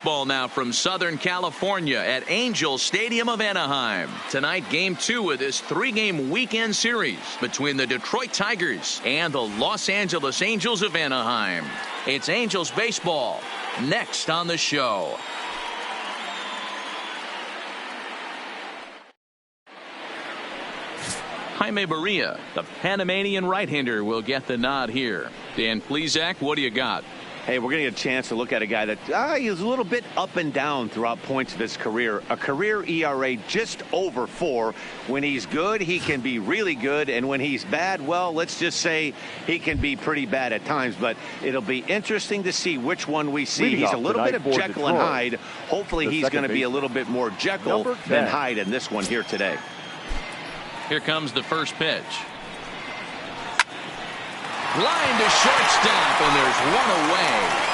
Ball now from Southern California at Angel Stadium of Anaheim. Tonight, Game 2 of this 3-game weekend series between the Detroit Tigers and the Los Angeles Angels of Anaheim. It's Angels baseball next on the show. Jaime Barria, the Panamanian right-hander, will get the nod here. Dan Plesac, what do you got? Hey, we're going to get a chance to look at a guy that he's a little bit up and down throughout points of his career. A career ERA just over 4. When he's good, he can be really good. And when he's bad, well, let's just say he can be pretty bad at times. But it'll be interesting to see which one we see. He's a little bit of Jekyll and Hyde. Hopefully he's going to be a little bit more Jekyll than Hyde in this one here today. Here comes the first pitch. Line to shortstop, and there's one away.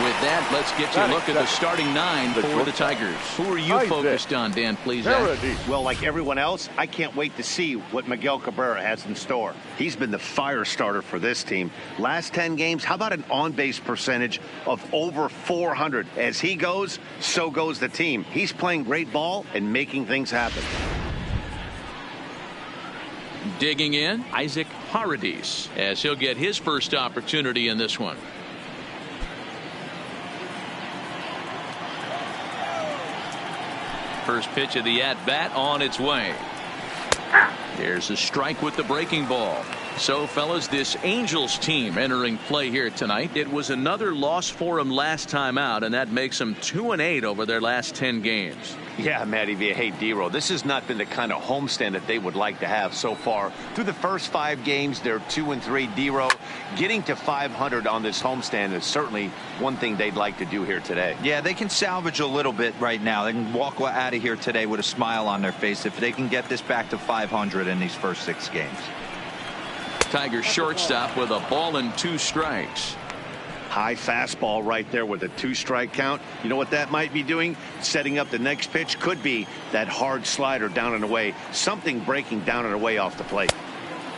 With that, let's get you a look at the starting 9 for the Tigers. Who are you focused on, Dan, please? Well, like everyone else, I can't wait to see what Miguel Cabrera has in store. He's been the fire starter for this team. Last 10 games, how about an on-base percentage of over 400? As he goes, so goes the team. He's playing great ball and making things happen. Digging in, Isaac Paredes, as he'll get his first opportunity in this one. First pitch of the at-bat on its way. There's a strike with the breaking ball. So, fellas, this Angels team entering play here tonight. It was another loss for them last time out, and that makes them 2-8 over their last 10 games. Yeah, Matty V. Hey, D-Row, this has not been the kind of homestand that they would like to have so far. Through the first 5 games, they're 2-3. D-Row, getting to 500 on this homestand is certainly one thing they'd like to do here today. Yeah, they can salvage a little bit right now. They can walk out of here today with a smile on their face if they can get this back to 500 in these first 6 games. Tigers shortstop with a ball and 2 strikes. High fastball right there with a 2-strike count. You know what that might be doing? Setting up the next pitch. Could be that hard slider down and away. Something breaking down and away off the plate.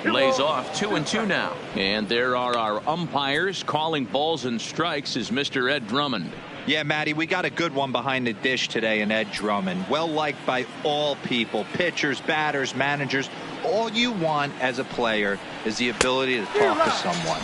Lays off 2-2 now. And there are our umpires calling balls and strikes is Mr. Ed Drummond. Yeah, Matty, we got a good one behind the dish today in Ed Drummond. Well liked by all people, pitchers, batters, managers. All you want as a player is the ability to talk to someone.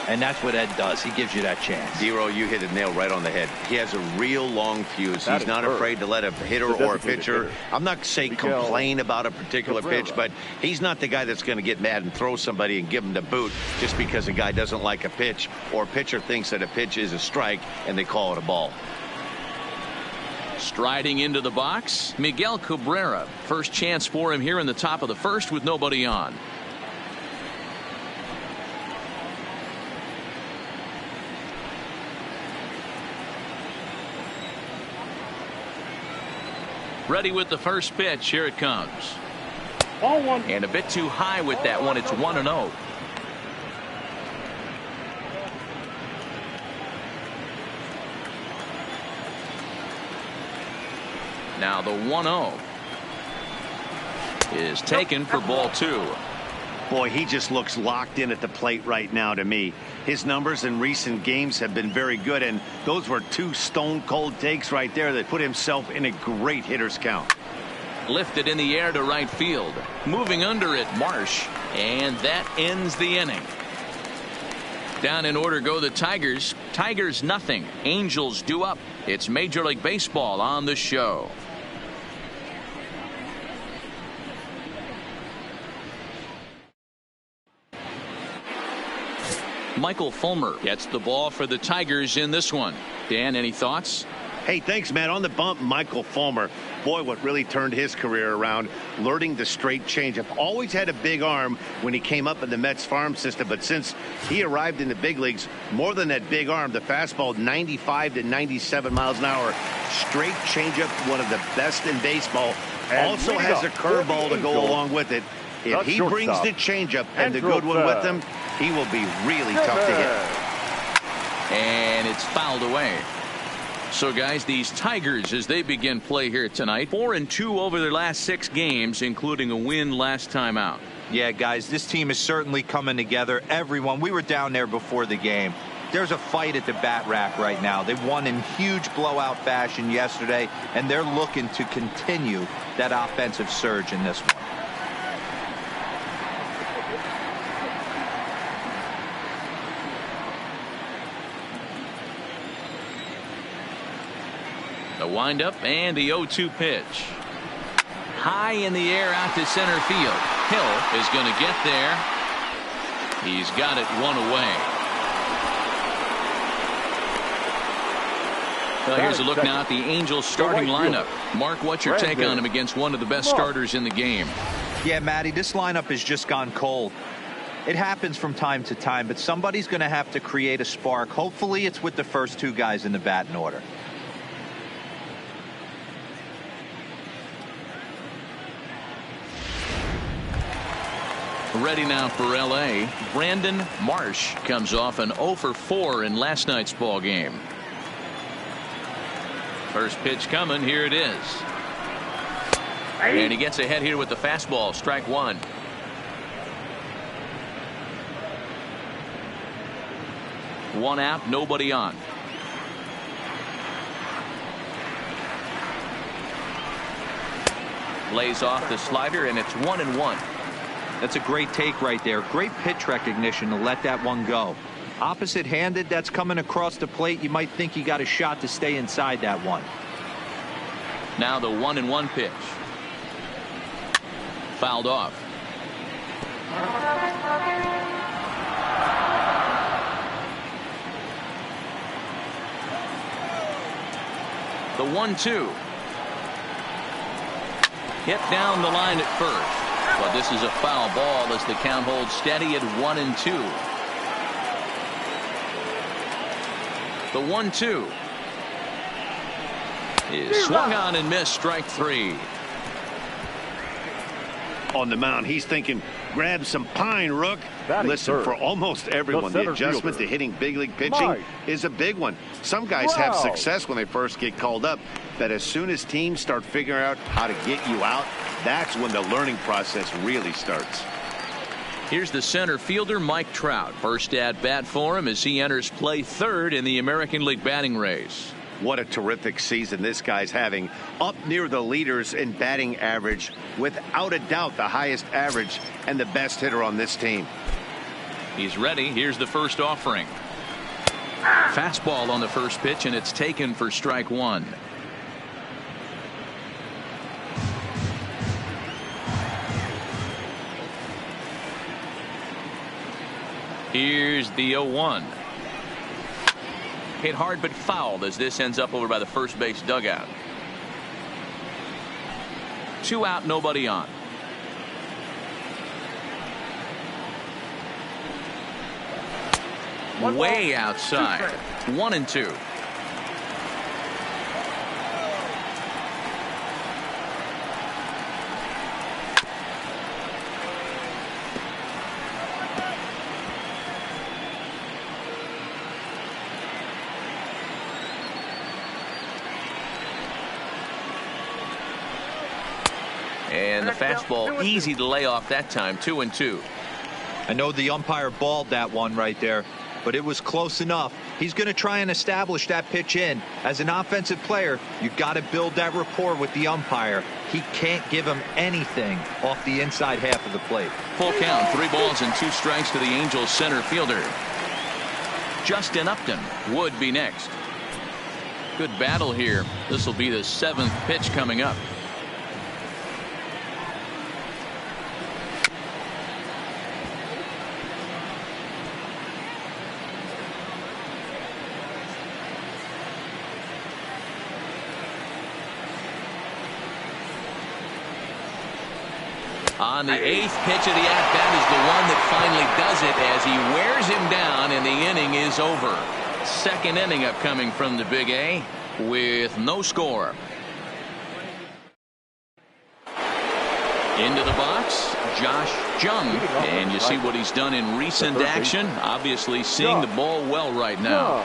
And that's what Ed does. He gives you that chance. Zero, you hit a nail right on the head. He has a real long fuse. He's not afraid to let a hitter or a pitcher, I'm not saying complain about a particular pitch, but he's not the guy that's going to get mad and throw somebody and give him the boot just because a guy doesn't like a pitch or a pitcher thinks that a pitch is a strike and they call it a ball. Striding into the box, Miguel Cabrera. First chance for him here in the top of the first with nobody on. Ready with the first pitch. Here it comes. Ball 1. And a bit too high with that one. It's 1-0. Now the 1-0 is taken for ball 2. Boy, he just looks locked in at the plate right now to me. His numbers in recent games have been very good, and those were 2 stone-cold takes right there that put himself in a great hitter's count. Lifted in the air to right field. Moving under it, Marsh. And that ends the inning. Down in order go the Tigers. Tigers nothing. Angels due up. It's Major League Baseball on the show. Michael Fulmer gets the ball for the Tigers in this one. Dan, any thoughts? Hey, thanks, man. On the bump, Michael Fulmer. Boy, what really turned his career around, learning the straight changeup. Always had a big arm when he came up in the Mets farm system, but since he arrived in the big leagues, more than that big arm, the fastball 95 to 97 miles an hour. Straight changeup, one of the best in baseball. And also has a curveball to go along with it. If he brings the changeup and the good one with him, he will be really tough to hit. And it's fouled away. So, guys, these Tigers, as they begin play here tonight, 4-2 over their last 6 games, including a win last time out. Yeah, guys, this team is certainly coming together. Everyone, we were down there before the game. there's a fight at the bat rack right now. They won in huge blowout fashion yesterday, and they're looking to continue that offensive surge in this one. The windup and the 0-2 pitch. High in the air out to center field. Hill is going to get there. He's got it one away. Well, here's a look now at the Angels starting lineup. Mark, what's your take on him against one of the best starters in the game? Yeah, Matty, this lineup has just gone cold. It happens from time to time, but somebody's going to have to create a spark. Hopefully it's with the first two guys in the batting order. Ready now for L.A. Brandon Marsh comes off an 0 for 4 in last night's ball game. First pitch coming. Here it is. And he gets ahead here with the fastball. Strike one. One out, nobody on. Lays off the slider, and it's 1-1. That's a great take right there. Great pitch recognition to let that one go. Opposite-handed, that's coming across the plate. You might think he got a shot to stay inside that one. Now the 1-1 pitch. Fouled off. The 1-2. Hit down the line at first. But this is a foul ball as the count holds steady at 1-2. The 1-2 is swung on and missed. Strike three. On the mound, he's thinking, grab some pine, Rook. Listen, for almost everyone, the adjustment to hitting big league pitching is a big one. Some guys have success when they first get called up, but as soon as teams start figuring out how to get you out, that's when the learning process really starts. Here's the center fielder, Mike Trout. First at bat for him as he enters play third in the American League batting race. What a terrific season this guy's having. Up near the leaders in batting average, without a doubt the highest average and the best hitter on this team. He's ready. Here's the first offering. Fastball on the first pitch, and it's taken for strike one. Here's the 0-1. Hit hard but fouled as this ends up over by the first base dugout. 2 out, nobody on. Way outside. 1-2. And the fastball easy to lay off that time. 2-2. I know the umpire balled that one right there, but it was close enough. He's going to try and establish that pitch in. As an offensive player, you've got to build that rapport with the umpire. He can't give him anything off the inside half of the plate. Full count, 3 balls and 2 strikes to the Angels center fielder. Justin Upton would be next. Good battle here. This will be the 7th pitch coming up. On the 8th pitch of the at-bat is the one that finally does it as he wears him down, and the inning is over. Second inning upcoming from the Big A with no score. Into the box, Josh Jung, and you see what he's done in recent action. Obviously seeing the ball well right now.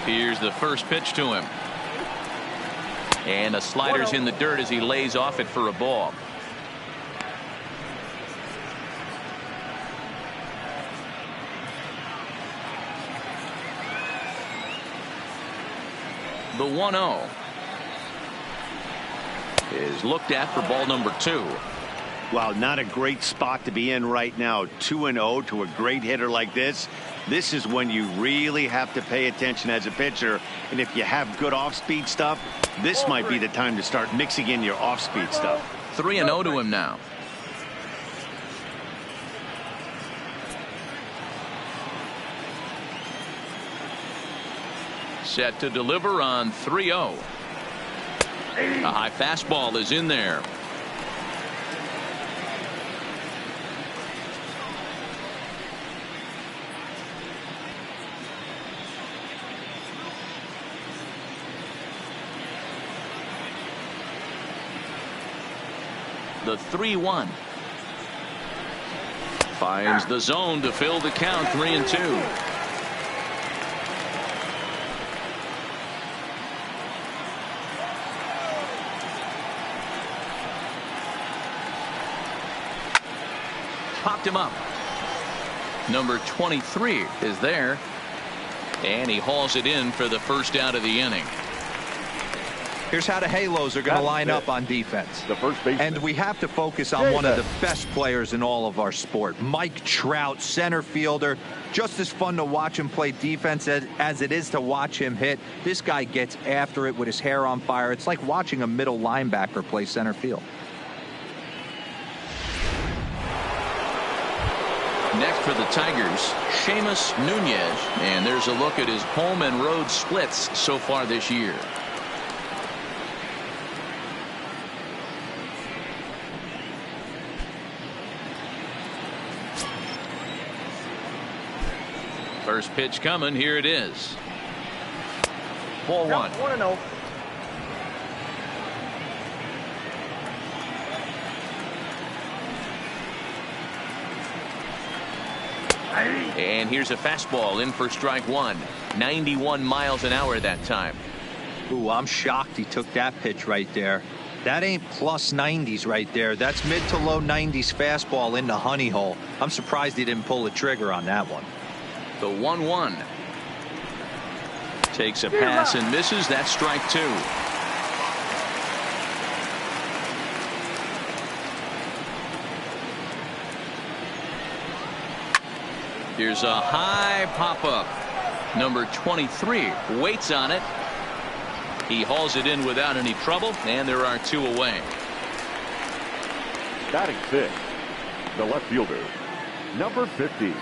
Here's the first pitch to him. And the slider's in the dirt as he lays off it for a ball. The 1-0 is looked at for ball number 2. Wow, not a great spot to be in right now. 2-0 to a great hitter like this. This is when you really have to pay attention as a pitcher. And if you have good off-speed stuff, this might be the time to start mixing in your off-speed stuff. 3-0 to him now. Set to deliver on 3-0. A high fastball is in there. The 3-1 finds the zone to fill the count. 3-2. Popped him up. Number 23 is there, and he hauls it in for the first out of the inning. Here's how the Halos are going to line up on defense. The first baseman. And we have to focus on one of the best players in all of our sport. Mike Trout, center fielder. Just as fun to watch him play defense as it is to watch him hit. This guy gets after it with his hair on fire. It's like watching a middle linebacker play center field. Next for the Tigers, Seamus Nunez. And there's a look at his home and road splits so far this year. First pitch coming. Here it is. Ball 1. 1-0. And here's a fastball in for strike 1. 91 miles an hour that time. Ooh, I'm shocked he took that pitch right there. That ain't plus 90s right there. That's mid to low 90s fastball in the honey hole. I'm surprised he didn't pull the trigger on that one. The 1-1 takes a pass and misses. That's strike 2. Here's a high pop-up. Number 23 waits on it. He hauls it in without any trouble, and there are 2 away. Batting 6, the left fielder, number 50.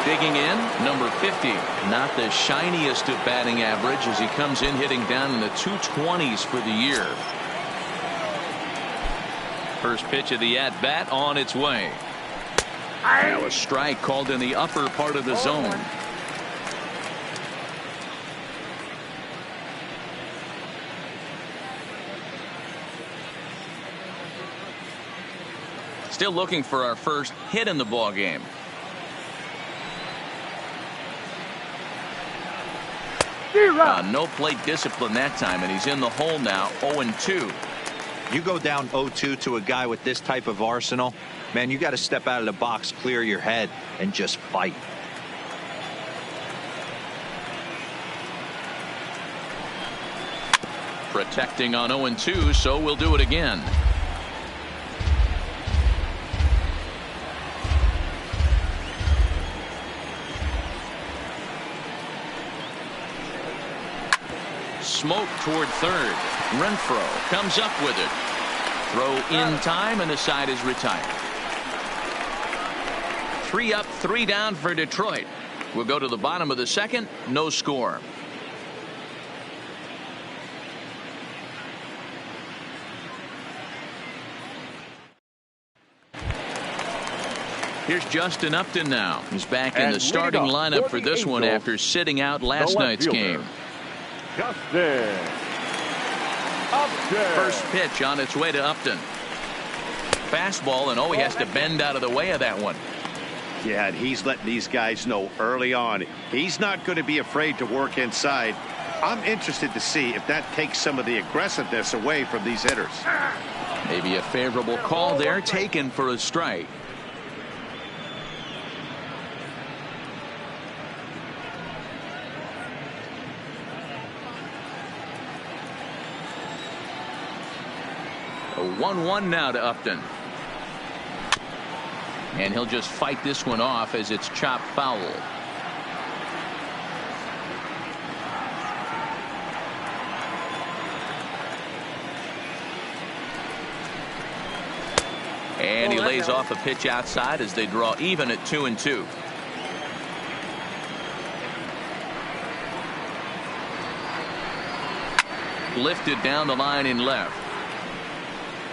Digging in, number 50. Not the shiniest of batting average as he comes in hitting down in the 220s for the year. First pitch of the at-bat on its way. Now a strike called in the upper part of the zone. Still looking for our first hit in the ball game. No plate discipline that time, and he's in the hole now. 0-2. You go down 0-2 to a guy with this type of arsenal, man, you got to step out of the box, clear your head, and just fight. Protecting on 0-2, so we'll do it again. Smoke toward third. Renfroe comes up with it. Throw in time, and the side is retired. 3 up, 3 down for Detroit. We'll go to the bottom of the second. No score. Here's Justin Upton now. He's back in the starting lineup for this one after sitting out last night's game. Justin Upton. First pitch on its way to Upton. Fastball, and he has to bend out of the way of that one. Yeah, and he's letting these guys know early on he's not going to be afraid to work inside. I'm interested to see if that takes some of the aggressiveness away from these hitters. Maybe a favorable call there, taken for a strike. A 1-1 now to Upton. And he'll just fight this one off as it's chopped foul. And he lays off a pitch outside as they draw even at 2-2. Lifted down the line in left.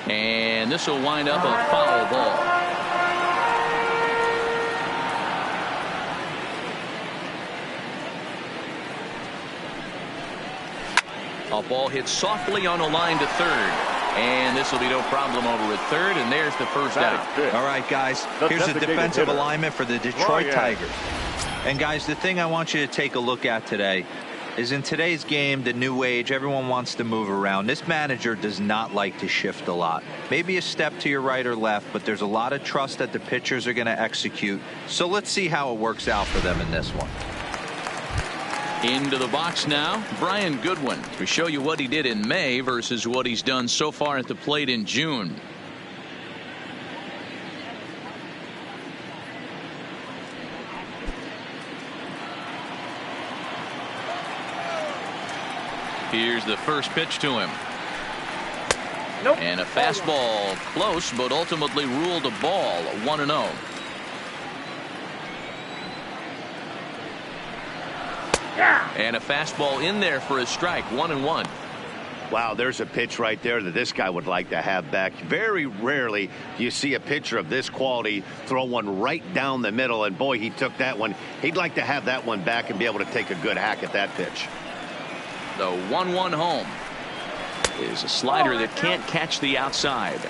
And this will wind up a foul ball. A ball hit softly on a line to third. And this will be no problem over at third. And there's the first out. All right, guys. Here's the defensive alignment for the Detroit Tigers. And, guys, the thing I want you to take a look at today is in today's game, the new age, everyone wants to move around. This manager does not like to shift a lot. Maybe a step to your right or left, but there's a lot of trust that the pitchers are going to execute. So let's see how it works out for them in this one. Into the box now, Brian Goodwin. We show you what he did in May versus what he's done so far at the plate in June. Here's the first pitch to him. Nope. And a fastball close, but ultimately ruled a ball. 1-0. And a fastball in there for a strike. 1-1. Wow, there's a pitch right there that this guy would like to have back. Very rarely do you see a pitcher of this quality throw one right down the middle, and boy, he took that one. He'd like to have that one back and be able to take a good hack at that pitch. The 1-1 home is a slider that can't catch the outside.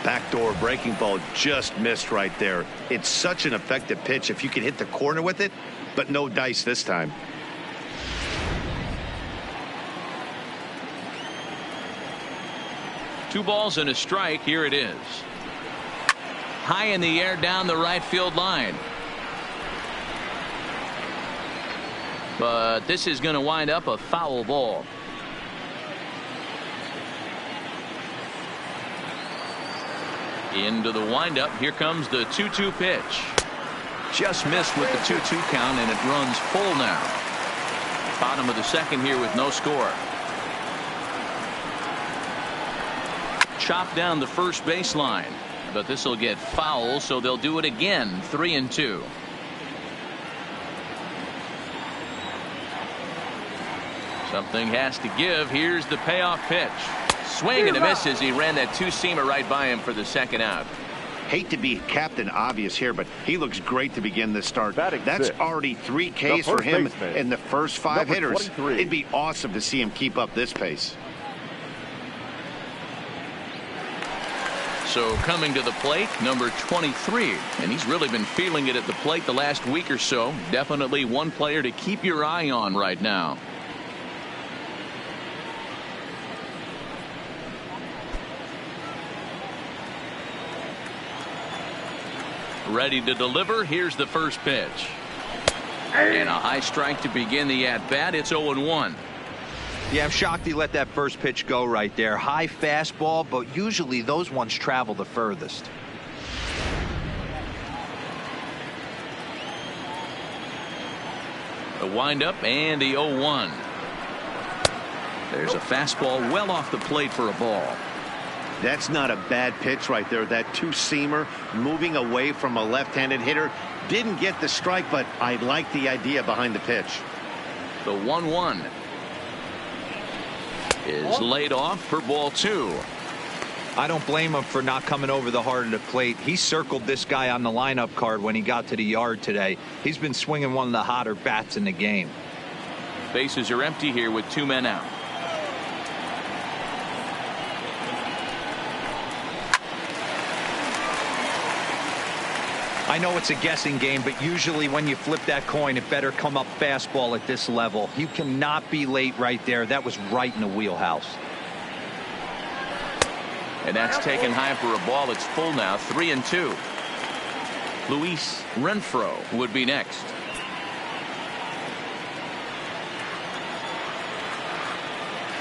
Backdoor breaking ball just missed right there. It's such an effective pitch if you can hit the corner with it, but no dice this time. Two balls and a strike. Here it is. High in the air down the right field line. But this is going to wind up a foul ball. Into the windup. Here comes the 2-2 pitch. Just missed with the 2-2 count, and it runs full now. Bottom of the second here with no score. Chopped down the first baseline, but this will get foul, so they'll do it again. 3-2. Something has to give. Here's the payoff pitch. Swing and a miss as he ran that two-seamer right by him for the second out. Hate to be Captain Obvious here, but he looks great to begin this start. Batting That's six. already 3 Ks for him baseman, in the first 5 number hitters. 23. It'd be awesome to see him keep up this pace. So coming to the plate, number 23, and he's really been feeling it at the plate the last week or so. Definitely one player to keep your eye on right now. Ready to deliver. Here's the first pitch. And a high strike to begin the at-bat. It's 0-1. Yeah, I'm shocked he let that first pitch go right there. High fastball, but usually those ones travel the furthest. The windup and the 0-1. There's a fastball well off the plate for a ball. That's not a bad pitch right there. That two-seamer moving away from a left-handed hitter. Didn't get the strike, but I like the idea behind the pitch. The 1-1 is laid off for ball 2. I don't blame him for not coming over the heart of the plate. He circled this guy on the lineup card when he got to the yard today. He's been swinging one of the hotter bats in the game. Bases are empty here with 2 men out. I I know it's a guessing game, but usually when you flip that coin, it better come up fastball at this level. You cannot be late right there. That was right in the wheelhouse. And that's taken high for a ball. It's full now, 3-2. Luis Renfroe would be next.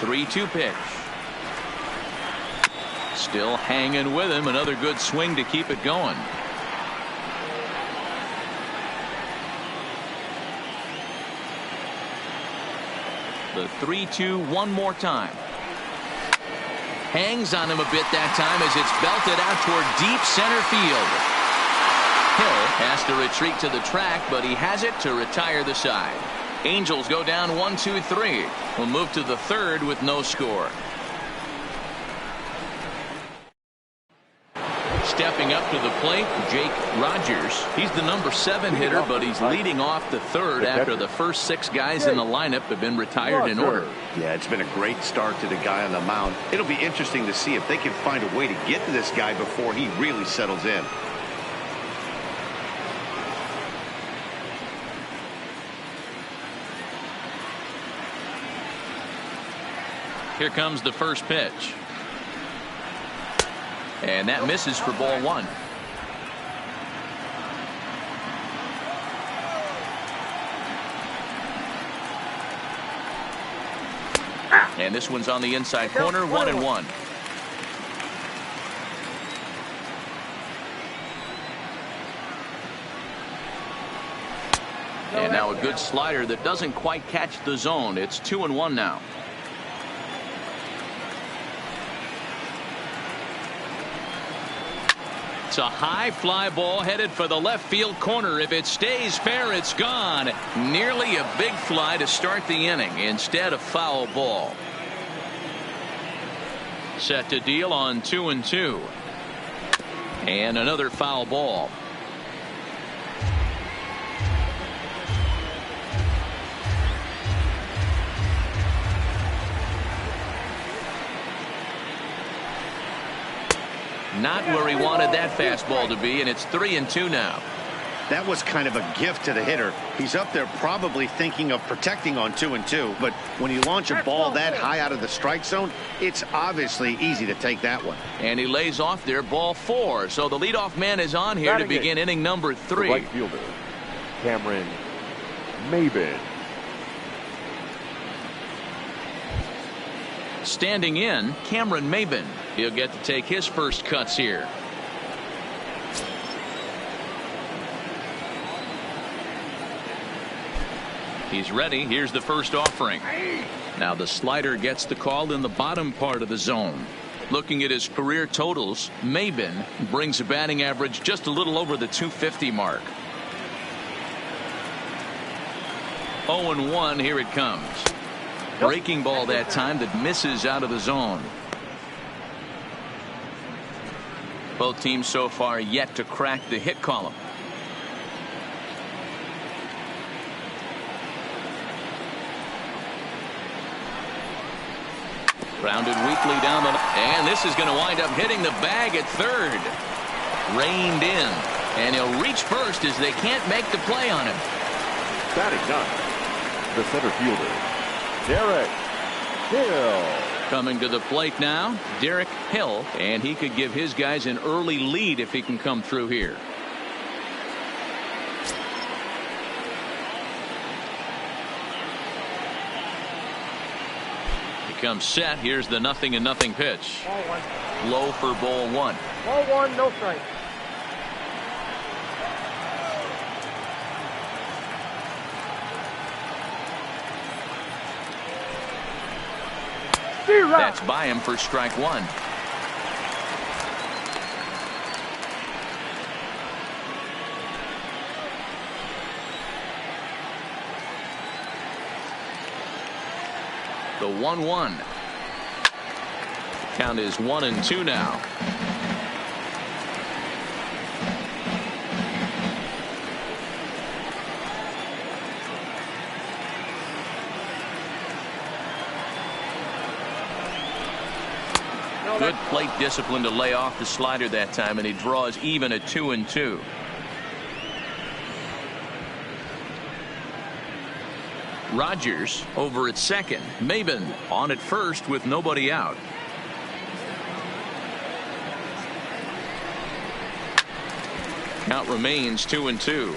Three-two pitch. Still hanging with him. Another good swing to keep it going. The 3-2 one more time. Hangs on him a bit that time as it's belted out toward deep center field. Hill has to retreat to the track, but he has it to retire the side. Angels go down 1-2-3. We'll move to the third with no score. Stepping up to the plate, Jake Rogers. He's the number 7 hitter, but he's leading off the third after the first 6 guys in the lineup have been retired in order. Yeah, it's been a great start to the guy on the mound. It'll be interesting to see if they can find a way to get to this guy before he really settles in. Here comes the first pitch. And that misses for ball 1. And this one's on the inside corner, 1-1. And now a good slider that doesn't quite catch the zone. It's 2-1 now. It's a high fly ball headed for the left field corner. If it stays fair, it's gone. Nearly a big fly to start the inning. Instead, a foul ball. Set to deal on 2-2. And another foul ball. Not where he wanted that fastball to be, and it's 3-2 now. That was kind of a gift to the hitter. He's up there probably thinking of protecting on 2-2, but when you launch a ball that high out of the strike zone, it's obviously easy to take that one. And he lays off there, ball 4. So the leadoff man is on here to begin inning number 3. The right fielder, Cameron Maybin. Standing in, Cameron Maybin. He'll get to take his first cuts here. He's ready. Here's the first offering. Now the slider gets the call in the bottom part of the zone. Looking at his career totals, Maybin brings a batting average just a little over the 250 mark. 0-1. Here it comes. Breaking ball that time that misses out of the zone. Both teams so far yet to crack the hit column. Grounded weakly down the, and this is going to wind up hitting the bag at third. Reined in, and he'll reach first as they can't make the play on him. Batting ninth, the center fielder, Derek Hill. Coming to the plate now, Derek Hill, and he could give his guys an early lead if he can come through here. He comes set. Here's the 0-0 pitch. Low for ball 1. Ball 1, no strike. That's by him for strike 1. The 1-1. Count is 1-2 now. Good plate discipline to lay off the slider that time, and he draws even at 2-2. Rogers over at second. Maben on at first with nobody out. Count remains 2-2.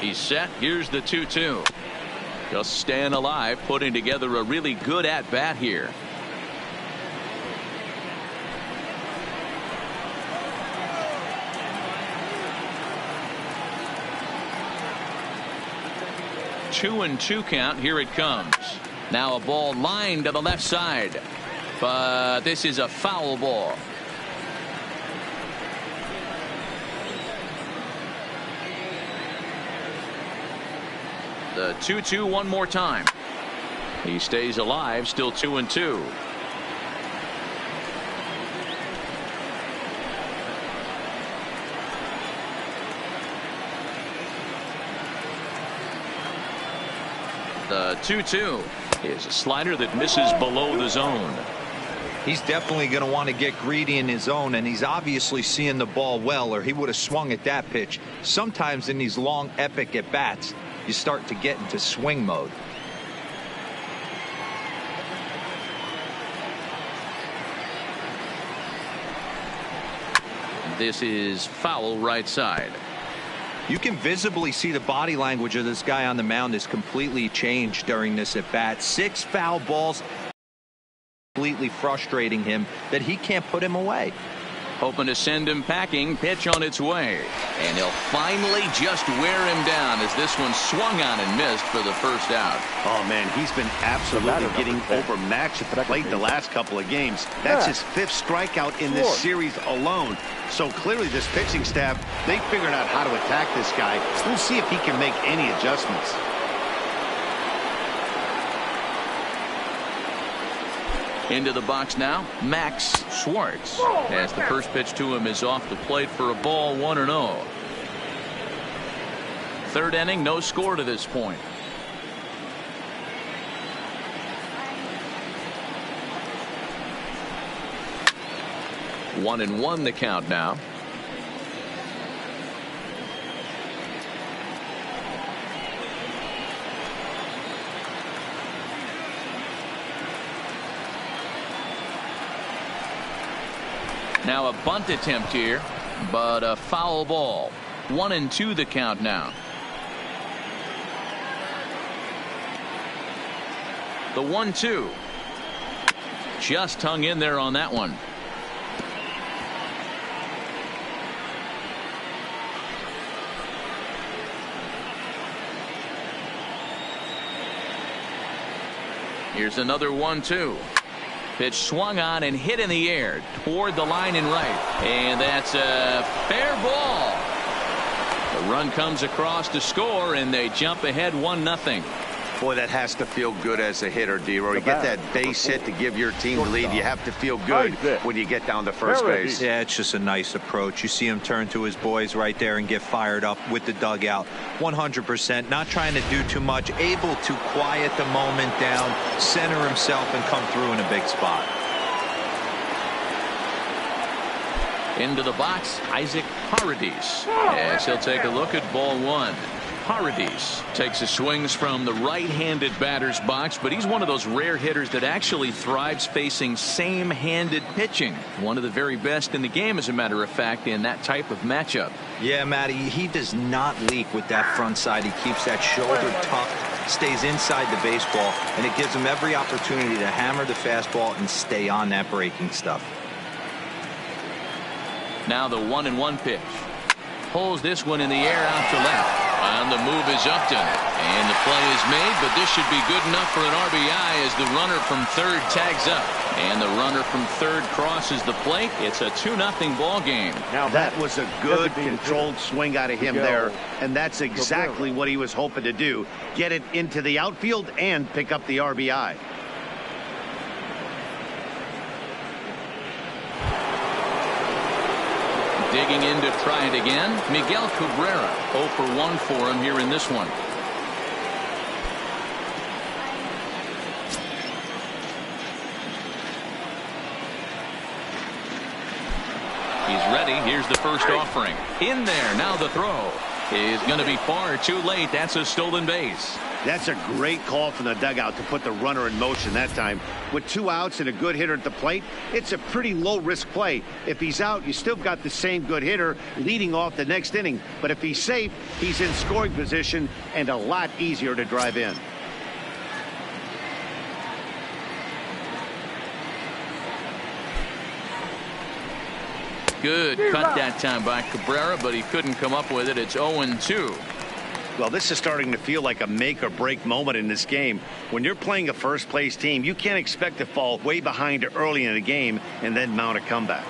He's set. Here's the 2-2. Just staying alive, putting together a really good at-bat here. Two and two count. Here it comes. Now a ball lined to the left side, but this is a foul ball. The 2-2 one more time. He stays alive, still 2-2. The 2-2 is a slider that misses below the zone. He's definitely going to want to get greedy in his zone, and he's obviously seeing the ball well, or he would have swung at that pitch. Sometimes in these long, epic at-bats, you start to get into swing mode. This is foul right side. You can visibly see the body language of this guy on the mound is completely changed during this at bat. 6 foul balls, completely frustrating him that he can't put him away. Hoping to send him packing. Pitch on its way, and he'll finally just wear him down as this one swung on and missed for the first out. Oh man, he's been absolutely getting overmatched at the plate the last couple of games. That's his 5th strikeout in this series alone. So clearly this pitching staff, they figured out how to attack this guy. We'll see if he can make any adjustments. Into the box now, Max Schwartz, as the first pitch to him is off the plate for a ball, 1-0. Third inning, no score to this point. One and one the count now. Now a bunt attempt here, but a foul ball. 1-2 the count now. The 1-2. Just hung in there on that one. Here's another 1-2. Pitch swung on and hit in the air toward the line and right. And that's a fair ball. The run comes across to score, and they jump ahead 1-0. Boy, that has to feel good as a hitter, D-Roy. You get that base hit to give your team the lead. You have to feel good when you get down to first base. Yeah, it's just a nice approach. You see him turn to his boys right there and get fired up with the dugout. 100%, not trying to do too much, able to quiet the moment down, center himself, and come through in a big spot. Into the box, Isaac Paradis, as he'll take a look at ball one. Paradis takes his swings from the right-handed batter's box, but he's one of those rare hitters that actually thrives facing same-handed pitching. One of the very best in the game, as a matter of fact, in that type of matchup. Yeah, Matty, he does not leak with that front side. He keeps that shoulder tucked, stays inside the baseball, and it gives him every opportunity to hammer the fastball and stay on that breaking stuff. Now the 1-1 pitch. Pulls this one in the air out to left. On the move is Upton, and the play is made, but this should be good enough for an RBI as the runner from third tags up, and the runner from third crosses the plate. It's a 2-0 ball game. Now that was a good controlled swing out of him there, and that's exactly what he was hoping to do. Get it into the outfield and pick up the RBI. Digging in to try it again, Miguel Cabrera. 0 for 1 for him here in this one. ready. Here's the first offering. In there. Now the throw is going to be far too late. That's a stolen base. That's a great call from the dugout to put the runner in motion that time. With 2 outs and a good hitter at the plate, it's a pretty low-risk play. If he's out, you still got the same good hitter leading off the next inning. But if he's safe, he's in scoring position and a lot easier to drive in. Good cut that time by Cabrera, but he couldn't come up with it. It's 0-2. Well, this is starting to feel like a make-or-break moment in this game. When you're playing a first-place team, you can't expect to fall way behind early in the game and then mount a comeback.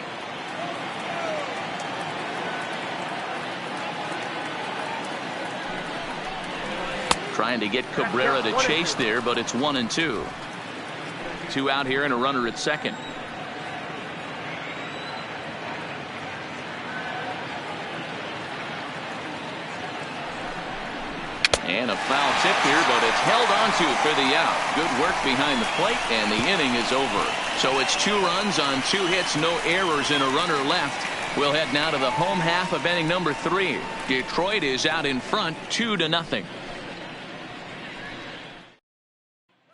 Trying to get Cabrera to chase there, but it's 1-2. 2 out here and a runner at second. And a foul tip here, but it's held onto for the out. Good work behind the plate, and the inning is over. So it's 2 runs on 2 hits, no errors, and a runner left. We'll head now to the home half of inning number 3. Detroit is out in front, 2-0.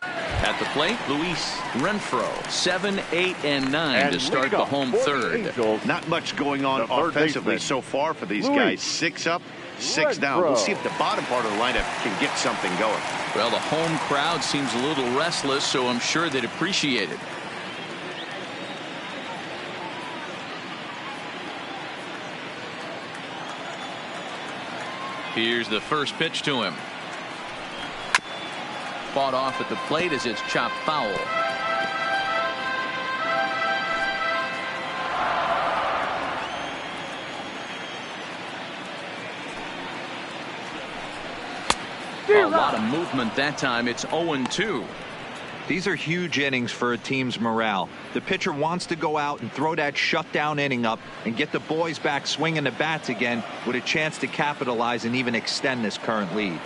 At the plate, Luis Renfroe, 7, 8, and 9 to start the home third. Not much going on offensively so far for these guys. 6 up, 6 down. We'll see if the bottom part of the lineup can get something going. Well, the home crowd seems a little restless, so I'm sure they'd appreciate it. Here's the first pitch to him. Fought off at the plate as it's chopped foul. A lot of movement that time. It's 0-2. These are huge innings for a team's morale. The pitcher wants to go out and throw that shutdown inning up and get the boys back swinging the bats again with a chance to capitalize and even extend this current lead.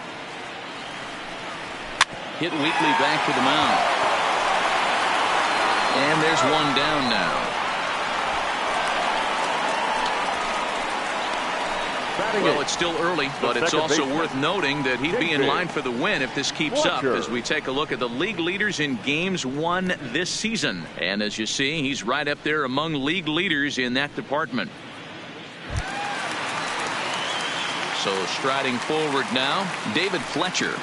Hit weakly back to the mound. And there's one down now. Well, it's still early, but it's also worth noting that he'd be in line for the win if this keeps up as we take a look at the league leaders in games won this season. And as you see, he's right up there among league leaders in that department. So striding forward now, David Fletcher.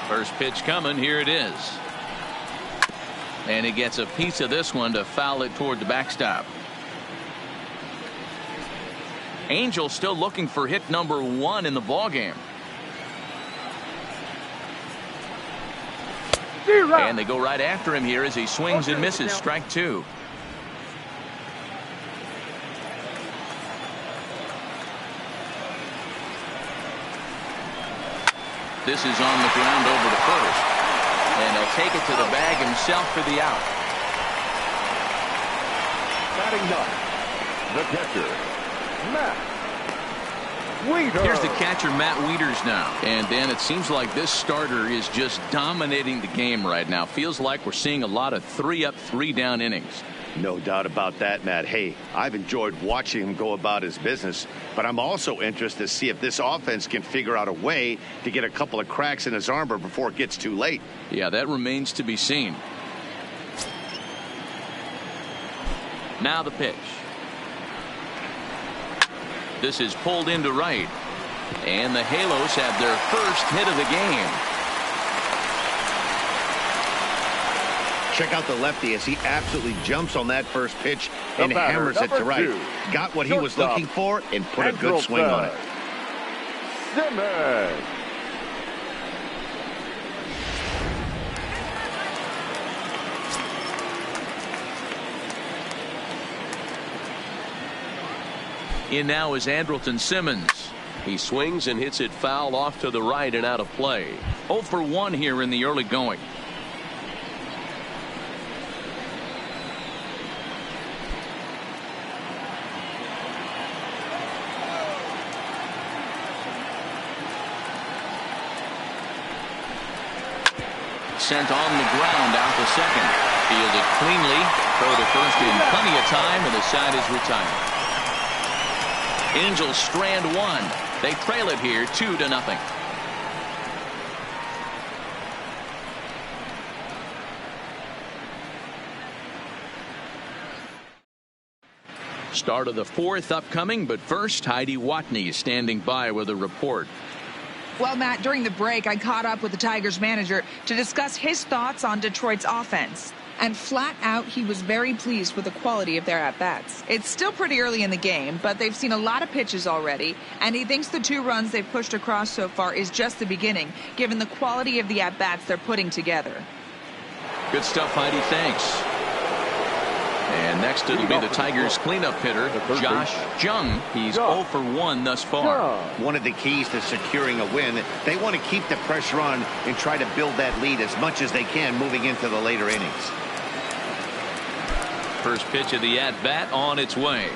First pitch coming. Here it is. And he gets a piece of this one to foul it toward the backstop. Angels still looking for hit number 1 in the ballgame. And they go right after him here as he swings and misses. Strike 2. This is on the ground over to first. And he'll take it to the bag himself for the out. Batting 9, the catcher, Matt Wieters. Here's the catcher, Matt Wieters now. And Dan, it seems like this starter is just dominating the game right now. Feels like we're seeing a lot of 3-up, 3-down innings. No doubt about that, Matt. Hey, I've enjoyed watching him go about his business, but I'm also interested to see if this offense can figure out a way to get a couple of cracks in his armor before it gets too late. Yeah, that remains to be seen. Now the pitch. This is pulled into right. And the Halos have their first hit of the game. Check out the lefty as he absolutely jumps on that first pitch and hammers it to right. Got what he was looking for and put a good swing on it. Simmons. In now is Andrelton Simmons. He swings and hits it foul off to the right and out of play. 0 for 1 here in the early going. It's sent on the ground out to second. Fielded cleanly. Throw to first in plenty of time, and the side is retired. Angels strand one. They trail it here 2-0. Start of the fourth upcoming, but first, Heidi Watney is standing by with a report. Well, Matt, during the break, I caught up with the Tigers manager to discuss his thoughts on Detroit's offense. And flat out, he was very pleased with the quality of their at-bats. It's still pretty early in the game, but they've seen a lot of pitches already, and he thinks the 2 runs they've pushed across so far is just the beginning, given the quality of the at-bats they're putting together. Good stuff, Heidi. Thanks. And next it'll be the Tigers cleanup hitter, Josh Jung. He's 0 for 1 thus far. One of the keys to securing a win, they want to keep the pressure on and try to build that lead as much as they can moving into the later innings. First pitch of the at-bat on its way.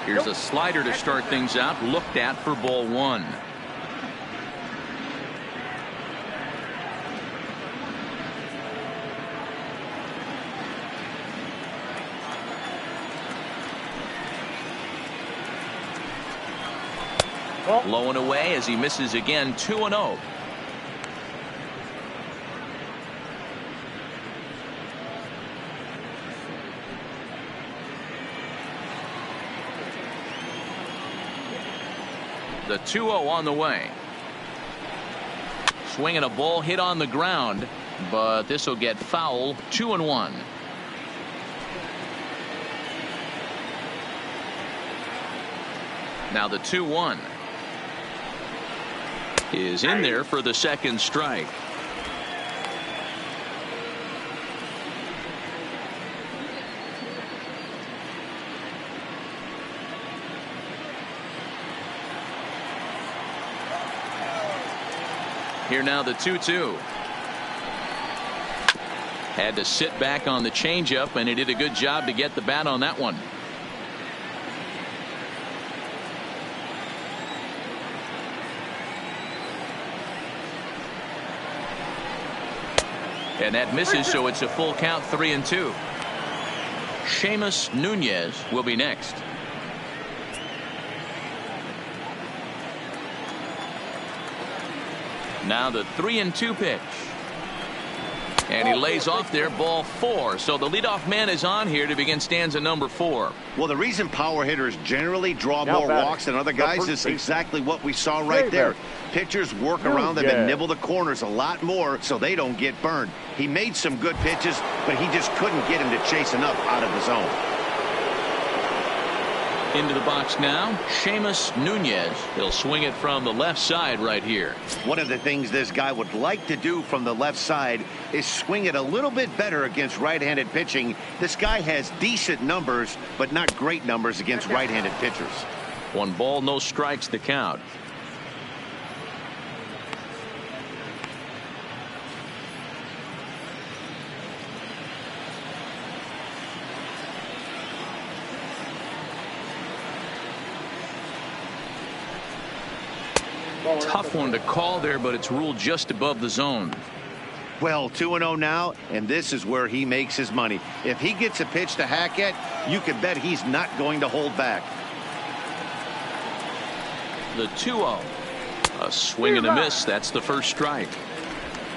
Here's a slider to start things out, looked at for ball 1. Low and away as he misses again. 2-0. The 2-0 on the way. Swinging a ball hit on the ground, but this will get foul. 2-1. Now the 2-1 is in there for the second strike. Here now the 2-2. Had to sit back on the changeup, and he did a good job to get the bat on that one. And that misses, so it's a full count. 3-2. Seamus Nunez will be next. Now the 3-2 pitch. And he lays off there, ball 4. So the leadoff man is on here to begin stanza number 4. Well, the reason power hitters generally draw more walks than other guys is exactly what we saw right there. Pitchers work around them and nibble the corners a lot more so they don't get burned. He made some good pitches, but he just couldn't get him to chase enough out of the zone. Into the box now, Seamus Nunez. He'll swing it from the left side right here. One of the things this guy would like to do from the left side is swing it a little bit better against right-handed pitching. This guy has decent numbers, but not great numbers against right-handed pitchers. 1 ball, no strikes to count. Tough one to call there, but it's ruled just above the zone. Well, 2-0 now, and this is where he makes his money. If he gets a pitch to hack at, you can bet he's not going to hold back. The 2-0. A swing and a miss. That's the first strike.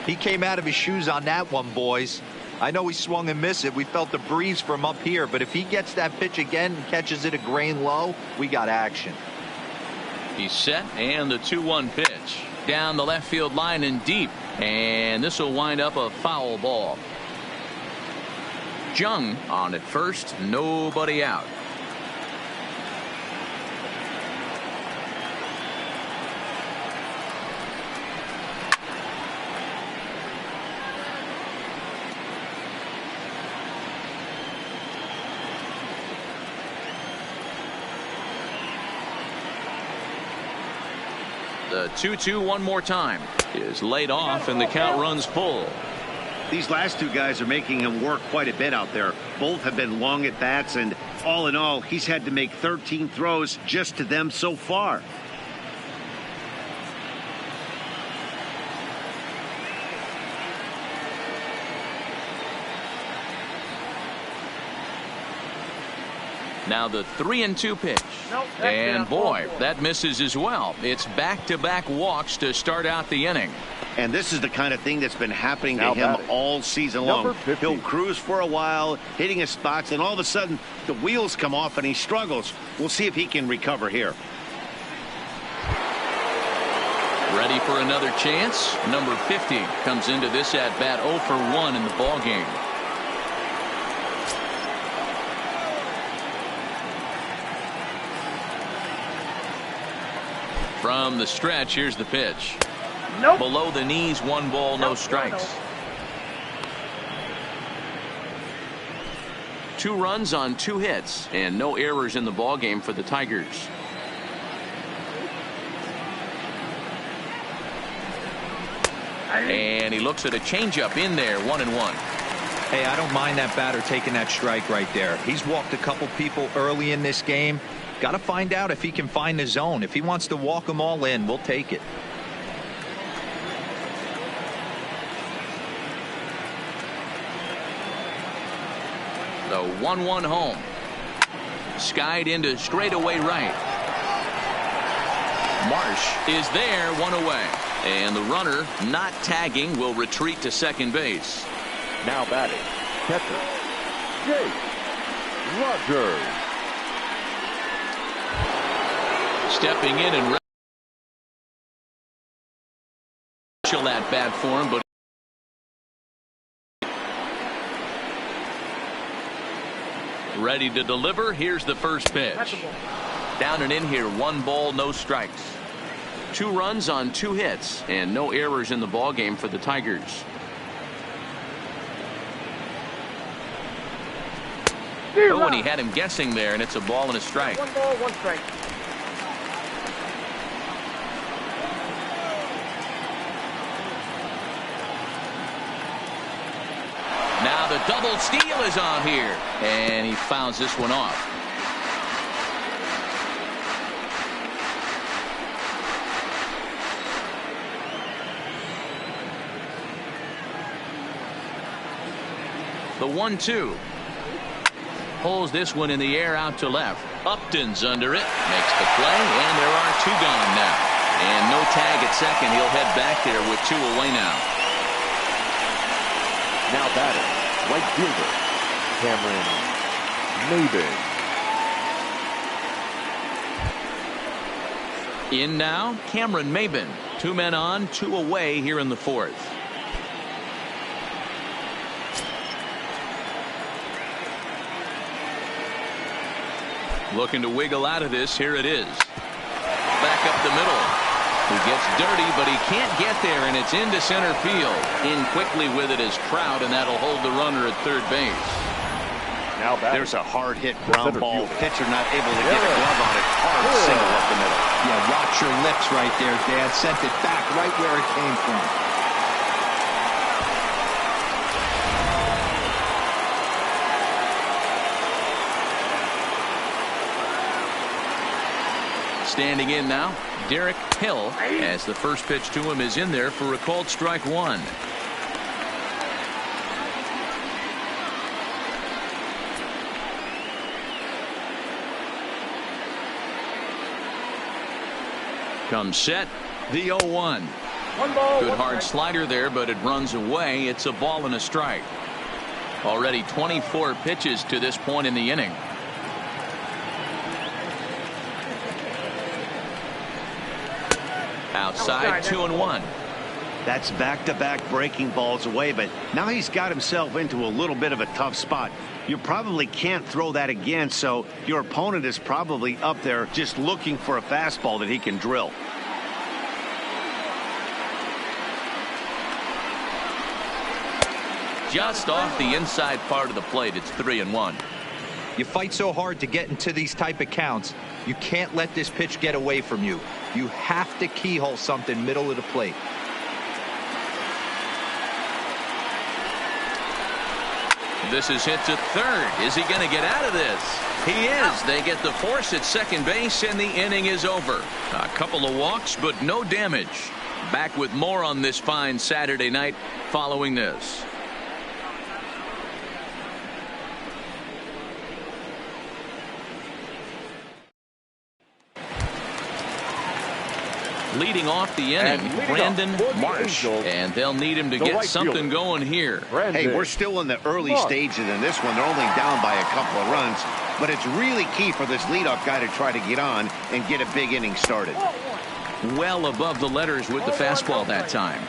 He came out of his shoes on that one, boys. I know he swung and missed it. We felt the breeze from up here, but if he gets that pitch again and catches it a grain low, we got action. He's set, and the 2-1 pitch down the left field line and deep, and this will wind up a foul ball. Jung on at first, nobody out. The 2-2 one more time is laid off, and the count runs full. These last two guys are making him work quite a bit out there. Both have been long at bats, and all in all, he's had to make 13 throws just to them so far. Now the 3-2 pitch. Nope, that's And down. boy, that misses as well. It's back-to-back walks to start out the inning. And this is the kind of thing that's been happening to Now him batting, all season number long. 50. He'll cruise for a while, hitting his spots, and all of a sudden the wheels come off and he struggles. We'll see if he can recover here. Ready for another chance. Number 50 comes into this at-bat 0 for 1 in the ballgame. From the stretch, here's the pitch. Nope. Below the knees, 1 ball, no Nope, strikes. no. 2 runs on 2 hits and no errors in the ballgame for the Tigers. And he looks at a changeup in there, 1-1. Hey, I don't mind that batter taking that strike right there. He's walked a couple people early in this game. Got to find out if he can find the zone. If he wants to walk them all in, we'll take it. The 1-1 home. Skied into straightaway right. Marsh is there, 1 away. And the runner, not tagging, will retreat to second base. Now batting, catcher, Jake Rogers. Stepping in and at bat for him, but ready to deliver. Here's the first pitch. Down and in here, 1 ball, no strikes. 2 runs on 2 hits and no errors in the ballgame for the Tigers. Oh, and he had him guessing there, and it's a ball and a strike. 1 ball, 1 strike. Now the double steal is on here, and he fouls this one off. The 1-2. Pulls this one in the air out to left. Upton's under it. Makes the play, and there are 2 gone now. And no tag at second. He'll head back there with 2 away now. Now batting, right fielder, Cameron Maben. In now, Cameron Maben. 2 men on, 2 away here in the 4th. Looking to wiggle out of this. Here it is. Back up the middle. He gets dirty, but he can't get there, and it's into center field. In quickly with it is Trout, and that'll hold the runner at third base. Now batting, There's a hard hit ground center ball. fielder. Pitcher not able to get a glove on it. Hard single up the middle. Yeah, watch your lips right there, Dan. Sent it back right where it came from. Standing in now, Derek Hill, as the first pitch to him is in there for a called strike 1. Comes set, the 0-1. 1 ball, Good 1 hard strike. slider there, but it runs away. It's a ball and a strike. Already 24 pitches to this point in the inning. Outside, 2-1. That's back-to-back breaking balls away, but now he's got himself into a little bit of a tough spot. You probably can't throw that again, so your opponent is probably up there just looking for a fastball that he can drill. Just off the inside part of the plate. It's 3-1. You fight so hard to get into these type of counts. You can't let this pitch get away from you. You have to keyhole something middle of the plate. This is hit to third. Is he going to get out of this? He is. They get the force at second base, and the inning is over. A couple of walks, but no damage. Back with more on this fine Saturday night following this. leading off the inning, Brandon Marsh. And they'll need him to get something going here. Hey, we're still in the early stages in this one. They're only down by a couple of runs. But it's really key for this leadoff guy to try to get on and get a big inning started. Well above the letters with the fastball that time.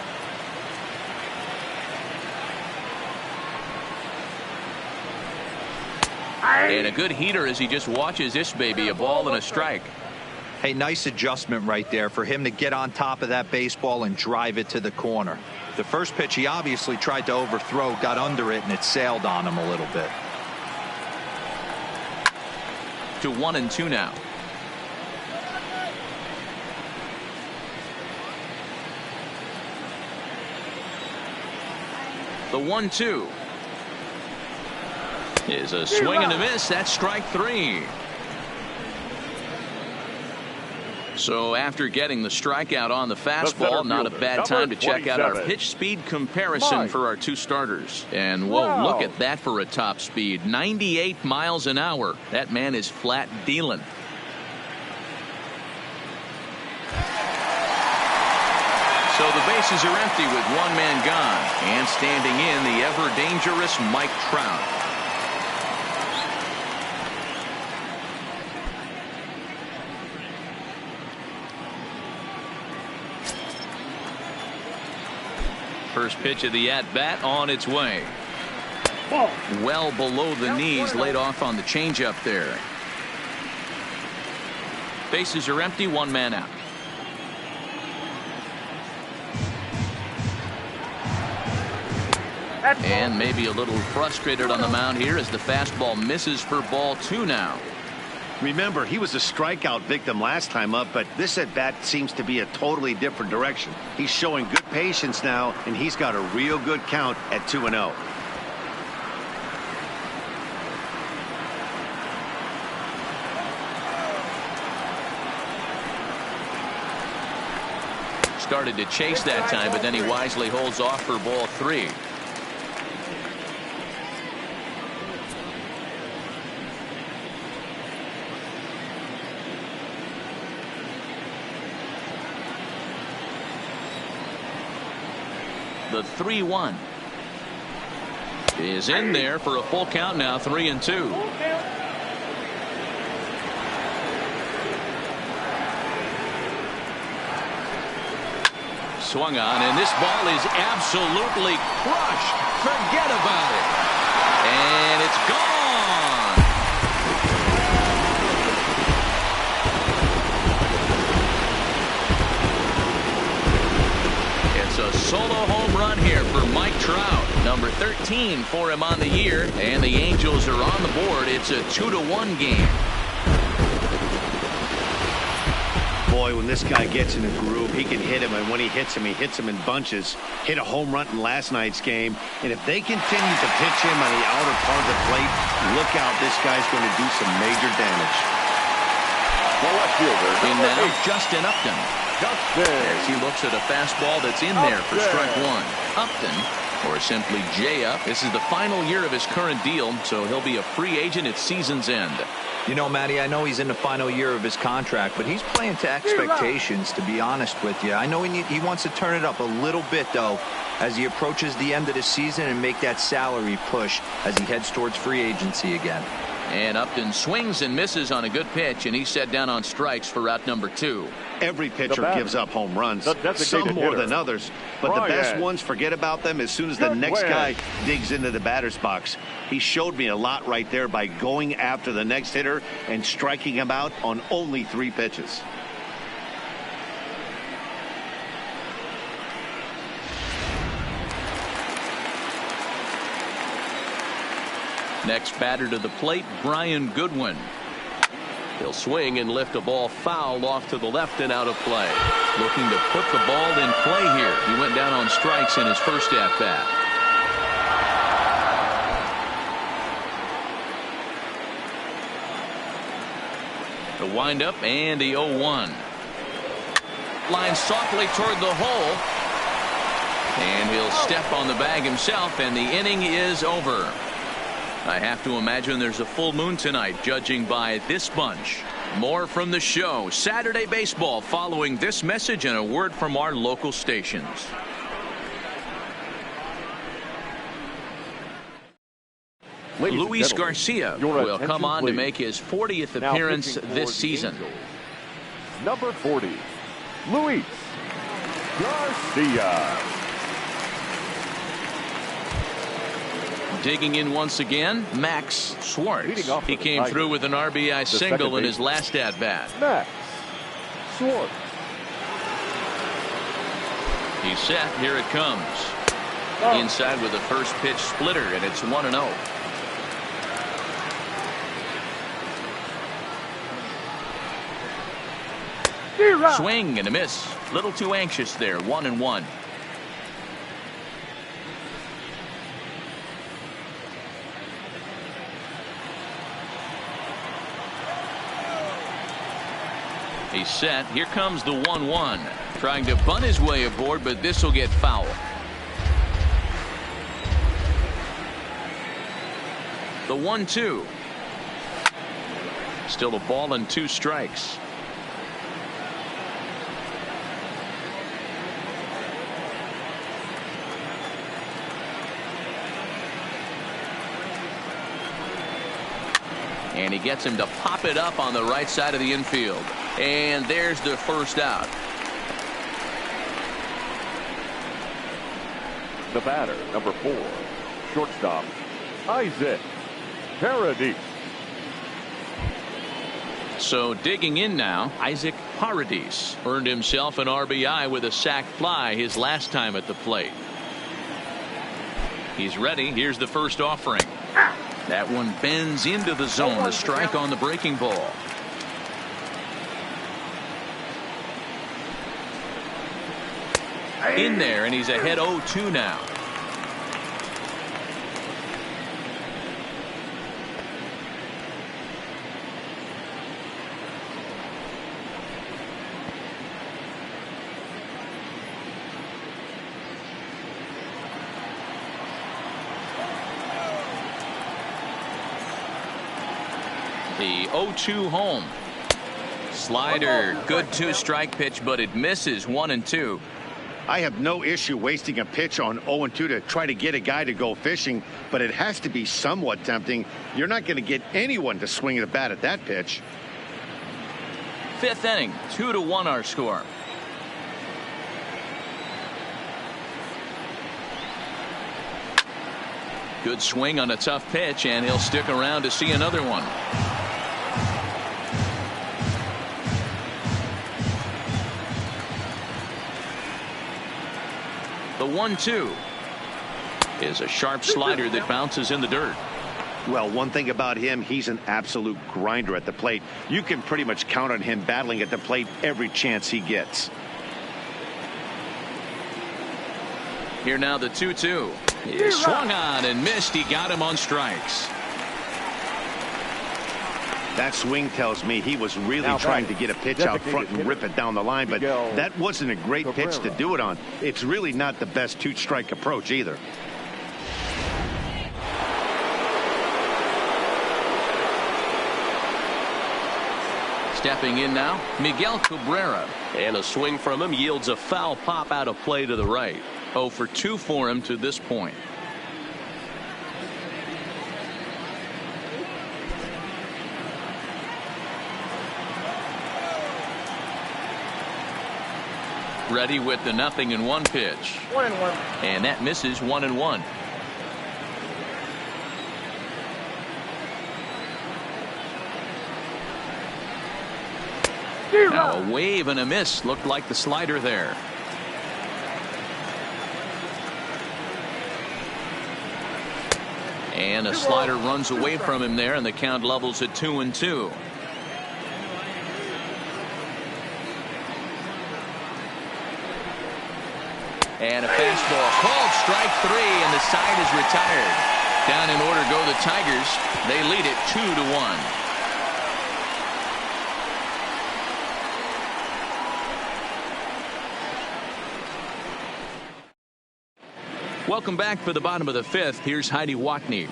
And a good heater as he just watches this baby, a ball and a strike. Hey, nice adjustment right there for him to get on top of that baseball and drive it to the corner. The first pitch he obviously tried to overthrow, got under it, and it sailed on him a little bit. To 1-2 now. The 1-2 is a swing and a miss. That's strike 3. So after getting the strikeout on the fastball, not a bad time to check out our pitch speed comparison for our two starters. And whoa, look at that for a top speed. 98 miles an hour. That man is flat dealing. So the bases are empty with one man gone. And standing in, the ever dangerous Mike Trout. First pitch of the at-bat on its way. Well below the knees, laid off on the changeup there. Bases are empty, one man out. And maybe a little frustrated on the mound here as the fastball misses for ball 2 now. Remember, he was a strikeout victim last time up, but this at-bat seems to be a totally different direction. He's showing good patience now, and he's got a real good count at 2-0. Started to chase that time, but then he wisely holds off for ball 3. The 3-1 is in there for a full count now, 3-2. Swung on, and this ball is absolutely crushed. Forget about it. And it's gone. A solo home run here for Mike Trout, number 13 for him on the year, and the Angels are on the board. It's a 2-1 game. Boy, when this guy gets in a groove, he can hit him, and when he hits him in bunches. Hit a home run in last night's game, and if they continue to pitch him on the outer part of the plate, look out, this guy's going to do some major damage. And now Justin Upton. As he looks at a fastball that's in there for strike 1. Upton, or simply J-Up, this is the final year of his current deal, so he'll be a free agent at season's end. You know, Matty, I know he's in the final year of his contract, but he's playing to expectations, to be honest with you. I know he wants to turn it up a little bit, though, as he approaches the end of the season and make that salary push as he heads towards free agency again. And Upton swings and misses on a good pitch, and he's set down on strikes for route number 2. Every pitcher gives up home runs, some more than others, but the best ones, forget about them as soon as the next guy digs into the batter's box. He showed me a lot right there by going after the next hitter and striking him out on only 3 pitches. Next batter to the plate, Brian Goodwin. He'll swing and lift a ball foul off to the left and out of play. Looking to put the ball in play here. He went down on strikes in his first at-bat. The windup and the 0-1. Line softly toward the hole. And he'll step on the bag himself, and the inning is over. I have to imagine there's a full moon tonight, judging by this bunch. More from the show, Saturday Baseball, following this message and a word from our local stations. Luis Garcia will come on to make his 40th appearance this season. Number 40, Luis Garcia. Digging in once again, Max Schwartz. He came through with an RBI single in his last at-bat. Max Schwartz. He's set. Here it comes. Inside with a first pitch splitter, and it's 1-0. Swing and a miss. Little too anxious there. 1-1. He's set. Here comes the 1-1. Trying to bunt his way aboard, but this will get foul. The 1-2. Still a ball and 2 strikes. And he gets him to pop it up on the right side of the infield. And there's the first out. The batter, number 4, shortstop, Isaac Paradis. So digging in now, Isaac Paradis earned himself an RBI with a sac fly his last time at the plate. He's ready. Here's the first offering. That one bends into the zone. A strike on the breaking ball. In there, and he's ahead 0-2 now. The 0-2 home. Slider, good 2-strike pitch, but it misses. 1-2. I have no issue wasting a pitch on 0-2 to try to get a guy to go fishing, but it has to be somewhat tempting. You're not going to get anyone to swing the bat at that pitch. 5th inning, 2-1 our score. Good swing on a tough pitch, and he'll stick around to see another one. The 1-2 is a sharp slider that bounces in the dirt. Well, one thing about him, he's an absolute grinder at the plate. You can pretty much count on him battling at the plate every chance he gets. Here now the 2-2. He swung on and missed. He got him on strikes. That swing tells me he was really trying to get a pitch out front and rip it down the line, but that wasn't a great pitch to do it on. It's really not the best 2-strike approach either. Stepping in now, Miguel Cabrera. And a swing from him yields a foul pop out of play to the right. 0-for-2 for him to this point. Ready with the 0-1 pitch. 1-1. And that misses. 1-1. Now a wave and a miss. Looked like the slider there. And a slider runs away from him there, and the count levels at 2-2. And a fastball called strike 3, and the side is retired. Down in order go the Tigers. They lead it 2-1. Welcome back for the bottom of the 5th. Here's Heidi Watney.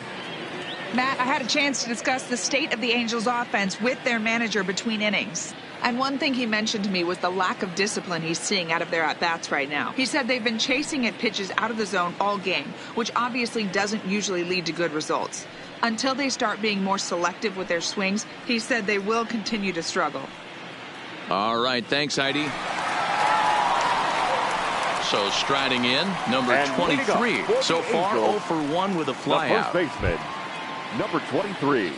Matt, I had a chance to discuss the state of the Angels offense with their manager between innings. And one thing he mentioned to me was the lack of discipline he's seeing out of their at-bats right now. He said they've been chasing at pitches out of the zone all game, which obviously doesn't usually lead to good results. Until they start being more selective with their swings, he said they will continue to struggle. All right, thanks, Heidi. So striding in, number And 23. for So the far, Angels, 0 for 1 with a The flyout. first baseman, number 23.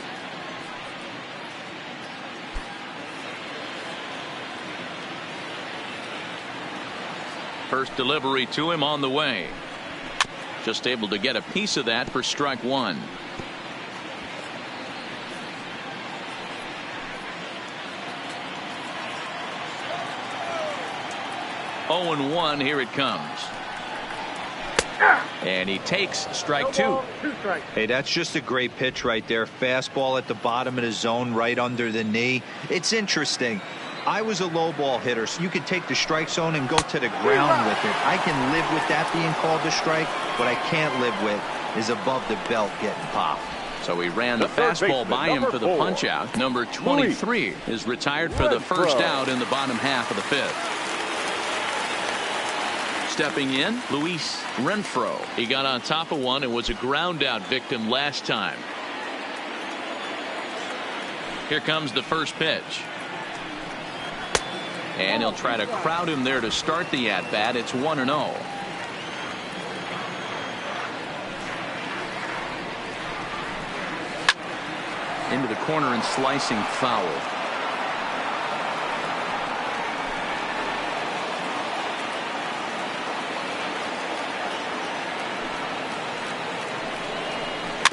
First delivery to him on the way. Just able to get a piece of that for strike one. Oh and 1, here it comes. And he takes strike two. 2 strikes. Hey, that's just a great pitch right there. Fastball at the bottom of the zone, right under the knee. It's interesting. I was a low ball hitter, so you could take the strike zone and go to the ground with it. I can live with that being called a strike. What I can't live with is above the belt getting popped. So he ran the third fastball baseman, by him number for the 4. punch out. Number 23 is retired for the first Renfroe. out in the bottom half of the fifth. Stepping in, Luis Renfroe. He got on top of one and was a ground out victim last time. Here comes the first pitch. And he'll try to crowd him there to start the at bat. It's 1-0. Into the corner and slicing foul.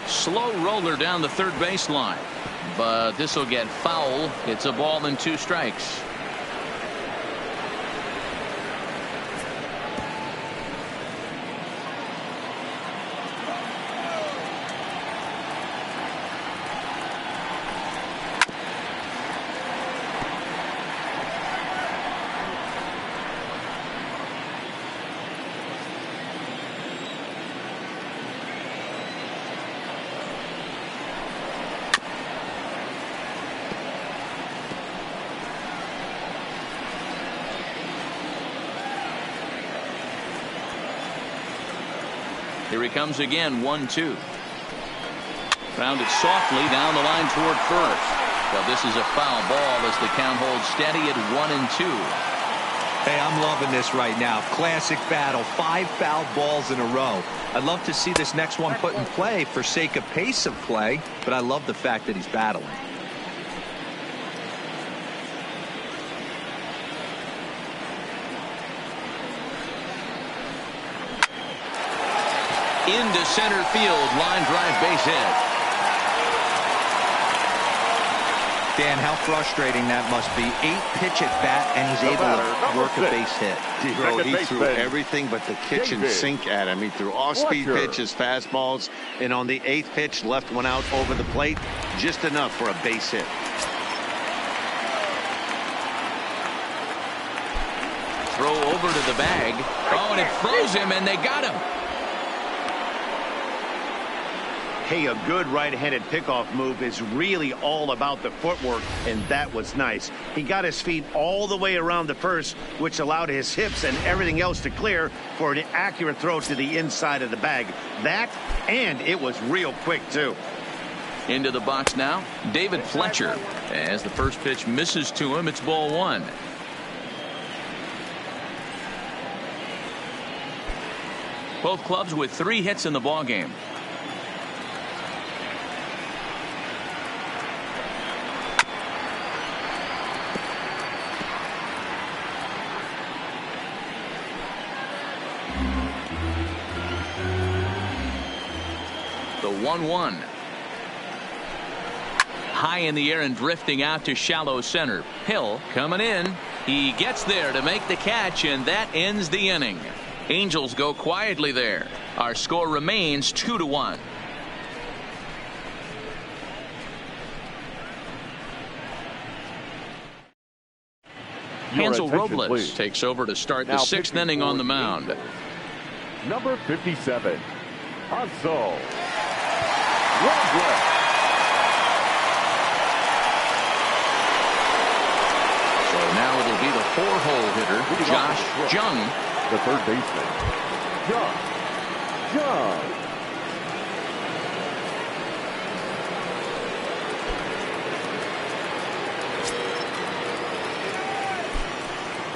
Slow roller down the third baseline, but this will get foul. It's a ball and 2 strikes. Here he comes again, 1-2. Grounded softly down the line toward first. But this is a foul ball as the count holds steady at 1-2. Hey, I'm loving this right now. Classic battle. 5 foul balls in a row. I'd love to see this next one put in play for sake of pace of play, but I love the fact that he's battling. Into center field, line drive, base hit. Dan, how frustrating that must be. 8-pitch at bat, and he's able to work a base hit. Bro, he Second threw baseman, everything but the kitchen David sink at him. He threw off-speed Fletcher. pitches, fastballs, and on the 8th pitch, left one out over the plate, just enough for a base hit. Throw over to the bag. Oh, and it froze him, and they got him. Hey, a good right-handed pickoff move is really all about the footwork, and that was nice. He got his feet all the way around the first, which allowed his hips and everything else to clear for an accurate throw to the inside of the bag. That, and it was real quick, too. Into the box now, David Fletcher. As the first pitch misses to him, it's ball 1. Both clubs with 3 hits in the ballgame. The 1-1. High in the air and drifting out to shallow center. Hill coming in. He gets there to make the catch, and that ends the inning. Angels go quietly there. Our score remains 2-1. Hansel attention, Robles please. takes over to start the Now 6th pitching inning for on the the mound. Number 57, Hansel. Runs left. So now it'll be the 4-hole hitter, Josh Jung. The third baseman, Josh Jung.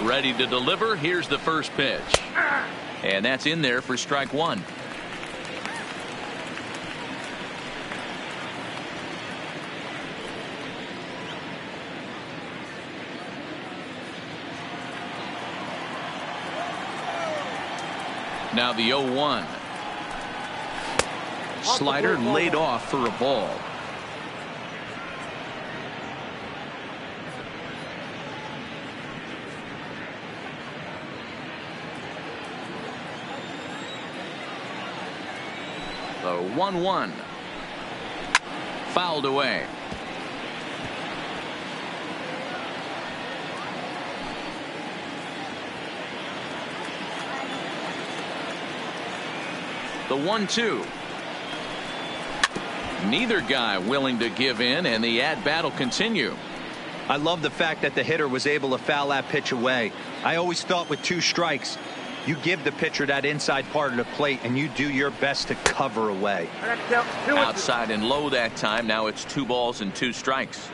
Ready to deliver. Here's the first pitch. And that's in there for strike one. Now the 0-1. Slider laid off for a ball. The 1-1. Fouled away. The 1-2. Neither guy willing to give in, and the at-bat will continue. I love the fact that the hitter was able to foul that pitch away. I always thought with 2 strikes, you give the pitcher that inside part of the plate and you do your best to cover away. Outside and low that time. Now it's 2 balls and 2 strikes.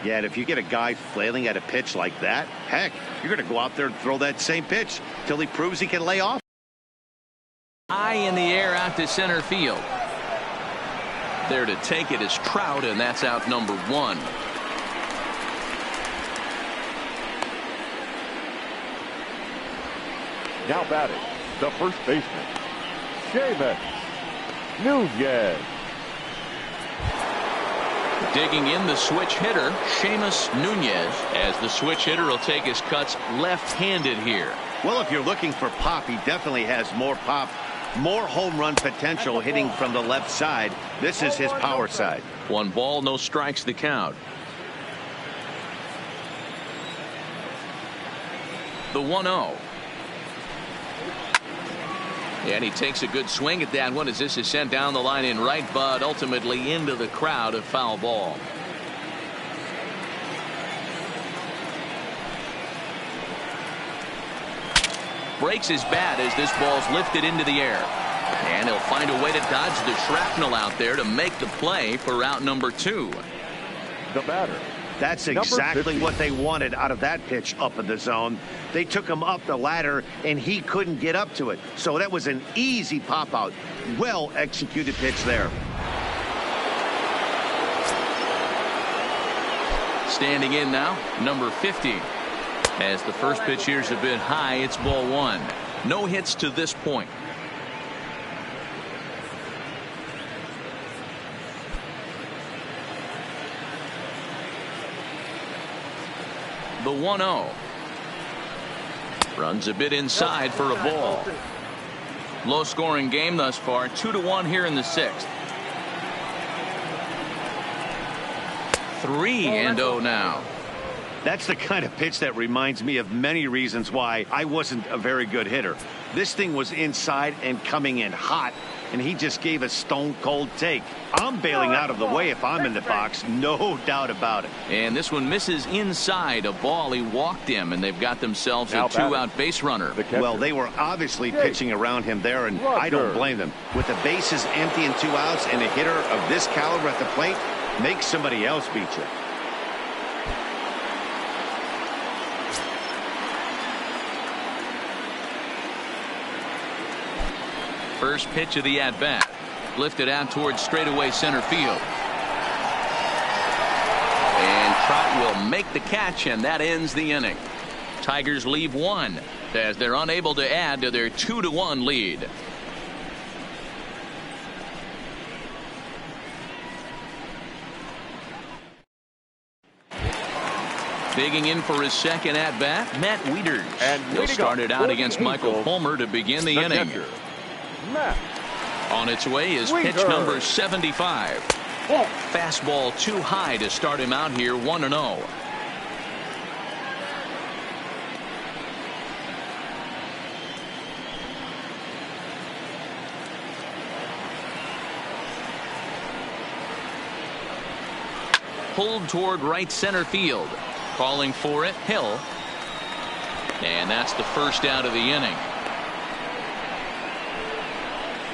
Yeah, and if you get a guy flailing at a pitch like that, heck, you're going to go out there and throw that same pitch till he proves he can lay off. High in the air out to center field. There to take it is Trout, and that's out number 1. Now batting, the first baseman, Seamus Nunez. Digging in the switch hitter, Seamus Nunez, as the switch hitter will take his cuts left-handed here. Well, if you're looking for pop, he definitely has more pop, more home run potential hitting from the left side. This is his power side. 1 ball, no strikes, the count. The 1-0. And he takes a good swing at that one as this is sent down the line in right, but ultimately into the crowd, a foul ball. Breaks his bat as this ball's lifted into the air. And he'll find a way to dodge the shrapnel out there to make the play for out number 2. The batter. That's exactly what they wanted out of that pitch up in the zone. They took him up the ladder, and he couldn't get up to it. So that was an easy pop-out. Well-executed pitch there. Standing in now, number 50. As the first pitch here's a bit high, it's ball 1. No hits to this point. The 1-0. Runs a bit inside for a ball. Low scoring game thus far. 2-1 here in the 6th. 3-0 now. That's the kind of pitch that reminds me of many reasons why I wasn't a very good hitter. This thing was inside and coming in hot, and he just gave a stone-cold take. I'm bailing out of the way if I'm in the box, no doubt about it. And this one misses inside a ball. He walked him, and they've got themselves a 2-out base runner. Well, they were obviously pitching around him there, and I don't blame them. With the bases empty and 2 outs and a hitter of this caliber at the plate, make somebody else beat you. First pitch of the at-bat. Lifted out towards straightaway center field. And Trout will make the catch, and that ends the inning. Tigers leave 1 as they're unable to add to their 2-1 lead. Digging in for his second at-bat, Matt Wieters. And He'll start it out against Michael Fulmer to begin the inning. Catcher, Matt. On its way is pitch number 75. Fastball too high to start him out here, 1-0. pulled toward right center field. Calling for it, Hill. And that's the first out of the inning.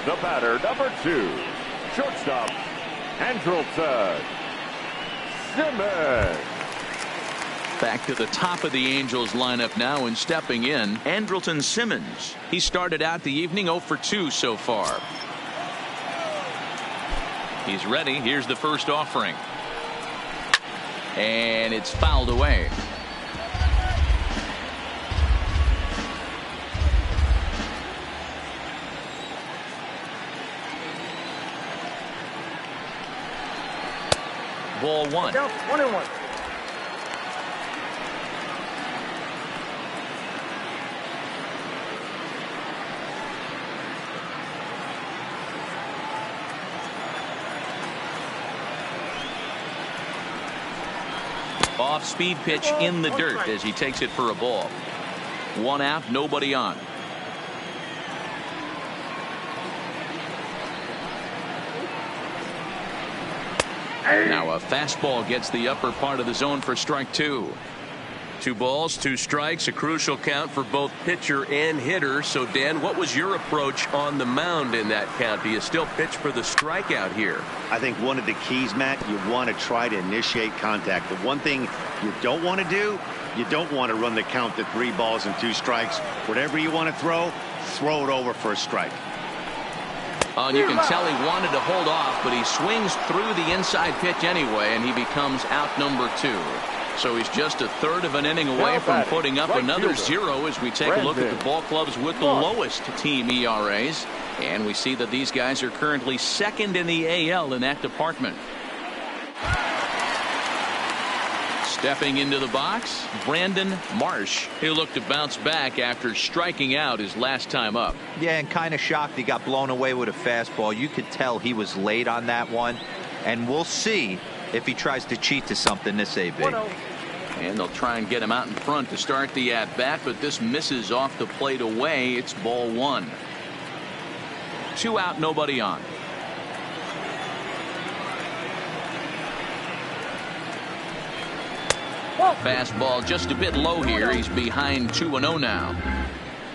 The batter, number 2, shortstop, Andrelton Simmons. Back to the top of the Angels lineup now, and stepping in, Andrelton Simmons. He started out the evening 0 for 2 so far. He's ready. Here's the first offering. And it's fouled away. Ball 1. 1-1. Off-speed pitch in the dirt as he takes it for a ball. 1 out, nobody on. Now a fastball gets the upper part of the zone for strike 2. 2 balls, 2 strikes, a crucial count for both pitcher and hitter. So, Dan, what was your approach on the mound in that count? Do you still pitch for the strikeout here? I think one of the keys, Matt, you want to try to initiate contact. The one thing you don't want to do, you don't want to run the count to 3 balls and 2 strikes. Whatever you want to throw it over for a strike. And you can tell he wanted to hold off, but he swings through the inside pitch anyway, and he becomes out number 2. So he's just a third of an inning away from putting up another 0 as we take a look at the ball clubs with the lowest team ERAs. And we see that these guys are currently second in the AL in that department. Stepping into the box, Brandon Marsh. He'll look to bounce back after striking out his last time up. Yeah, and kind of shocked he got blown away with a fastball. You could tell he was late on that one. And we'll see if he tries to cheat to something this AB. And they'll try and get him out in front to start the at-bat, but this misses off the plate away. It's ball 1. 2 out, nobody on. Fastball just a bit low here. He's behind 2-0 now.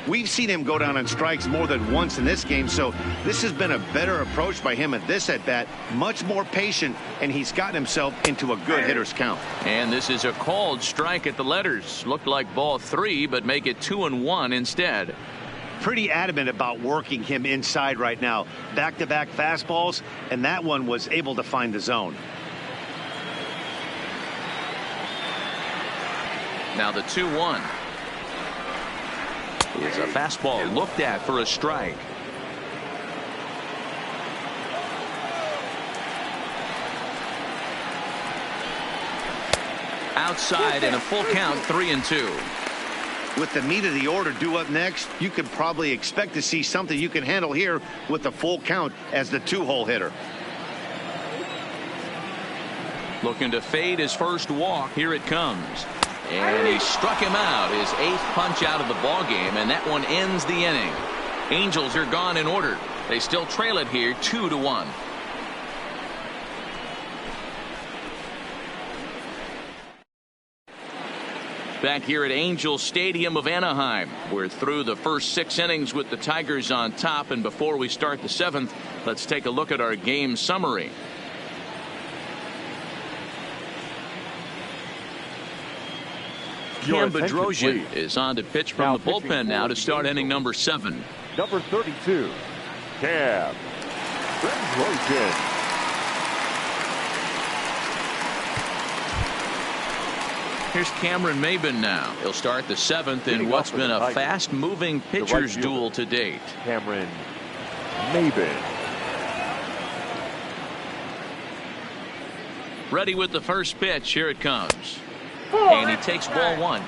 We've seen him go down on strikes more than once in this game, so this has been a better approach by him at this at-bat. Much more patient, and he's gotten himself into a good hitter's count. And this is a called strike at the letters. Looked like ball 3, but make it 2-1 instead. Pretty adamant about working him inside right now. Back-to-back fastballs, and that one was able to find the zone. Now the 2-1 is a fastball looked at for a strike. Outside and a full count, 3-2. With the meat of the order due up next, you could probably expect to see something you can handle here with the full count as the 2-hole hitter. Looking to fade his first walk. Here it comes. And he struck him out, his 8th punch out of the ball game, and that one ends the inning. Angels are gone in order. They still trail it here 2-1. Back here at Angel Stadium of Anaheim, we're through the first 6 innings with the Tigers on top, and before we start the 7th, let's take a look at our game summary. Cam Bedrosian is on to pitch from the bullpen now to start inning number 7. Number 32, Cam Bedrosian. Here's Cameron Maben now. He'll start the 7th in what's been a fast-moving pitcher's duel to date. Cameron Maben. Ready with the first pitch. Here it comes. And he takes ball 1.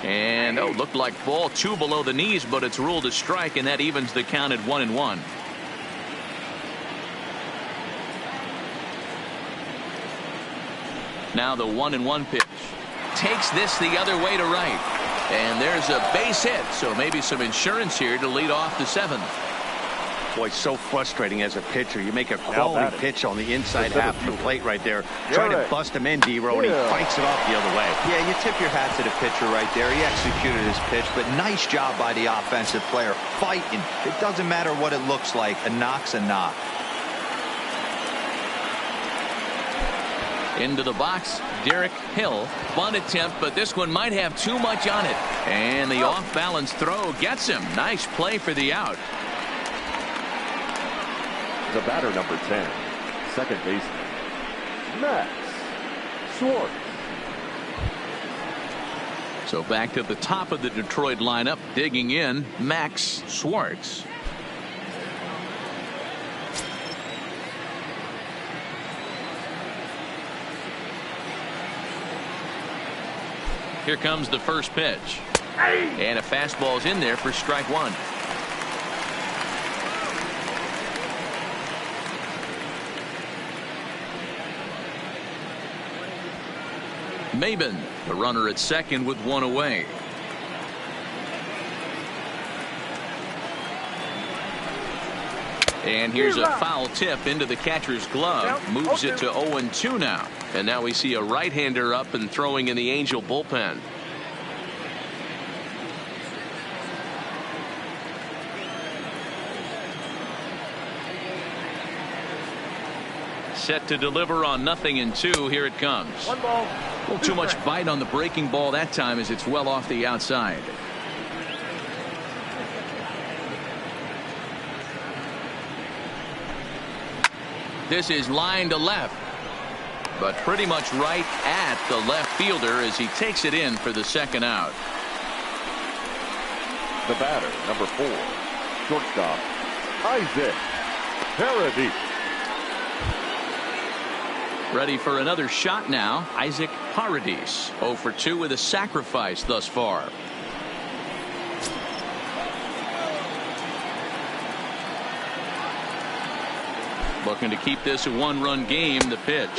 And looked like ball 2 below the knees, but it's ruled a strike, and that evens the count at 1-1. Now the 1-1 pitch. Takes this the other way to right. And there's a base hit, so maybe some insurance here to lead off the 7th. Boy, so frustrating as a pitcher. You make a quality pitch on the inside half of the plate right there. Try to bust him in, D-Row, and he fights it off the other way. Yeah, you tip your hat to the pitcher right there. He executed his pitch, but nice job by the offensive player. Fighting. It doesn't matter what it looks like. A knock's a knock. Into the box, Derek Hill. Bunt attempt, but this one might have too much on it. And the off-balance throw gets him. Nice play for the out. The batter, number 10, second baseman, Max Schwartz. So back to the top of the Detroit lineup, digging in, Max Schwartz. Here comes the first pitch. And a fastball's in there for strike 1. Maben, the runner at second with 1 away. And here's a foul tip into the catcher's glove. Moves it to 0-2 now. And now we see a right-hander up and throwing in the Angel bullpen. Set to deliver on 0-2. Here it comes. 1 ball. A little too much bite on the breaking ball that time as it's well off the outside. This is line to left, but pretty much right at the left fielder as he takes it in for the second out. The batter, number 4, shortstop, Isaac Paradis. Ready for another shot now. Isaac Paradis 0 for 2 with a sacrifice thus far. Looking to keep this a 1-run game. The pitch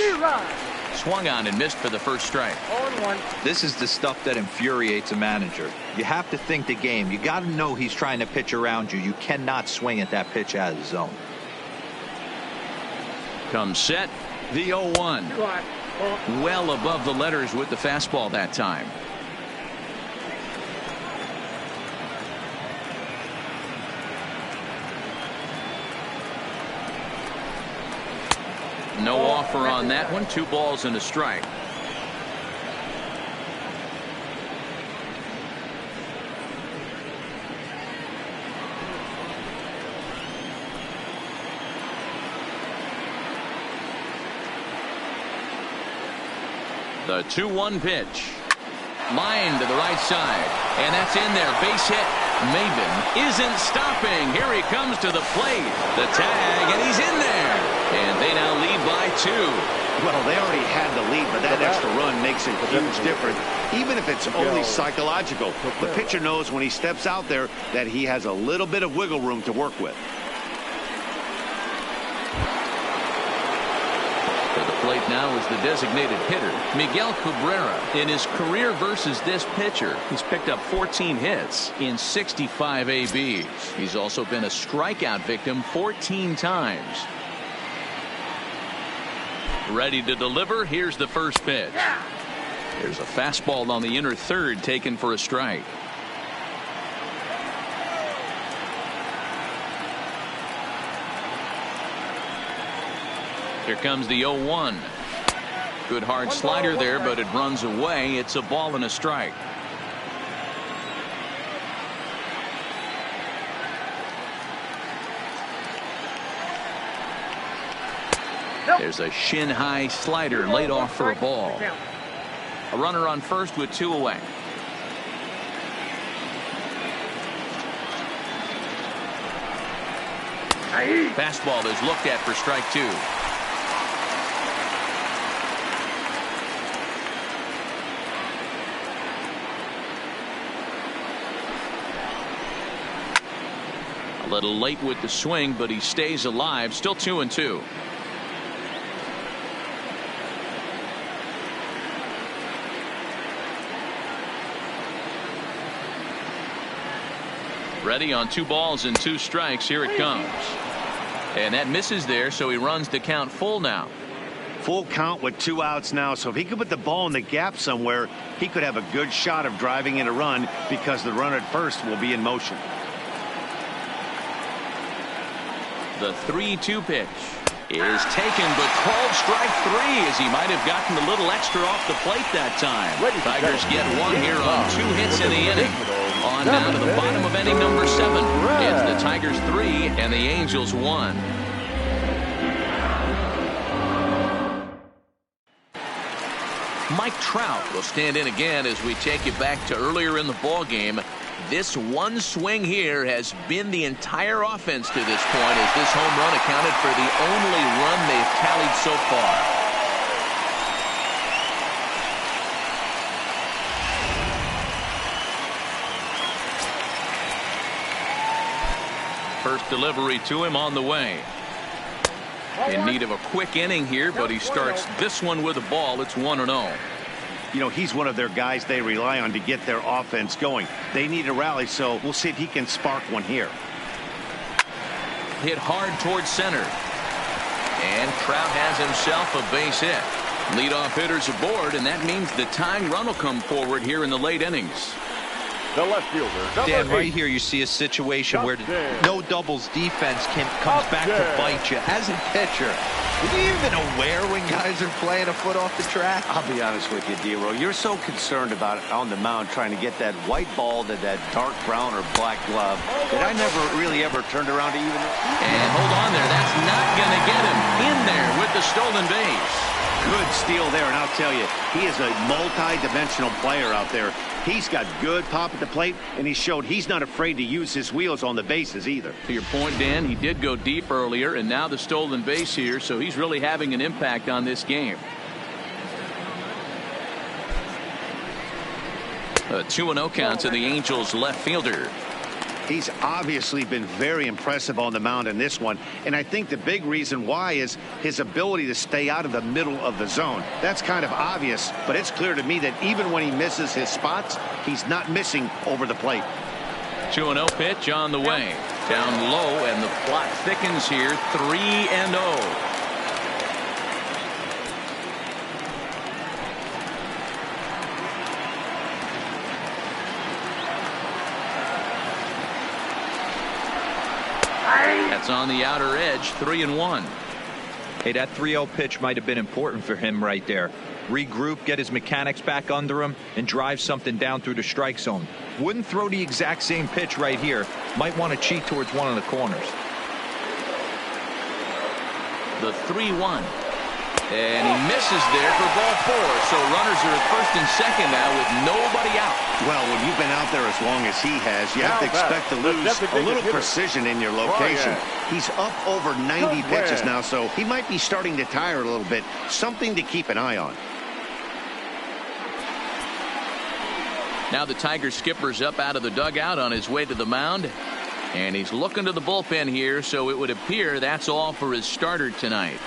swung on and missed for the first strike. 0-1. This is the stuff that infuriates a manager. You have to think the game. You got to know he's trying to pitch around you. You cannot swing at that pitch out of the zone. Comes set. The 0-1. Well above the letters with the fastball that time. No offer on that one. 2 balls and a strike. The 2-1 pitch. Line to the right side. And that's in there. Base hit. Maben isn't stopping. Here he comes to the plate. The tag, and he's in there. And they now lead by 2. Well, they already had the lead, but that extra run makes a huge difference, even if it's only psychological. The pitcher knows when he steps out there that he has a little bit of wiggle room to work with. Plate now is the designated hitter, Miguel Cabrera. In his career versus this pitcher, he's picked up 14 hits in 65 ABs. He's also been a strikeout victim 14 times. Ready to deliver. Here's the first pitch. There's a fastball on the inner third taken for a strike. Here comes the 0-1. Good hard slider there, but it runs away. It's a ball and a strike. There's a shin-high slider laid off for a ball. A runner on first with 2 away. Fastball is looked at for strike 2. A little late with the swing, but he stays alive. Still 2-2. Ready on 2 balls and 2 strikes. Here it comes. And that misses there, so he runs the count full now. Full count with 2 outs now, so if he could put the ball in the gap somewhere, he could have a good shot of driving in a run because the runner at first will be in motion. The 3-2 pitch is taken, but called strike 3 as he might have gotten a little extra off the plate that time. Tigers get 1 here on 2 hits in the inning. On down to the bottom of inning number 7. It's the Tigers 3 and the Angels 1. Mike Trout will stand in again as we take you back to earlier in the ball game. This one swing here has been the entire offense to this point, as this home run accounted for the only run they've tallied so far. First delivery to him on the way. In need of a quick inning here, but he starts this one with a ball. It's 1-0. You know, he's one of their guys they rely on to get their offense going. They need a rally, so we'll see if he can spark one here. Hit hard towards center. And Trout has himself a base hit. Leadoff hitters aboard, and that means the tying run will come forward here in the late innings. The left fielder. Dan, right here you see a situation where no doubles defense comes back to bite you. As a pitcher, are you even aware when guys are playing a foot off the track? I'll be honest with you, D-Row. You're so concerned about it on the mound trying to get that white ball to that dark brown or black glove that I never really ever turned around to even. And hold on there. That's not going to get him in there with the stolen base. Good steal there, and I'll tell you, he is a multi-dimensional player out there. He's got good pop at the plate, and he showed he's not afraid to use his wheels on the bases either. To your point, Dan, he did go deep earlier, and now the stolen base here, so he's really having an impact on this game. A 2-0 count to the Angels left fielder. He's obviously been very impressive on the mound in this one, and I think the big reason why is his ability to stay out of the middle of the zone. That's kind of obvious, but it's clear to me that even when he misses his spots, he's not missing over the plate. 2-0 pitch on the way. Down low, and the plot thickens here. 3-0. That's on the outer edge. 3-1. Hey, that 3-0 pitch might have been important for him right there. Regroup, get his mechanics back under him, and drive something down through the strike zone. Wouldn't throw the exact same pitch right here. Might want to cheat towards one of the corners. The 3-1. And he misses there for ball 4. So runners are at first and second now with nobody out. Well, when you've been out there as long as he has, you have to expect to lose a little precision in your location. He's up over 90 pitches now, so he might be starting to tire a little bit. Something to keep an eye on. Now the Tiger skipper's up out of the dugout on his way to the mound. And he's looking to the bullpen here, so it would appear that's all for his starter tonight.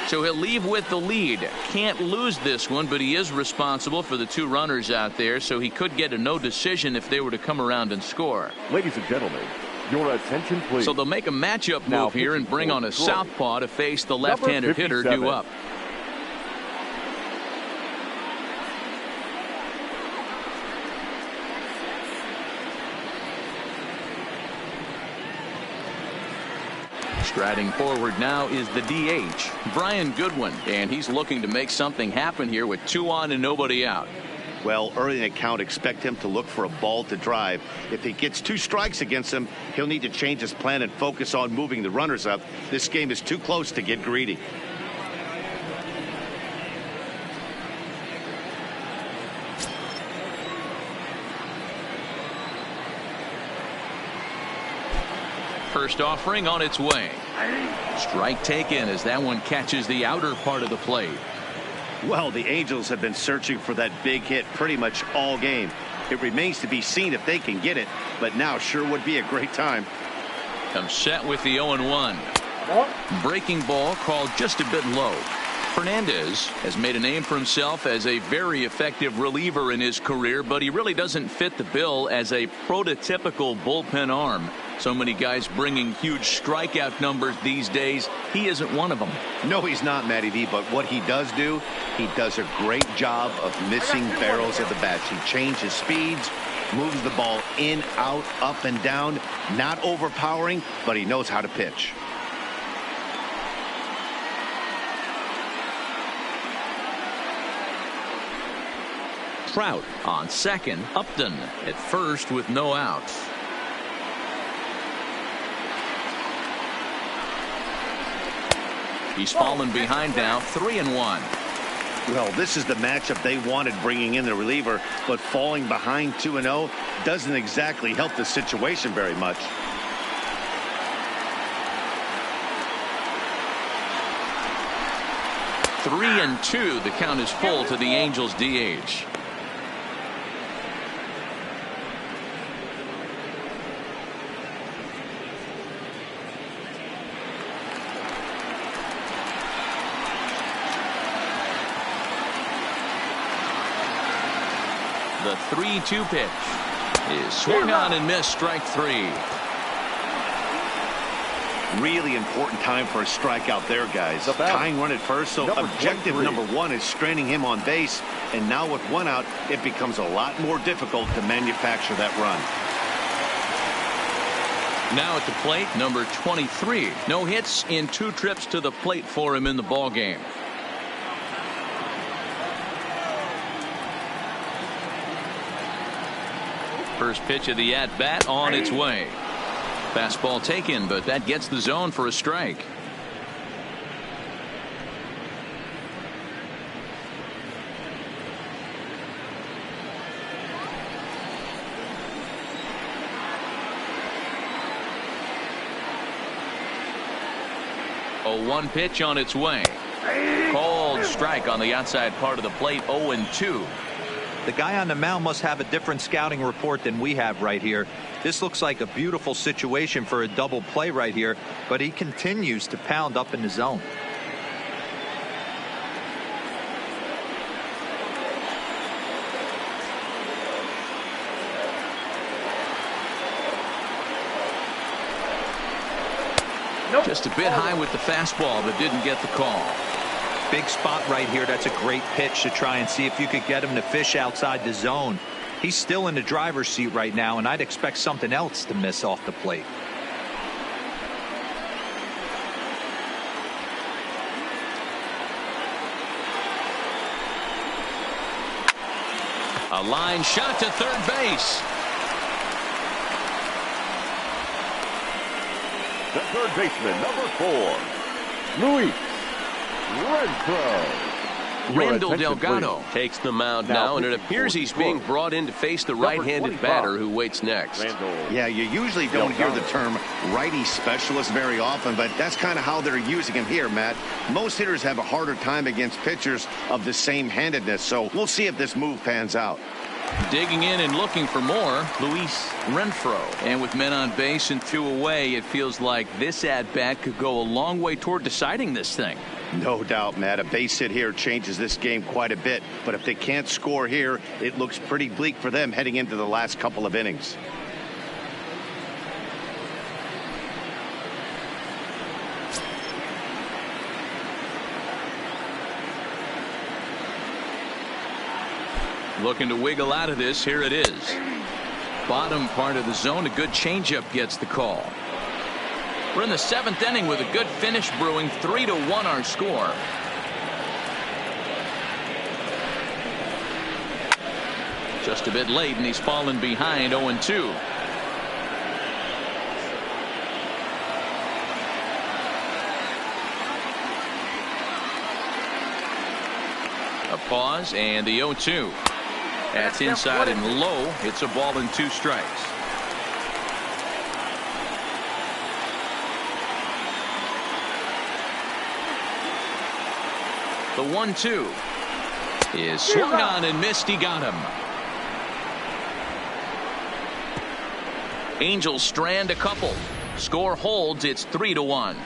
So he'll leave with the lead. Can't lose this one, but he is responsible for the 2 runners out there, so he could get a no decision if they were to come around and score. Ladies and gentlemen, your attention please. So they'll make a matchup move here and bring on a southpaw to face the left-handed hitter due up. Striding forward now is the DH, Brian Goodwin, and he's looking to make something happen here with 2 on and nobody out. Well, early in the count, expect him to look for a ball to drive. If he gets 2 strikes against him, he'll need to change his plan and focus on moving the runners up. This game is too close to get greedy. First offering on its way. Strike taken as that one catches the outer part of the plate. Well, the Angels have been searching for that big hit pretty much all game. It remains to be seen if they can get it, but now sure would be a great time. Comes set with the 0-1. Breaking ball called just a bit low. Fernandez has made a name for himself as a very effective reliever in his career, but he really doesn't fit the bill as a prototypical bullpen arm. So many guys bringing huge strikeout numbers these days. He isn't one of them. No, he's not, Matty V, but what he does do, he does a great job of missing barrels at the bats. He changes speeds, moves the ball in, out, up, and down. Not overpowering, but he knows how to pitch. Trout on second. Upton at first with no outs. He's fallen behind now, 3-1. Well, this is the matchup they wanted, bringing in the reliever, but falling behind 2-0 doesn't exactly help the situation very much. Three and two. The count is full to the Angels DH. The 3-2 pitch is swung on and missed. Strike three. Really important time for a strikeout there, guys. Tying run at first, so objective number one is straining him on base. And now with one out, it becomes a lot more difficult to manufacture that run. Now at the plate, number 23. No hits in 2 trips to the plate for him in the ball game. First pitch of the at-bat on its way. Fastball taken, but that gets the zone for a strike. A 1 pitch on its way. Called strike on the outside part of the plate. 0-2. The guy on the mound must have a different scouting report than we have right here. This looks like a beautiful situation for a double play right here, but he continues to pound up in the zone. Just a bit high with the fastball, but didn't get the call. Big spot right here. That's a great pitch to try and see if you could get him to fish outside the zone. He's still in the driver's seat right now, and I'd expect something else to miss off the plate. A line shot to third base. The third baseman, number 4, Luis Renfroe. Randall Delgado please. takes the mound now, and it appears he's being brought in to face the right-handed batter who waits next. Yeah, you usually don't hear the term righty specialist very often, but that's kind of how they're using him here, Matt. Most hitters have a harder time against pitchers of the same handedness, so we'll see if this move pans out. Digging in and looking for more, Luis Renfroe. And with men on base and 2 away, it feels like this at-bat could go a long way toward deciding this thing. No doubt, Matt. A base hit here changes this game quite a bit. But if they can't score here, it looks pretty bleak for them heading into the last couple of innings. Looking to wiggle out of this. Here it is. Bottom part of the zone. A good changeup gets the call. We're in the 7th inning with a good finish brewing. 3-1 our score. Just a bit late, and he's fallen behind. 0-2. A pause, and the 0-2. That's inside and low. It's a ball and 2 strikes. The 1-2 is swung on and missed. He got him. Angels strand a couple. Score holds. It's 3-1.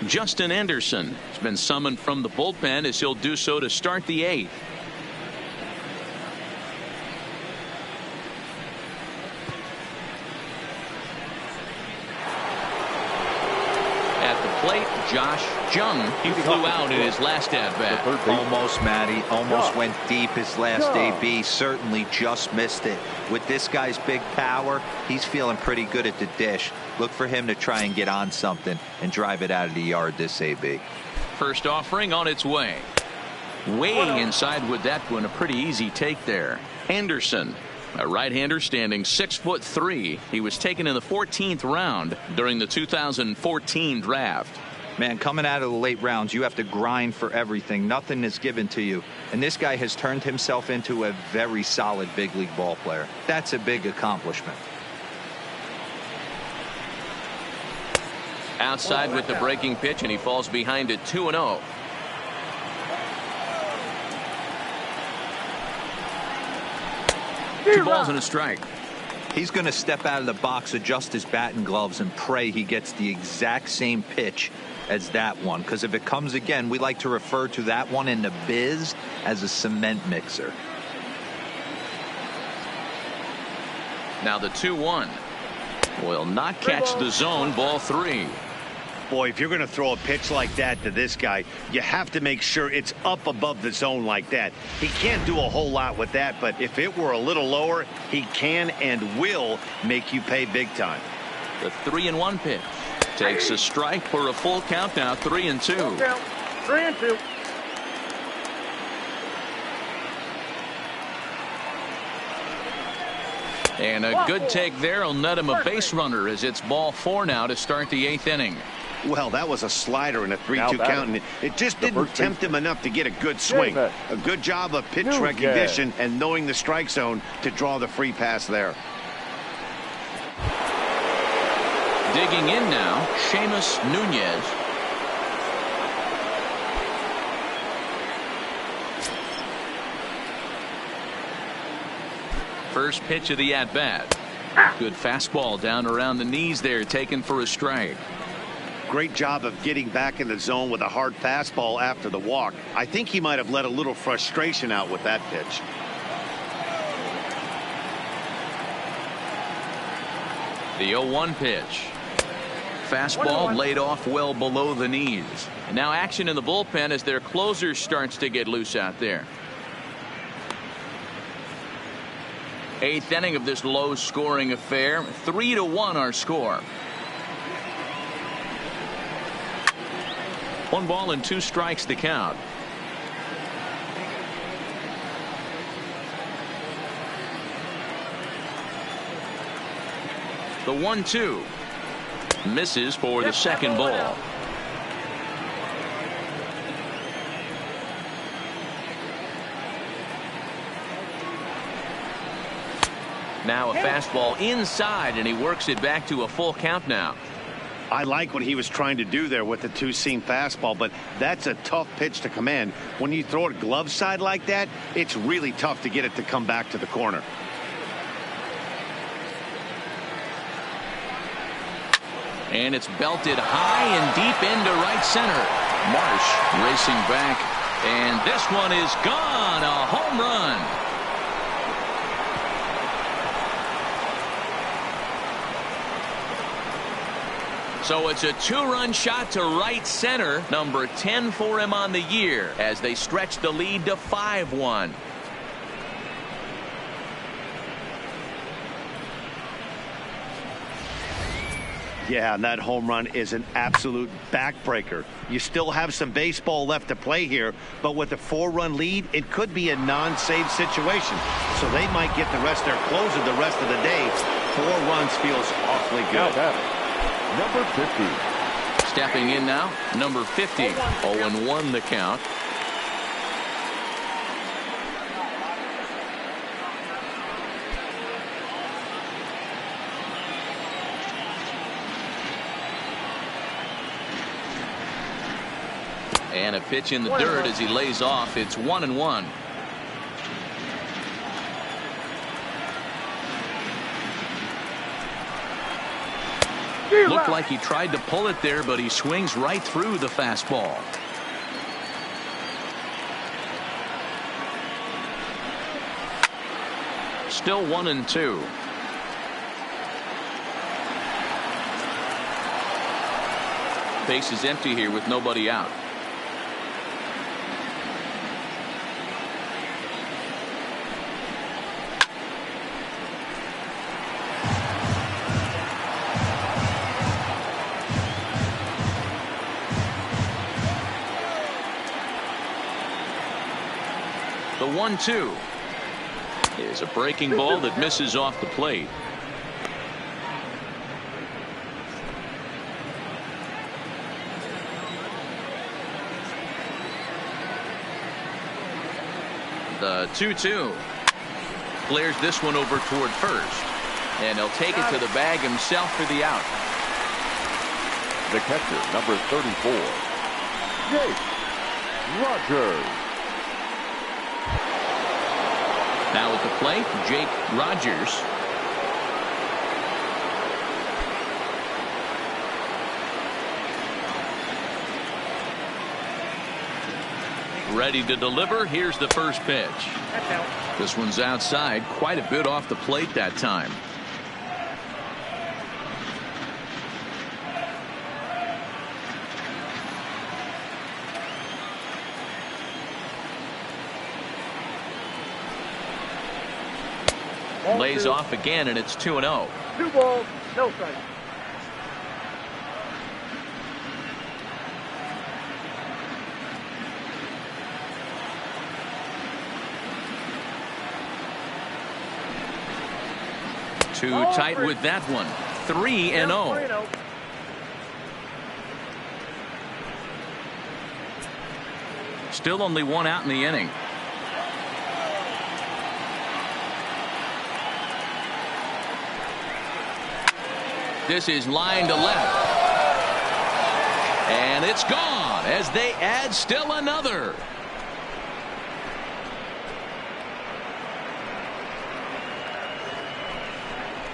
Justin Anderson has been summoned from the bullpen as he'll do so to start the 8th. At the plate, Josh Jung. He flew out in his last at-bat. Almost, Matty. Almost went deep his last AB. Certainly just missed it. With this guy's big power, he's feeling pretty good at the dish. Look for him to try and get on something and drive it out of the yard this AB. First offering on its way. Way inside with that one. A pretty easy take there. Anderson, a right-hander standing 6'3". He was taken in the 14th round during the 2014 draft. Man, coming out of the late rounds, you have to grind for everything. Nothing is given to you. And this guy has turned himself into a very solid big league ball player. That's a big accomplishment. Outside with the breaking pitch, and he falls behind it 2-0. Two balls and a strike. He's going to step out of the box, adjust his batting gloves, and pray he gets the exact same pitch as that one. Because if it comes again, we like to refer to that one in the biz as a cement mixer. Now the 2-1 will not catch the zone. Ball 3. Boy, if you're going to throw a pitch like that to this guy, you have to make sure it's up above the zone like that. He can't do a whole lot with that, but if it were a little lower, he can and will make you pay big time. The 3-1 pitch takes a strike for a full count. Now 3-2. 3-2. And a good take there will net him a base runner as it's ball 4 now to start the 8th inning. Well, that was a slider in a 3-2 count, and it just didn't tempt him enough to get a good swing. A good job of pitch recognition and knowing the strike zone to draw the free pass there. Digging in now, Seamus Nunez. First pitch of the at-bat. Good fastball down around the knees there, taken for a strike. Great job of getting back in the zone with a hard fastball after the walk. I think he might have let a little frustration out with that pitch. The 0-1 pitch. Fastball laid off well below the knees. And now action in the bullpen as their closer starts to get loose out there. 8th inning of this low-scoring affair. 3-1 our score. 1 ball and 2 strikes to count. The 1-2 misses for the second ball. Now a fastball inside, and he works it back to a full count now. I like what he was trying to do there with the 2-seam fastball, but that's a tough pitch to command. When you throw it glove side like that, it's really tough to get it to come back to the corner. And it's belted high and deep into right center. Marsh racing back, and this one is gone. A home run. So it's a 2-run shot to right center, number 10 for him on the year, as they stretch the lead to 5-1. Yeah, and that home run is an absolute backbreaker. You still have some baseball left to play here, but with a 4-run lead, it could be a non-save situation. So they might get the rest their closer the rest of the day. 4 runs feels awfully good. Number 50. Stepping in now, number 50. 0-1 the count. And a pitch in the dirt as he lays off. It's 1-1. Looked like he tried to pull it there, but he swings right through the fastball. Still 1-2. Base is empty here with nobody out. The 1-2 is a breaking ball that misses off the plate. The 2-2 clears this one over toward first, and he'll take it to the bag himself for the out. The catcher, number 34, Jake Rogers. Now at the plate, Jake Rogers. Ready to deliver. Here's the first pitch. This one's outside, quite a bit off the plate that time. Lays off again, and it's 2-0. 2 balls, no strikes. Too tight with that one. 3-0. Still only one out in the inning. This is line to left. And it's gone as they add still another.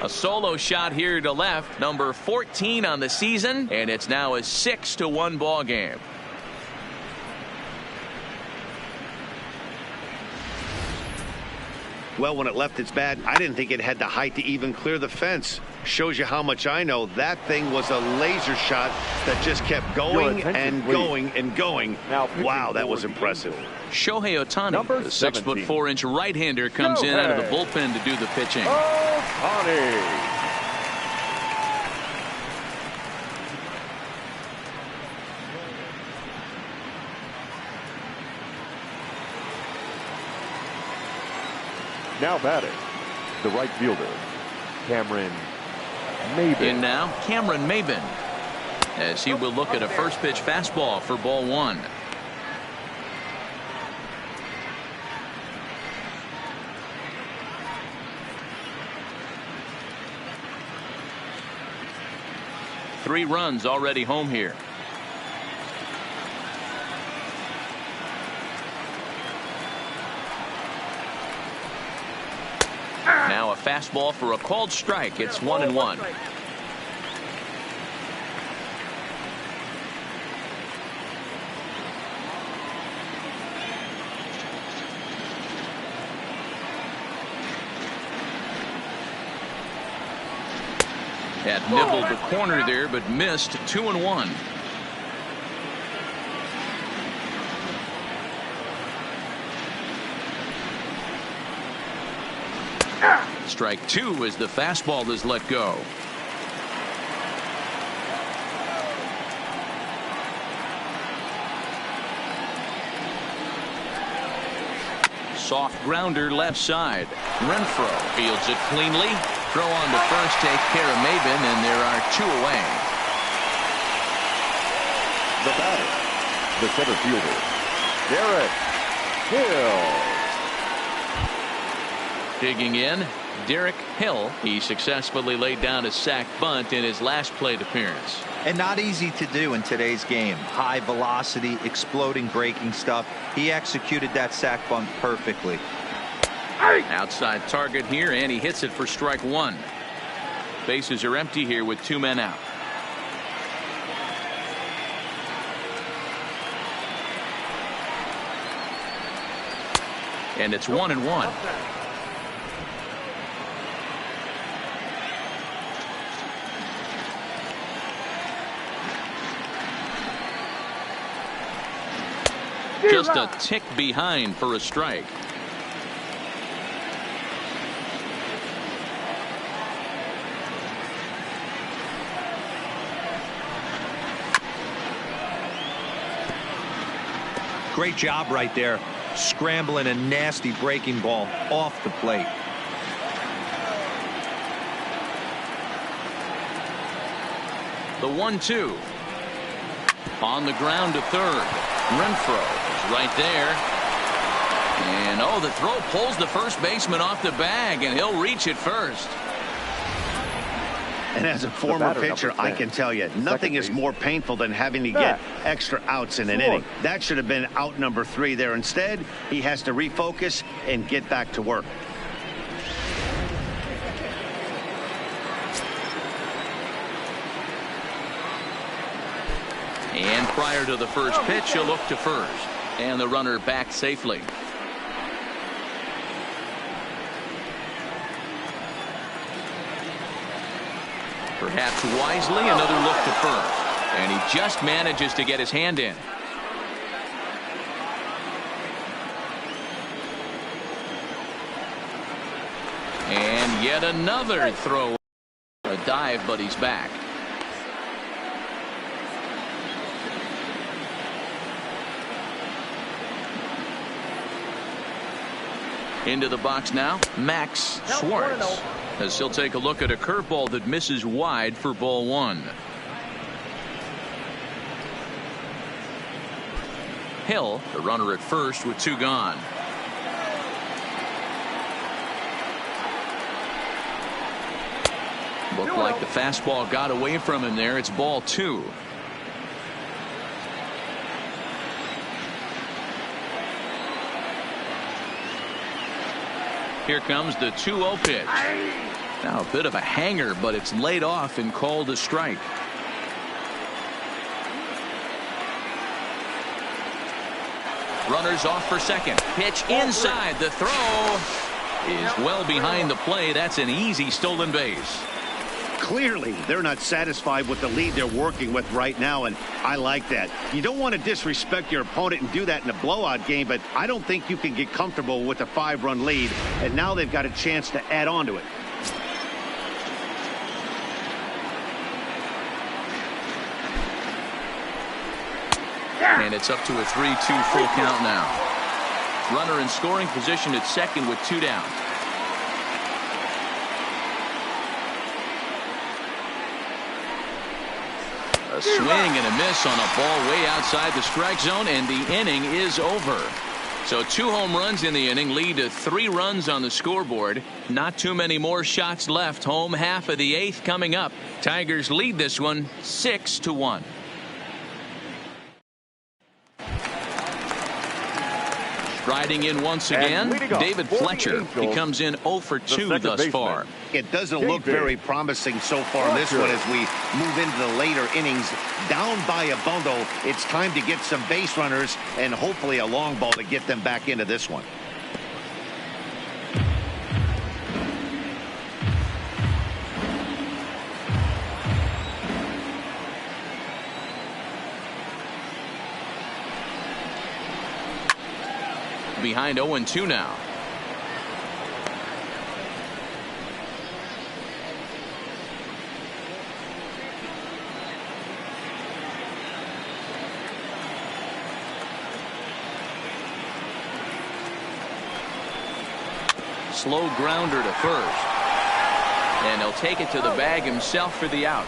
A solo shot here to left, number 14 on the season, and it's now a 6-1 ball game. Well, when it left its bat, I didn't think it had the height to even clear the fence. Shows you how much I know. That thing was a laser shot that just kept going and going and going. Wow, that was impressive. Shohei Ohtani, the 6'4" right-hander, comes in out of the bullpen to do the pitching. Ohtani. Now batting, the right fielder, Cameron Maybin. In now, Cameron Maybin, as he will look at a first pitch fastball for ball one. Three runs already home here. Now a fastball for a called strike. It's 1-1. Had nibbled the corner there, but missed. 2-1. Strike two as the fastball is let go. Soft grounder left side. Renfroe fields it cleanly. Throw on to first, take care of Maybin, and there are two away. The batter, the center fielder, Derek Hill. Digging in, Derek Hill. He successfully laid down a sac bunt in his last plate appearance. And not easy to do in today's game. High velocity, exploding breaking stuff. He executed that sac bunt perfectly. Outside target here, and he hits it for strike one. Bases are empty here with two men out. And it's 1-1. Just a tick behind for a strike. Great job right there, scrambling a nasty breaking ball off the plate. The 1-2. On the ground to third. Renfroe is right there. And oh, the throw pulls the first baseman off the bag, and he'll reach it first. And as a former pitcher, I can tell you, nothing is more painful than having to get extra outs in an inning. That should have been out number 3 there. Instead, he has to refocus and get back to work. And prior to the first pitch, he'll look to first. And the runner back safely. Perhaps wisely, another look to first. And he just manages to get his hand in. And yet another throw. A dive, but he's back. Into the box now, Max Schwartz, as he'll take a look at a curveball that misses wide for ball 1. Hill, the runner at first with 2 gone. Looked like the fastball got away from him there. It's ball 2. Here comes the 2-0 pitch. Now a bit of a hanger, but it's laid off and called a strike. Runners off for second. Pitch inside. The throw is well behind the play. That's an easy stolen base. Clearly, they're not satisfied with the lead they're working with right now, and I like that. You don't want to disrespect your opponent and do that in a blowout game, but I don't think you can get comfortable with a 5-run lead, and now they've got a chance to add on to it. And it's up to a 3-2 full count now. Runner in scoring position at second with 2 down. A swing and a miss on a ball way outside the strike zone, and the inning is over. So 2 home runs in the inning lead to 3 runs on the scoreboard. Not too many more shots left. Home half of the 8th coming up. Tigers lead this one 6-1. Striding in once again, David Fletcher. He comes in 0 for 2 thus far. It doesn't look very promising so far in this one as we move into the later innings. Down by a bundle, it's time to get some base runners and hopefully a long ball to get them back into this one. Behind 0-2 now. Slow grounder to first. And he'll take it to the bag himself for the out.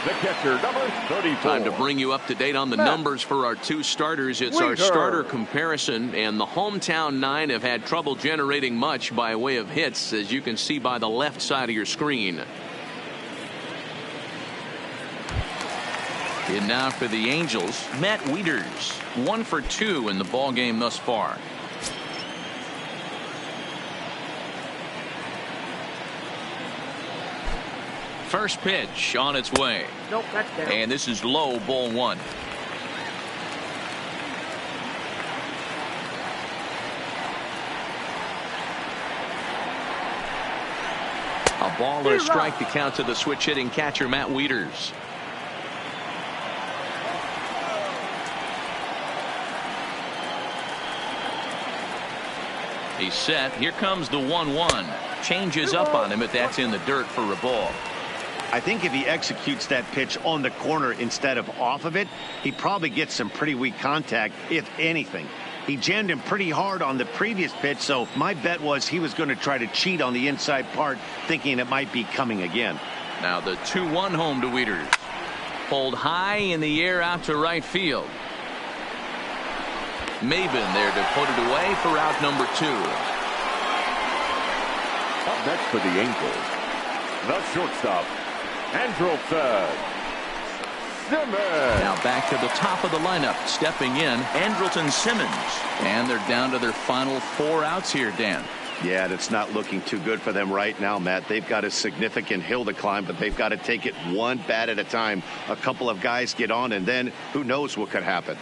The catcher, number 34. Time to bring you up to date on the numbers for our 2 starters. It's our starter comparison, and the hometown 9 have had trouble generating much by way of hits, as you can see by the left side of your screen. And now for the Angels, Matt Wieters, 1 for 2 in the ball game thus far. First pitch on its way. Nope, that's down. And this is low, ball 1. Ball or a strike to count to the switch hitting catcher Matt Wieters. He's set. Here comes the 1-1. Changes up on him if that's in the dirt for a ball. I think if he executes that pitch on the corner instead of off of it, he probably gets some pretty weak contact, if anything. He jammed him pretty hard on the previous pitch, so my bet was he was going to try to cheat on the inside part, thinking it might be coming again. Now the 2-1 home to Wieters. Pulled high in the air out to right field. Maben there to put it away for out number 2. Up next for the Angels, the shortstop, Andrelton Simmons. Now back to the top of the lineup, stepping in, Andrelton Simmons. And they're down to their final 4 outs here, Dan. Yeah, that's not looking too good for them right now, Matt. They've got a significant hill to climb, but they've got to take it one bat at a time. A couple of guys get on, and then who knows what could happen.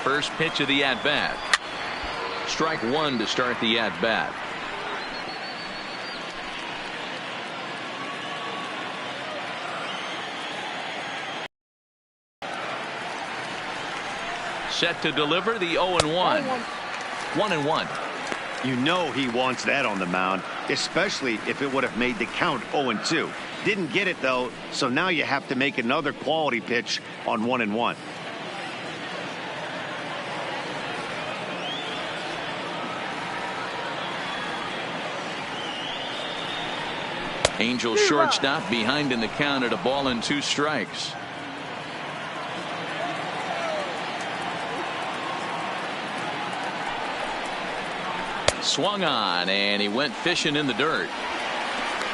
First pitch of the at-bat. Strike 1 to start the at-bat. Set to deliver the 0-1. 1-1. You know he wants that on the mound, especially if it would have made the count 0-2. Didn't get it, though, so now you have to make another quality pitch on 1-1. Angels shortstop behind in the count at a ball and 2 strikes. Swung on, and he went fishing in the dirt.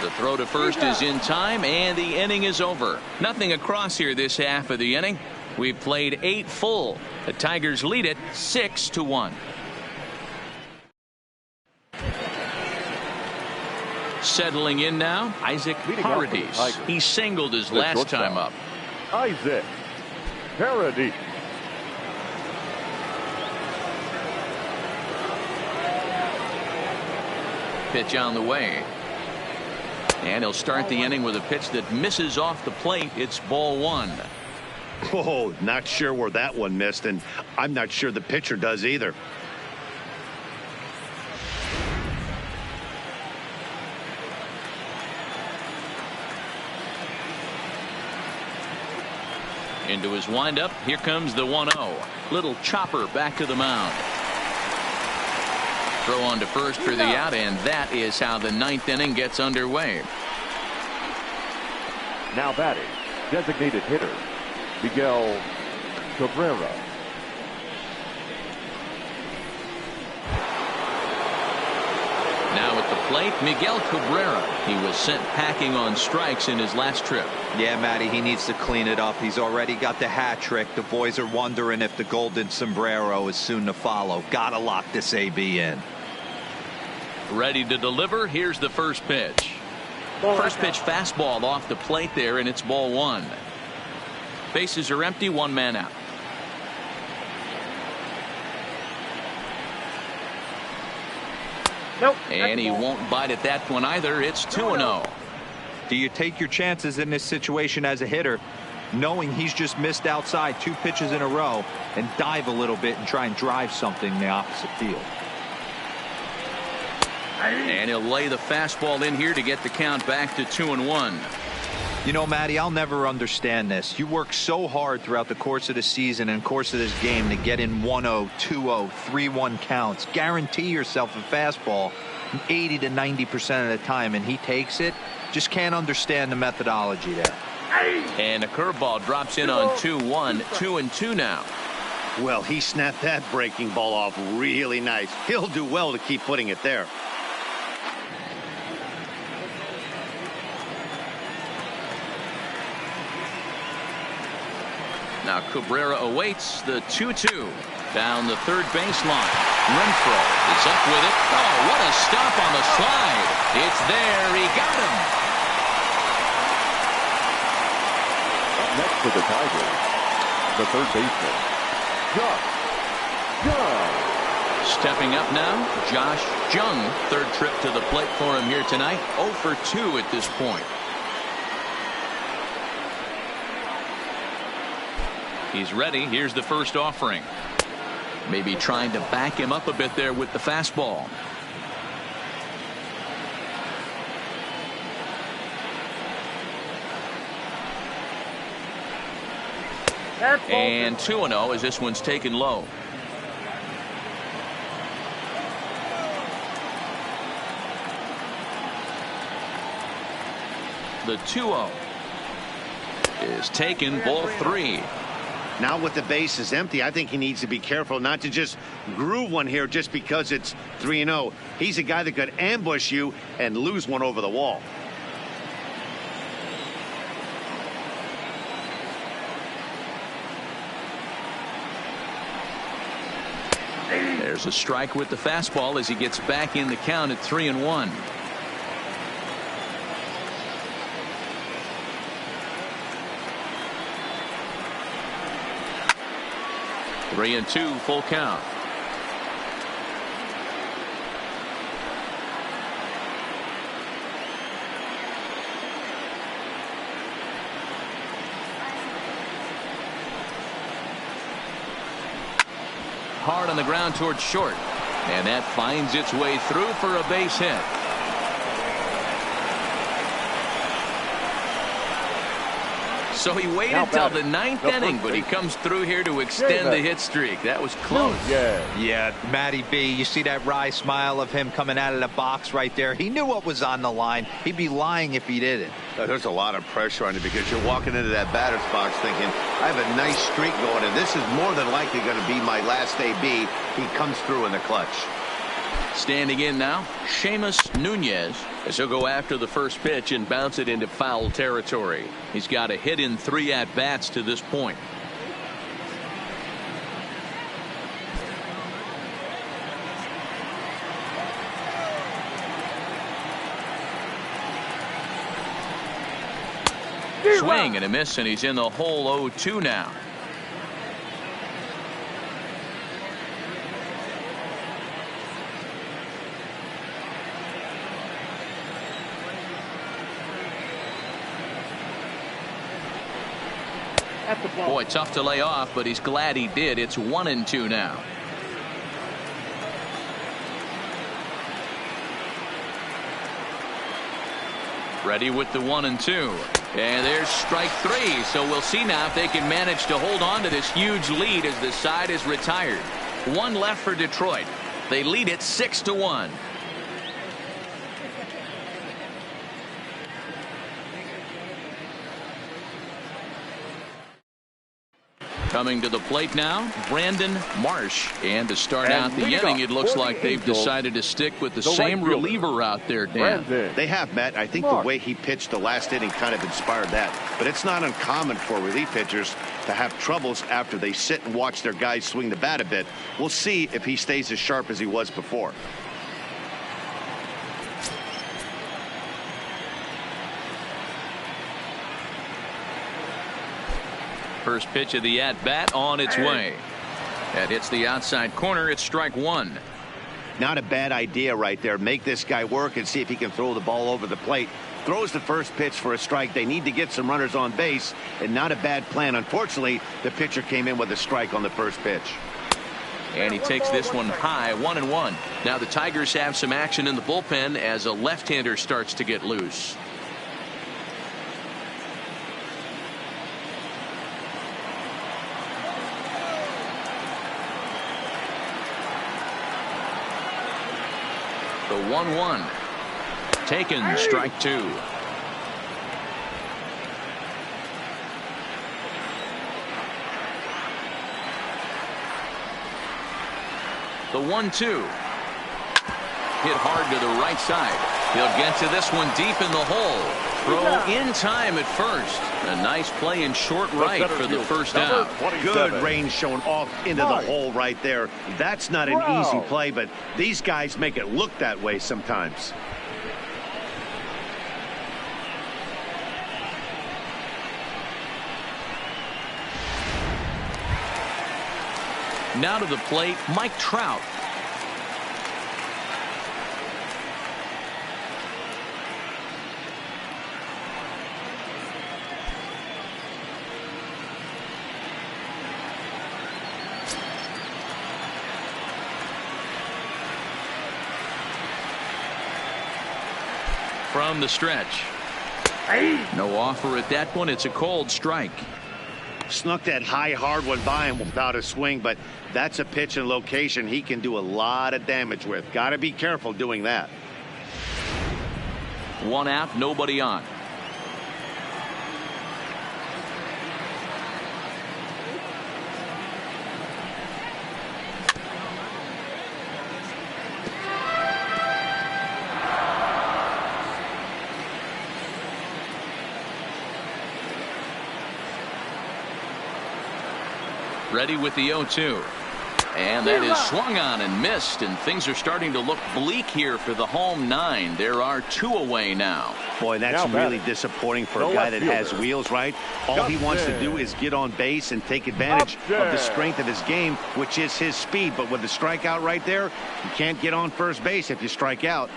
The throw to first is in time, and the inning is over. Nothing across here this half of the inning. We've played 8 full. The Tigers lead it 6-1. Settling in now, Isaac Paradis. He singled his last time up. Isaac Paradis. Pitch on the way. And he'll start the inning with a pitch that misses off the plate. It's ball 1. Oh, not sure where that one missed, and I'm not sure the pitcher does either. Into his windup. Here comes the 1-0. Little chopper back to the mound. Throw on to first for the out, and that is how the 9th inning gets underway. Now batting, designated hitter, Miguel Cabrera. Now at the plate, Miguel Cabrera. He was sent packing on strikes in his last trip. Yeah, Matty, he needs to clean it up. He's already got the hat trick. The boys are wondering if the golden sombrero is soon to follow. Gotta lock this AB in. Ready to deliver. Here's the first pitch. First pitch fastball off the plate there, and it's ball 1. Bases are empty, 1 man out. Nope. And he won't bite at that one either. It's 2-0. Do you take your chances in this situation as a hitter, knowing he's just missed outside 2 pitches in a row, and dive a little bit and try and drive something in the opposite field? And he'll lay the fastball in here to get the count back to 2-1. You know, Matty, I'll never understand this. You work so hard throughout the course of the season and course of this game to get in 1-0, 2-0, 3-1 counts. Guarantee yourself a fastball 80 to 90% of the time, and he takes it. Just can't understand the methodology there. And a curveball drops in on 2-1, 2-2 now. Well, he snapped that breaking ball off really nice. He'll do well to keep putting it there. Now Cabrera awaits the 2-2 down the third baseline. Renfroe is up with it. Oh, what a stop on the slide. It's there. He got him. Up next for the Tigers, the third baseman, Josh Jung. Stepping up now, Josh Jung. Third trip to the plate for him here tonight. 0 for 2 at this point. He's ready. Here's the first offering. Maybe trying to back him up a bit there with the fastball. And 2-0 as this one's taken low. The 2-0 is taken, ball 3. Now with the base is empty, I think he needs to be careful not to just groove one here just because it's 3-0. He's a guy that could ambush you and lose one over the wall. There's a strike with the fastball as he gets back in the count at 3-1. Three and 2, full count. Hard on the ground towards short, and that finds its way through for a base hit. So he waited till the 9th inning, but he comes through here to extend the hit streak. That was close. Yeah, Matty B, you see that wry smile of him coming out of the box right there. He knew what was on the line. He'd be lying if he didn't. There's a lot of pressure on you because you're walking into that batter's box thinking, I have a nice streak going, and this is more than likely going to be my last AB. He comes through in the clutch. Standing in now, Seamus Nunez, as he'll go after the first pitch and bounce it into foul territory. He's got a hit in 3 at-bats to this point. Swing and a miss, and he's in the hole 0-2 now. Boy, tough to lay off, but he's glad he did. It's 1-2 now. Ready with the 1-2. And there's strike 3. So we'll see now if they can manage to hold on to this huge lead as the side is retired. 1 left for Detroit. They lead it 6-1. Coming to the plate now, Brandon Marsh. And to start out the inning, it looks like they've decided to stick with the same reliever out there, Dan. They have, Matt. I think the way he pitched the last inning kind of inspired that. But it's not uncommon for relief pitchers to have troubles after they sit and watch their guys swing the bat a bit. We'll see if he stays as sharp as he was before. First pitch of the at-bat on its way. That hits the outside corner. It's strike 1. Not a bad idea right there. Make this guy work and see if he can throw the ball over the plate. Throws the first pitch for a strike. They need to get some runners on base, and not a bad plan. Unfortunately, the pitcher came in with a strike on the first pitch. And he takes this one high, 1-1. Now the Tigers have some action in the bullpen as a left-hander starts to get loose. The 1-1. Taken, strike 2. The 1-2. Hit hard to the right side. He'll get to this one deep in the hole. Throw in time at first. A nice play in short right for the first out. Good range shown off into the hole right there. That's not an easy play, but these guys make it look that way sometimes. Now to the plate, Mike Trout. From the stretch. No offer at that one. It's a cold strike. Snuck that high hard one by him without a swing, but that's a pitch and location he can do a lot of damage with. Got to be careful doing that. 1 out, nobody on. Ready with the 0-2. And that is swung on and missed, and things are starting to look bleak here for the home 9. There are 2 away now. Boy, that's really disappointing for a guy that has wheels, right? All he wants to do is get on base and take advantage of the strength of his game, which is his speed. But with the strikeout right there, you can't get on first base if you strike out.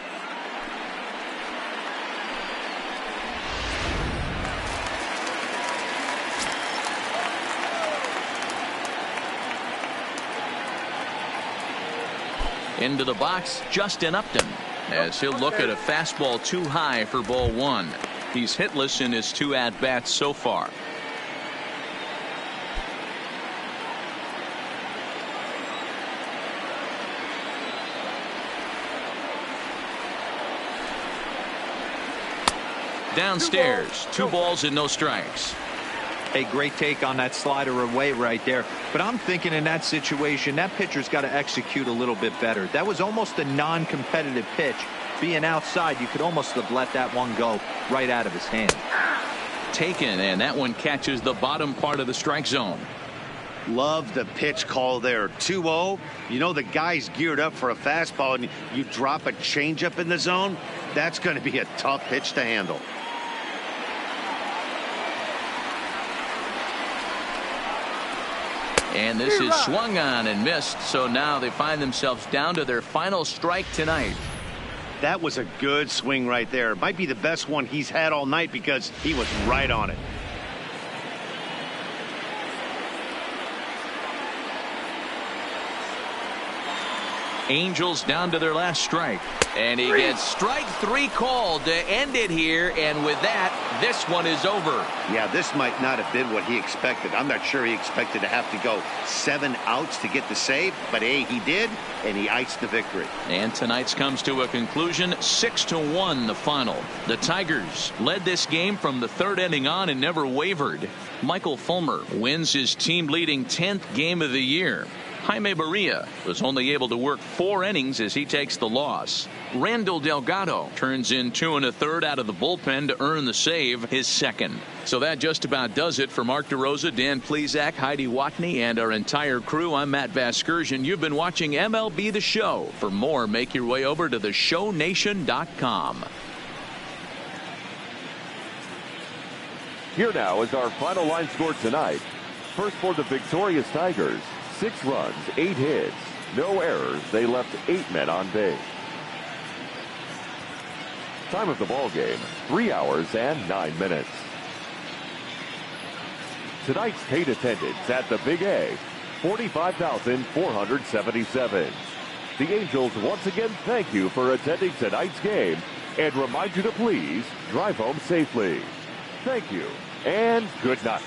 Into the box, Justin Upton, as he'll look at a fastball too high for ball 1. He's hitless in his 2 at-bats so far. Downstairs, 2 balls and no strikes. A great take on that slider away right there. But I'm thinking in that situation, that pitcher's got to execute a little bit better. That was almost a non-competitive pitch. Being outside, you could almost have let that one go right out of his hand. Taken, and that one catches the bottom part of the strike zone. Love the pitch call there. 2-0. You know the guy's geared up for a fastball, and you drop a changeup in the zone. That's going to be a tough pitch to handle. And this is swung on and missed, so now they find themselves down to their final strike tonight. That was a good swing right there. Might be the best one he's had all night because he was right on it. Angels down to their last strike. And he gets strike 3 called to end it here. And with that, this one is over. Yeah, this might not have been what he expected. I'm not sure he expected to have to go 7 outs to get the save. But, hey, he did, and he iced the victory. And tonight's comes to a conclusion, 6-1 the final. The Tigers led this game from the 3rd inning on and never wavered. Michael Fulmer wins his team-leading 10th game of the year. Jaime Barria was only able to work 4 innings as he takes the loss. Randall Delgado turns in 2 1/3 out of the bullpen to earn the save, his 2nd. So that just about does it for Mark DeRosa, Dan Plesac, Heidi Watney, and our entire crew. I'm Matt Vasgersian. You've been watching MLB The Show. For more, make your way over to theshownation.com. Here now is our final line score tonight. First for the victorious Tigers. 6 runs, 8 hits, no errors. They left 8 men on base. Time of the ball game, 3 hours and 9 minutes. Tonight's paid attendance at the Big A, 45,477. The Angels once again thank you for attending tonight's game and remind you to please drive home safely. Thank you and good night.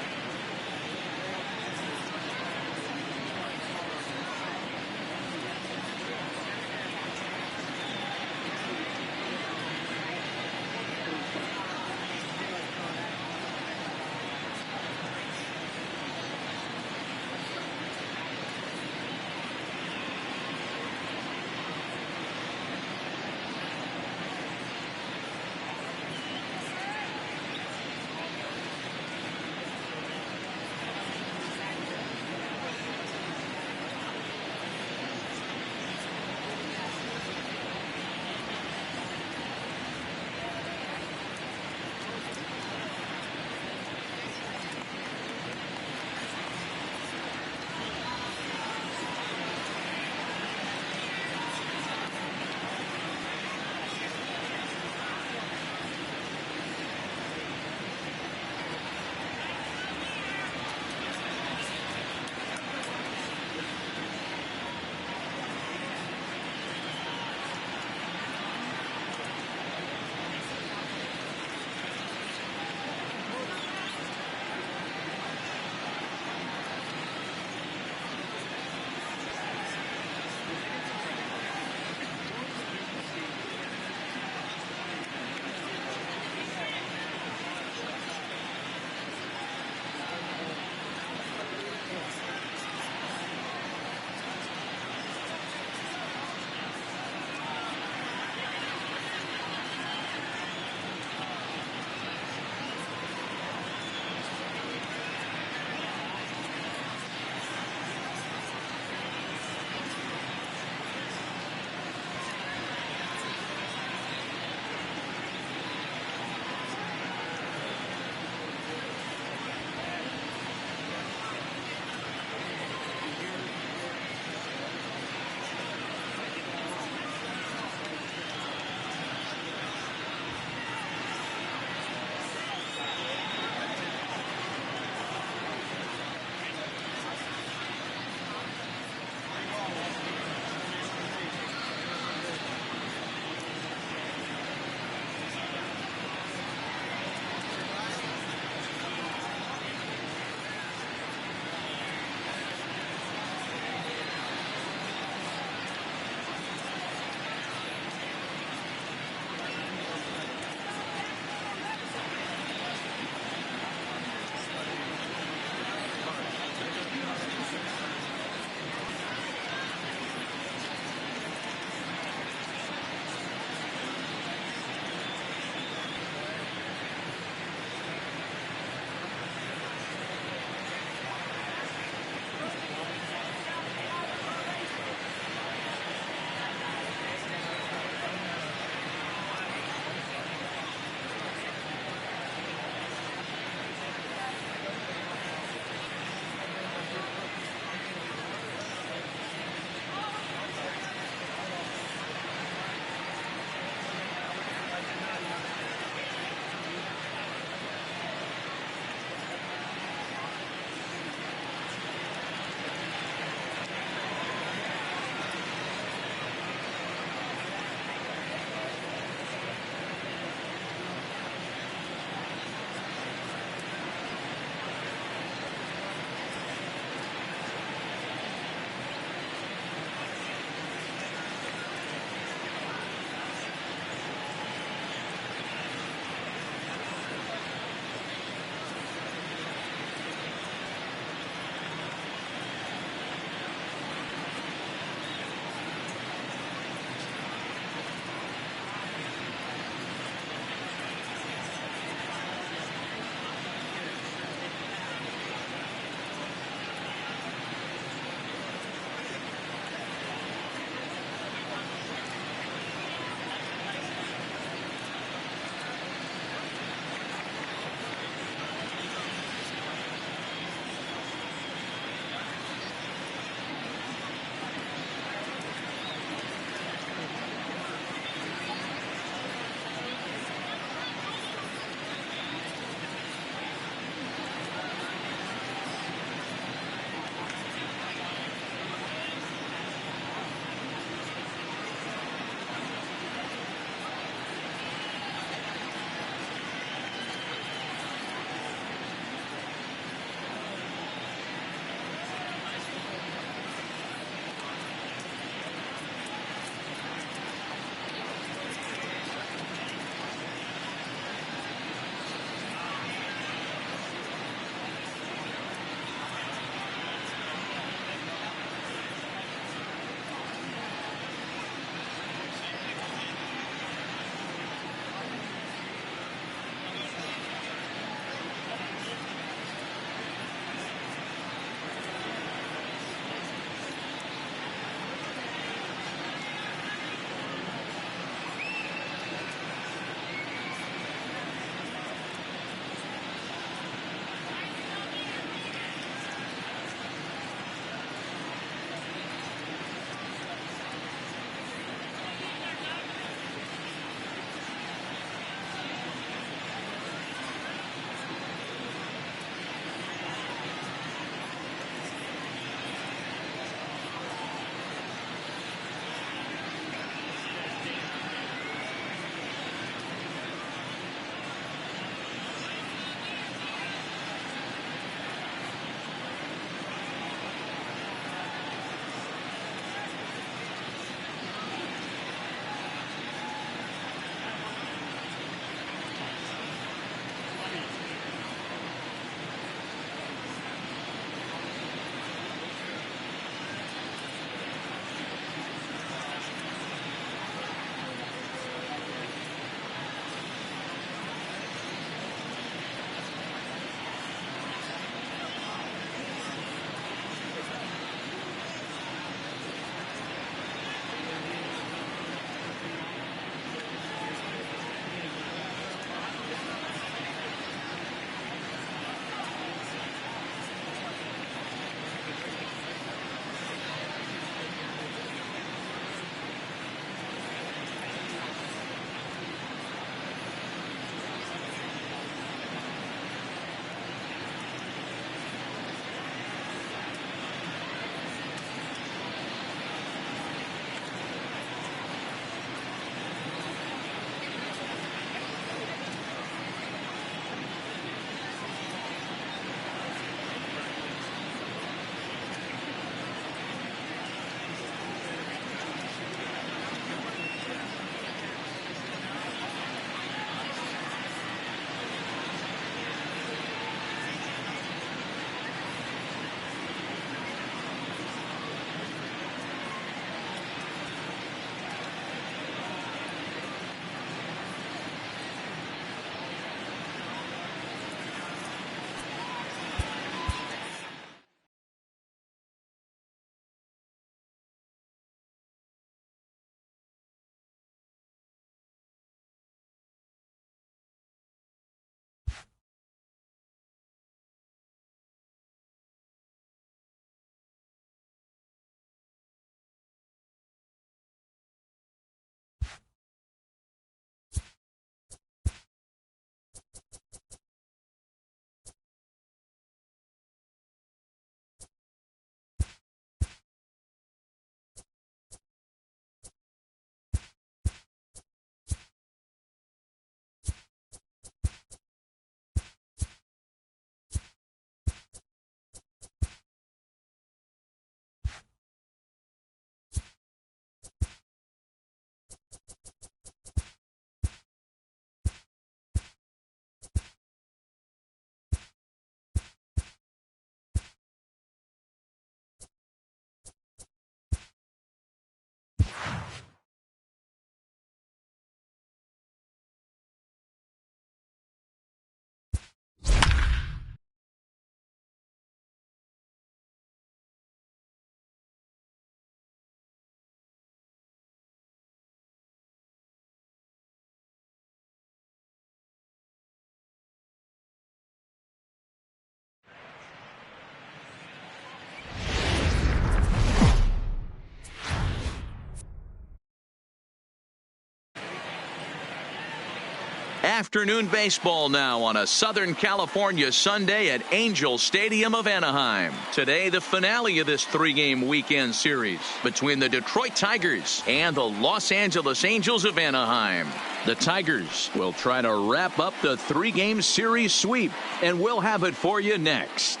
afternoon baseball now on a Southern California Sunday at Angel Stadium of Anaheim. Today, the finale of this three-game weekend series between the Detroit Tigers and the Los Angeles Angels of Anaheim. The Tigers will try to wrap up the three-game series sweep, and we'll have it for you next.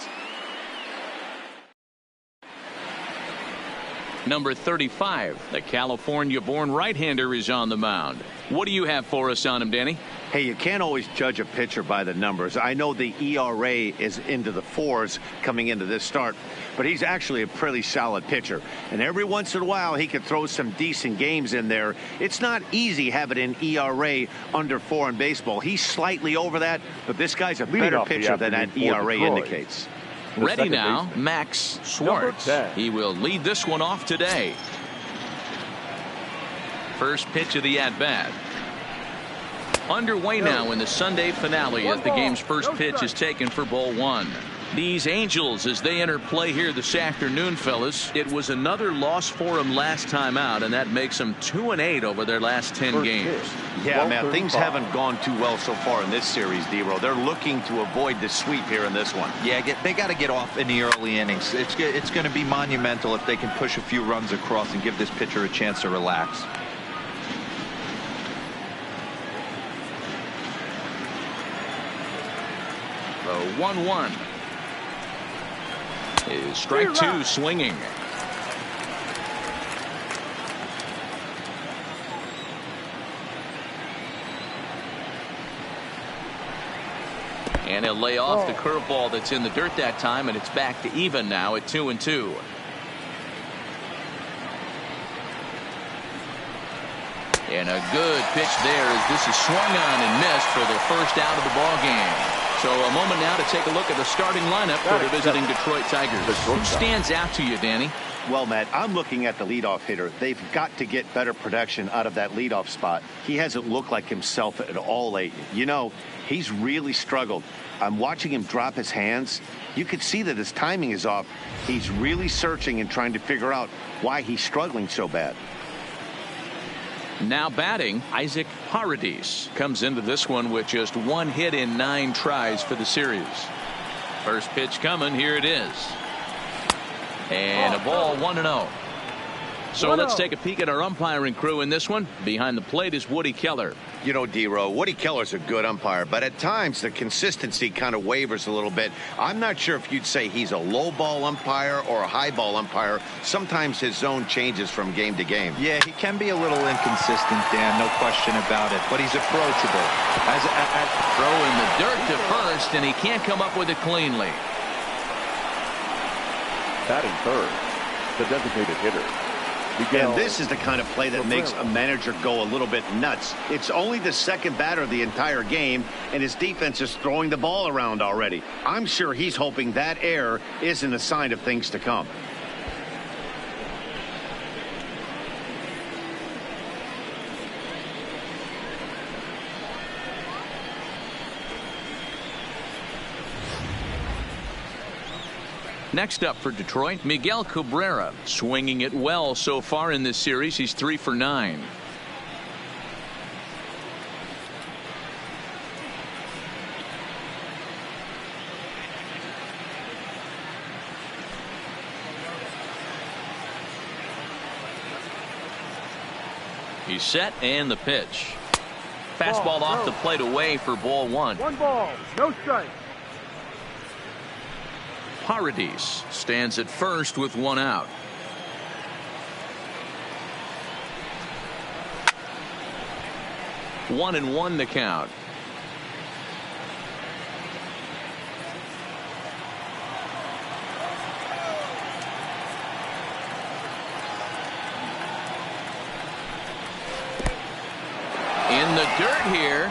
Number 35, the California-born right-hander, is on the mound. What do you have for us on him, Danny? Hey, you can't always judge a pitcher by the numbers. I know the ERA is into the 4s coming into this start, but he's actually a pretty solid pitcher. And every once in a while, he can throw some decent games in there. It's not easy having an ERA under 4 in baseball. He's slightly over that, but this guy's a better pitcher than that ERA indicates. Ready now, Max Schwartz. He will lead this one off today. First pitch of the at-bat. Underway now in the Sunday finale as the game's first pitch is taken for ball one. These Angels, as they enter play here this afternoon, fellas, it was another loss for them last time out, and that makes them 2-8 over their last 10 games. Yeah, man, things haven't gone too well so far in this series, D-Row. They're looking to avoid the sweep here in this one. Yeah, they got to get off in the early innings. It's going to be monumental if they can push a few runs across and give this pitcher a chance to relax. The 1-1 is strike two, swinging. And he'll lay off the curveball that's in the dirt that time, and it's back to even now at 2-2. And a good pitch there as this is swung on and missed for the first out of the ball game. So a moment now to take a look at the starting lineup for the visiting Detroit Tigers. Who stands out to you, Danny? Well, Matt, I'm looking at the leadoff hitter. They've got to get better production out of that leadoff spot. He hasn't looked like himself at all lately. You know, he's really struggled. I'm watching him drop his hands. You can see that his timing is off. He's really searching and trying to figure out why he's struggling so bad. Now batting, Isaac Paredes comes into this one with just one hit in 9 tries for the series. First pitch coming, here it is. And a ball, 1-0. So let's take a peek at our umpiring crew in this one. Behind the plate is Woody Keller. You know, D-Row, Woody Keller's a good umpire, but at times the consistency kind of wavers a little bit. I'm not sure if you'd say he's a low ball umpire or a high ball umpire. Sometimes his zone changes from game to game. Yeah, he can be a little inconsistent, Dan, no question about it, but he's approachable. Throw in the dirt to first, and he can't come up with it cleanly. Batting third, the designated hitter. And this is the kind of play that makes a manager go a little bit nuts. It's only the second batter of the entire game, and his defense is throwing the ball around already. I'm sure he's hoping that error isn't a sign of things to come. Next up for Detroit, Miguel Cabrera, swinging it well so far in this series. He's 3 for 9. He's set, and the pitch. Fastball off the plate away for ball 1. 1 ball, no strike. Paredes stands at first with 1 out. One and 1 the count. In the dirt here.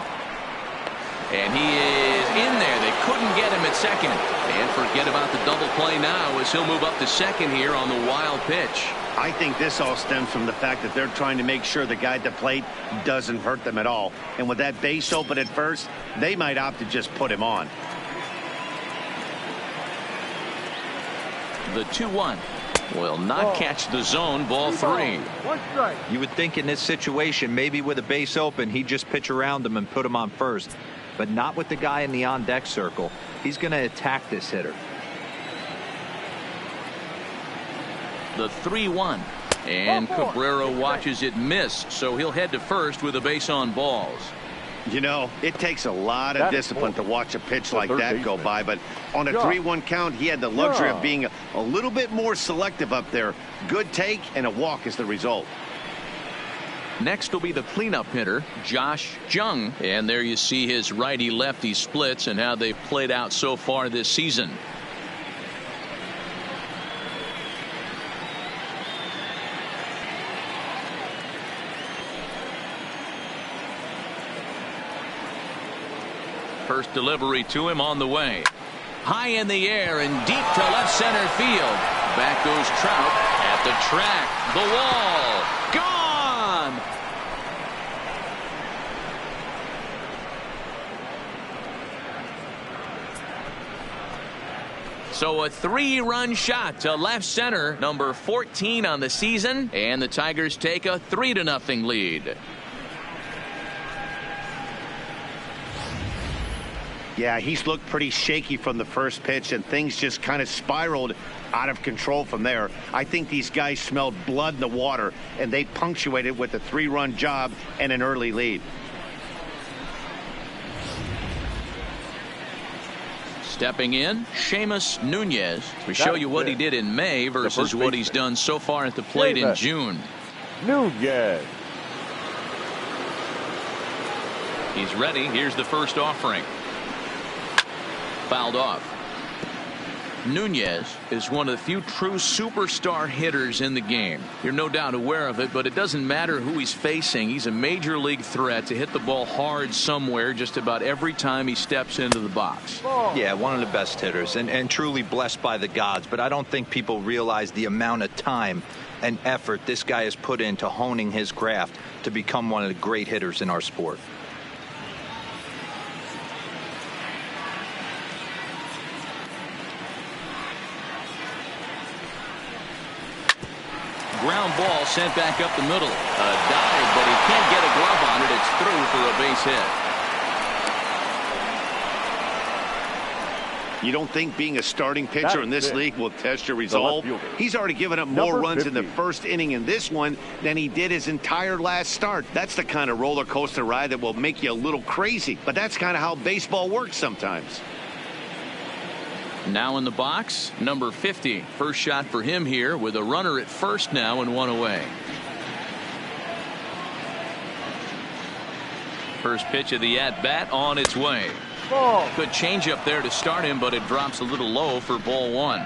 And he is in there. They couldn't get him at second. And forget about the double play now as he'll move up to second here on the wild pitch. I think this all stems from the fact that they're trying to make sure the guy at the plate doesn't hurt them at all. And with that base open at first, they might opt to just put him on. The 2-1. Will not catch the zone. Ball 3. 1 strike. You would think in this situation, maybe with a base open, he'd just pitch around him and put him on first. But not with the guy in the on-deck circle. He's going to attack this hitter. The 3-1. And Cabrera watches it miss, so he'll head to first with a base on balls. You know, it takes a lot of discipline to watch a pitch like that go by, but on a 3-1 count, he had the luxury of being a little bit more selective up there. Good take and a walk is the result. Next will be the cleanup hitter, Josh Jung. And there you see his righty-lefty splits and how they've played out so far this season. First delivery to him on the way. High in the air and deep to left center field. Back goes Trout at the track. The wall. Gone! So a 3-run shot to left center, number 14 on the season, and the Tigers take a 3-0 lead. Yeah, he's looked pretty shaky from the first pitch, and things just kind of spiraled out of control from there. I think these guys smelled blood in the water, and they punctuated with a 3-run job and an early lead. Stepping in, Seamus Nunez. We show you what he did in May versus what he's done so far at the plate in June. Nunez. He's ready. Here's the first offering. Fouled off. Nunez is one of the few true superstar hitters in the game. You're no doubt aware of it, but it doesn't matter who he's facing. He's a major league threat to hit the ball hard somewhere just about every time he steps into the box. Yeah, one of the best hitters and truly blessed by the gods. But I don't think people realize the amount of time and effort this guy has put into honing his craft to become one of the great hitters in our sport. Ground ball sent back up the middle. A dive, but he can't get a glove on it. It's through for a base hit. You don't think being a starting pitcher in this league will test your resolve? He's already given up more runs in the first inning in this one than he did his entire last start. That's the kind of roller coaster ride that will make you a little crazy. But that's kind of how baseball works sometimes. Now in the box, number 50. First shot for him here with a runner at first now and one away. First pitch of the at-bat on its way. Good changeup there to start him, but it drops a little low for ball 1.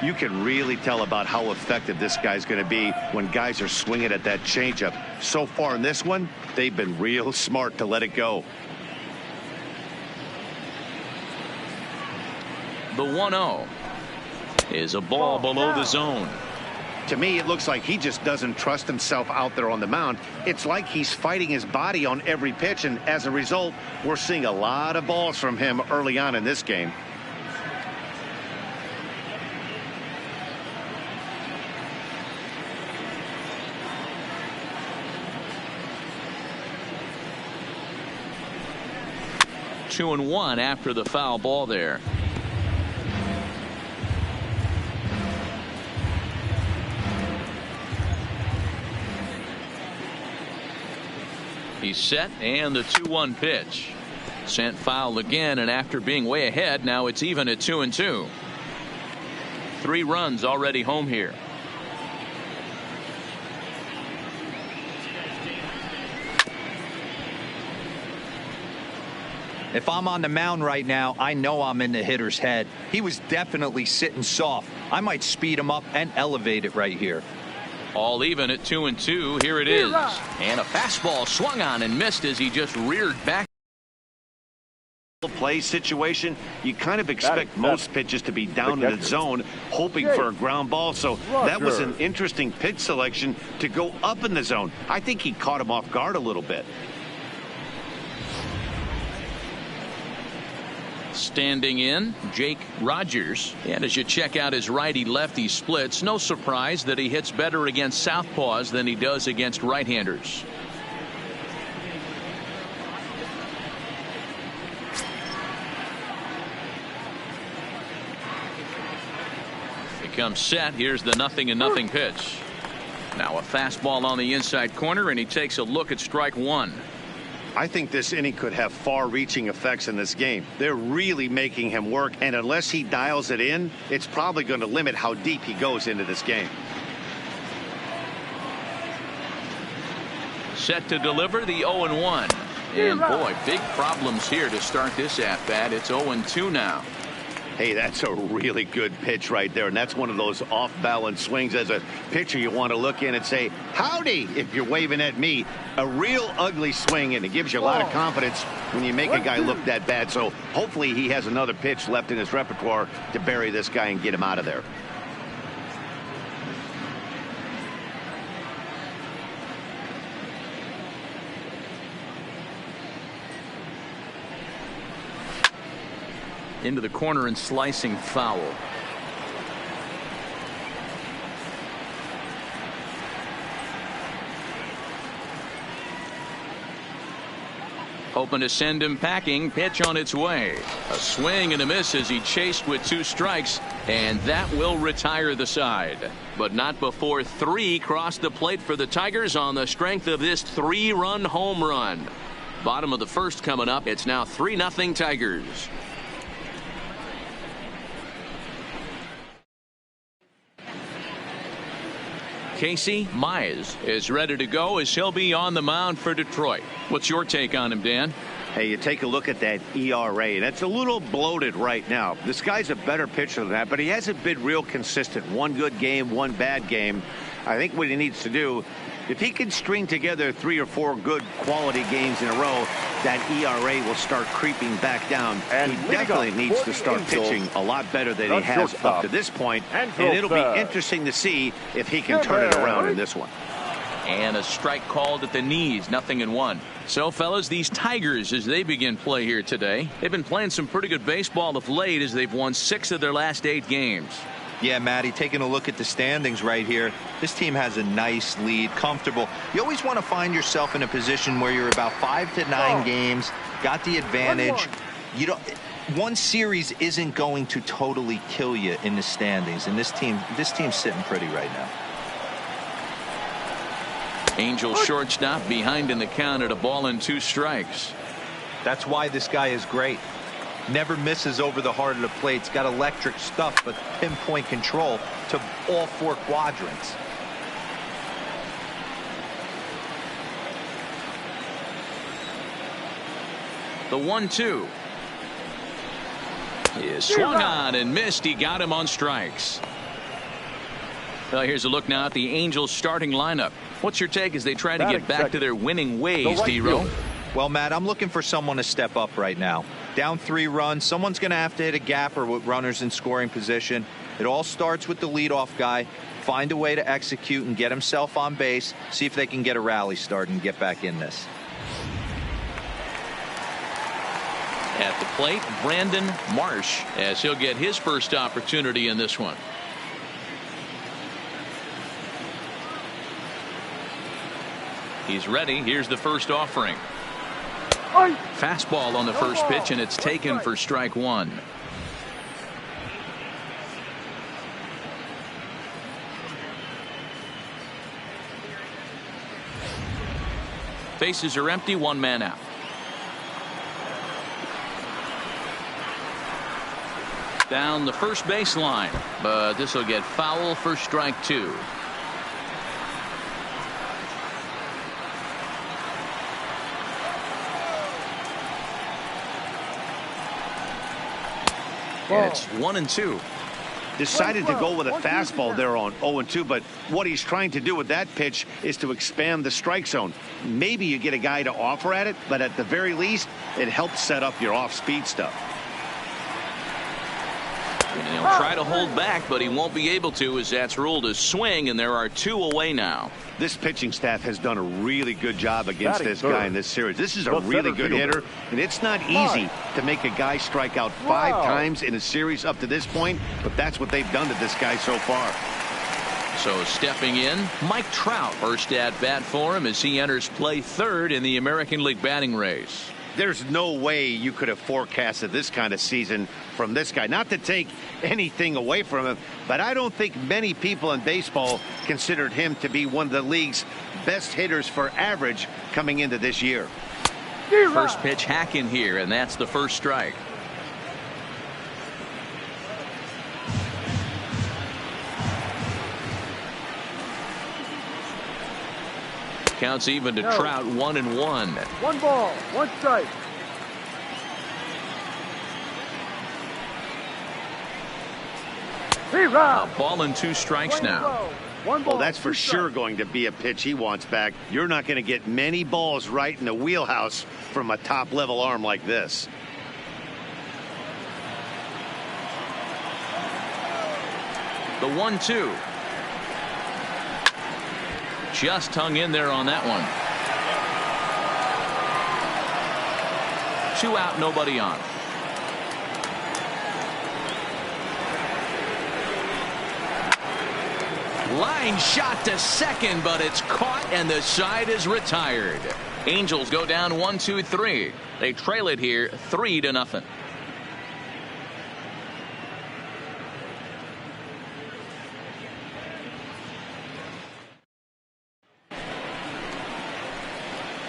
You can really tell about how effective this guy's going to be when guys are swinging at that changeup. So far in this one, they've been real smart to let it go. The 1-0 is a ball below the zone. To me, it looks like he just doesn't trust himself out there on the mound. It's like he's fighting his body on every pitch, and as a result, we're seeing a lot of balls from him early on in this game. Two and one after the foul ball there. He's set, and the 2-1 pitch. Sent foul again, and after being way ahead, now it's even at 2-2. 3 runs already home here. If I'm on the mound right now, I know I'm in the hitter's head. He was definitely sitting soft. I might speed him up and elevate it right here. All even at 2-2. Here it is. And a fastball swung on and missed as he just reared back. Play situation, you kind of expect most pitches to be down in the zone, hoping for a ground ball. So that was an interesting pitch selection to go up in the zone. I think he caught him off guard a little bit. Standing in, Jake Rogers. And as you check out his righty-lefty splits, no surprise that he hits better against southpaws than he does against right-handers. Comes set. Here's the 0-0 pitch. Now a fastball on the inside corner, and he takes a look at strike one. I think this inning could have far-reaching effects in this game. They're really making him work, and unless he dials it in, it's probably going to limit how deep he goes into this game. Set to deliver the 0-1. And boy, big problems here to start this at-bat. It's 0-2 now. Hey, that's a really good pitch right there, and that's one of those off-balance swings. As a pitcher, you want to look in and say, howdy, if you're waving at me. A real ugly swing, and it gives you a lot of confidence when you make a guy look that bad. So hopefully he has another pitch left in his repertoire to bury this guy and get him out of there. Into the corner and slicing foul. Hoping to send him packing. Pitch on its way. A swing and a miss as he chased with 2 strikes, and that will retire the side. But not before 3 cross the plate for the Tigers on the strength of this 3-run home run. Bottom of the first coming up. It's now 3-0 Tigers. Casey Mize is ready to go as he'll be on the mound for Detroit. What's your take on him, Dan? Hey, you take a look at that ERA, and it's a little bloated right now. This guy's a better pitcher than that, but he hasn't been real consistent. One good game, one bad game. I think what he needs to do, if he can string together 3 or 4 good quality games in a row, that ERA will start creeping back down. And he definitely needs to start pitching a lot better than he has up to this point. And it'll be interesting to see if he can turn it around in this one. And a strike called at the knees, 0-1. So, fellas, these Tigers, as they begin play here today, they've been playing some pretty good baseball of late as they've won 6 of their last 8 games. Yeah, Matty, taking a look at the standings right here, this team has a nice lead, comfortable. You always want to find yourself in a position where you're about 5 to 9 games, got the advantage. You don't. One series isn't going to totally kill you in the standings, and this team's sitting pretty right now. Angel shortstop behind in the count at a ball and 2 strikes. That's why this guy is great. Never misses over the heart of the plate. It's got electric stuff, but pinpoint control to all 4 quadrants. The 1-2 is swung on and missed. He got him on strikes. Well, here's a look now at the Angels starting lineup. What's your take as they try to get back to their winning ways, D-Row? Well, Matt, I'm looking for someone to step up right now. Down 3 runs, someone's going to have to hit a gapper with runners in scoring position. It all starts with the leadoff guy. Find a way to execute and get himself on base. See if they can get a rally started and get back in this. At the plate, Brandon Marsh, as he'll get his first opportunity in this one. He's ready. Here's the first offering. Fastball on the first pitch, and it's taken for strike 1. Bases are empty, 1 man out. Down the first baseline, but this will get foul for strike 2. And it's 1-2. Decided to go with a fastball there on 0-2, but what he's trying to do with that pitch is to expand the strike zone. Maybe you get a guy to offer at it, but at the very least, it helps set up your off-speed stuff. And he'll try to hold back, but he won't be able to, as that's ruled a swing, and there are 2 away now. This pitching staff has done a really good job against Batting this third, guy in this series. This is a the really center good fielder. hitter, and it's not easy to make a guy strike out 5 times in a series up to this point, but that's what they've done to this guy so far. So stepping in, Mike Trout, first at bat for him as he enters play third in the American League batting race. There's no way you could have forecasted this kind of season from this guy. Not to take anything away from him, but I don't think many people in baseball considered him to be one of the league's best hitters for average coming into this year. First pitch hacking here, and that's the first strike. Counts even to Trout, 1-1. 1 ball, 1 strike. A ball and 2 strikes now. Well, that's for sure going to be a pitch he wants back. You're not going to get many balls right in the wheelhouse from a top-level arm like this. The 1-2. Just hung in there on that one. 2 out, nobody on. Line shot to second, but it's caught and the side is retired. Angels go down 1-2-3. They trail it here 3-0.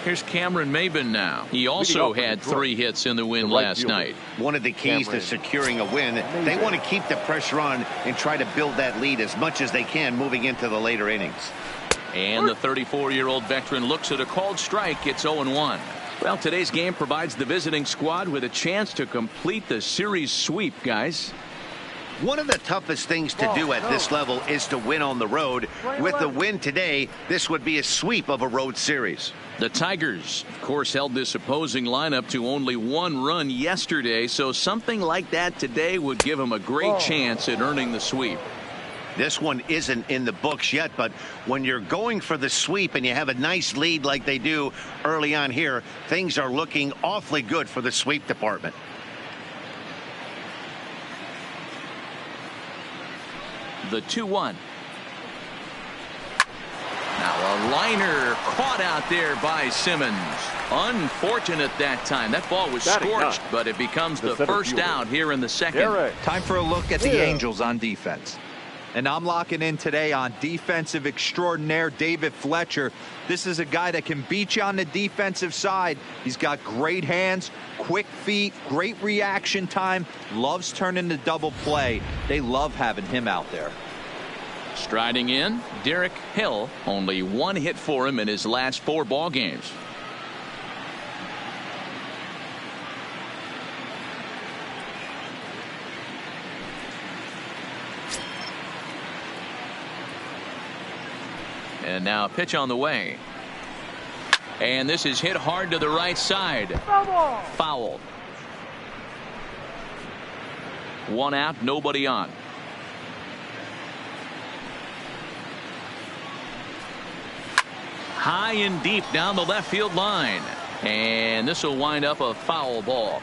Here's Cameron Maben now. He also had 3 hits in the win last night. One of the keys to securing a win, they want to keep the pressure on and try to build that lead as much as they can moving into the later innings. And the 34-year-old veteran looks at a called strike. It's 0-1. Well, today's game provides the visiting squad with a chance to complete the series sweep, guys. One of the toughest things to do at this level is to win on the road. With the win today, this would be a sweep of a road series. The Tigers, of course, held this opposing lineup to only 1 run yesterday, so something like that today would give them a great chance at earning the sweep. This one isn't in the books yet, but when you're going for the sweep and you have a nice lead like they do early on here, things are looking awfully good for the sweep department. The 2-1. Now a liner caught out there by Simmons. Unfortunate that time. That ball was scorched, but it becomes the first out here in the second. Time for a look at the Angels on defense. And I'm locking in today on defensive extraordinaire David Fletcher. This is a guy that can beat you on the defensive side. He's got great hands, quick feet, great reaction time, loves turning the double play. They love having him out there. Striding in, Derek Hill. Only 1 hit for him in his last 4 ball games. And now a pitch on the way. And this is hit hard to the right side. Foul. 1 out, nobody on. High and deep down the left field line. And this will wind up a foul ball.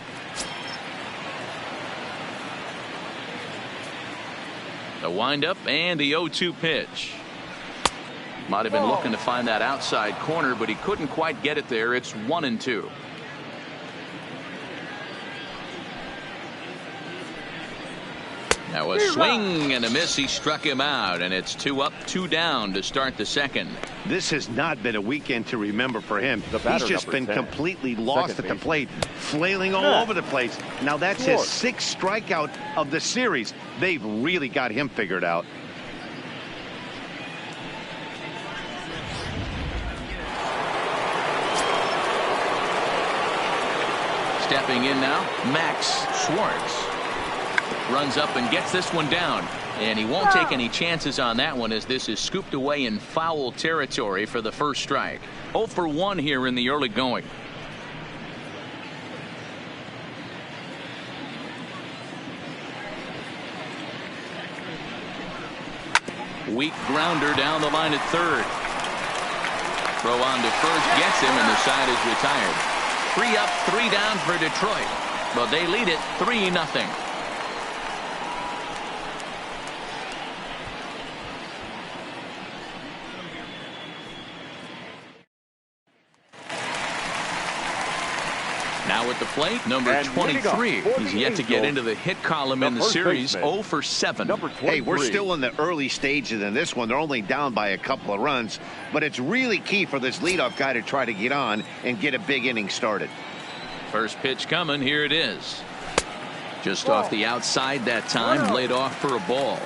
The windup and the 0-2 pitch. Might have been looking to find that outside corner, but he couldn't quite get it there. It's 1-2. That was swing and a miss. He struck him out, and it's 2 up, 2 down to start the second. This has not been a weekend to remember for him. He's just been completely lost at the plate, flailing all over the place. Now that's his 6th strikeout of the series. They've really got him figured out. Stepping in now, Max Schwartz. Runs up and gets this one down. And he won't take any chances on that one, as this is scooped away in foul territory for the first strike. 0 for 1 here in the early going. Weak grounder down the line at third. Throw on to first gets him, and the side is retired. 3 up, 3 down for Detroit. But they lead it 3-0. Now at the plate, number 23. He's yet to get into the hit column in the series. 0 for 7. Hey, we're still in the early stages in this one. They're only down by a couple of runs, but it's really key for this leadoff guy to try to get on and get a big inning started. First pitch coming. Here it is. Just off the outside that time, laid off for a ball.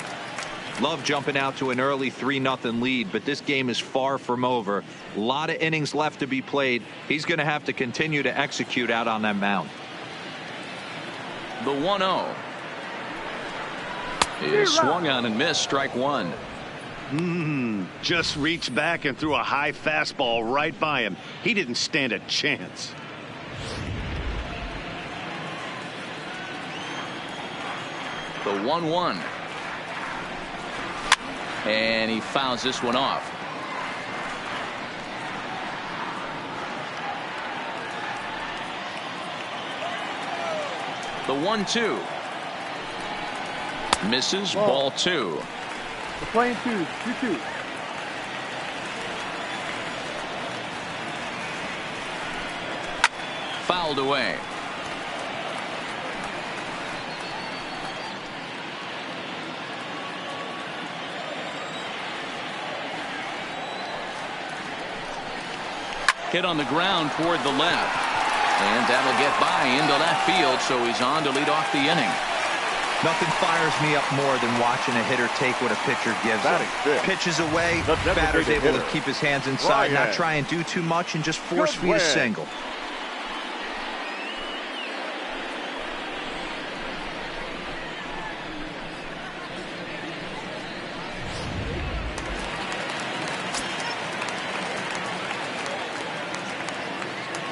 Love jumping out to an early 3-0 lead, but this game is far from over. A lot of innings left to be played. He's going to have to continue to execute out on that mound. The 1-0 is swung on and missed. Strike one. Just reached back and threw a high fastball right by him. He didn't stand a chance. The 1-1. And he fouls this one off. The 1-2. Misses. Ball 2. The playing 2-2. Fouled away. Hit on the ground toward the left. And that'll get by into left field, so he's on to lead off the inning. Nothing fires me up more than watching a hitter take what a pitcher gives him. Pitches away, batter's able to keep his hands inside, not try and do too much, and just force feed a single.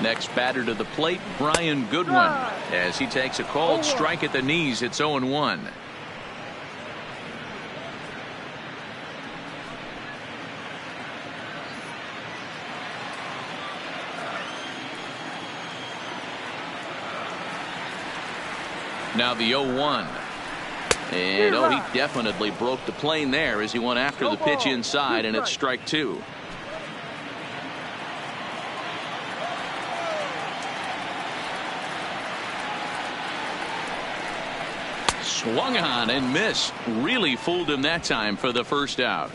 Next batter to the plate, Brian Goodwin, as he takes a called strike at the knees. It's 0-1. Now the 0-1. And he definitely broke the plane there as he went after the pitch inside, and it's strike 2. Swung on and missed. Really fooled him that time for the first out.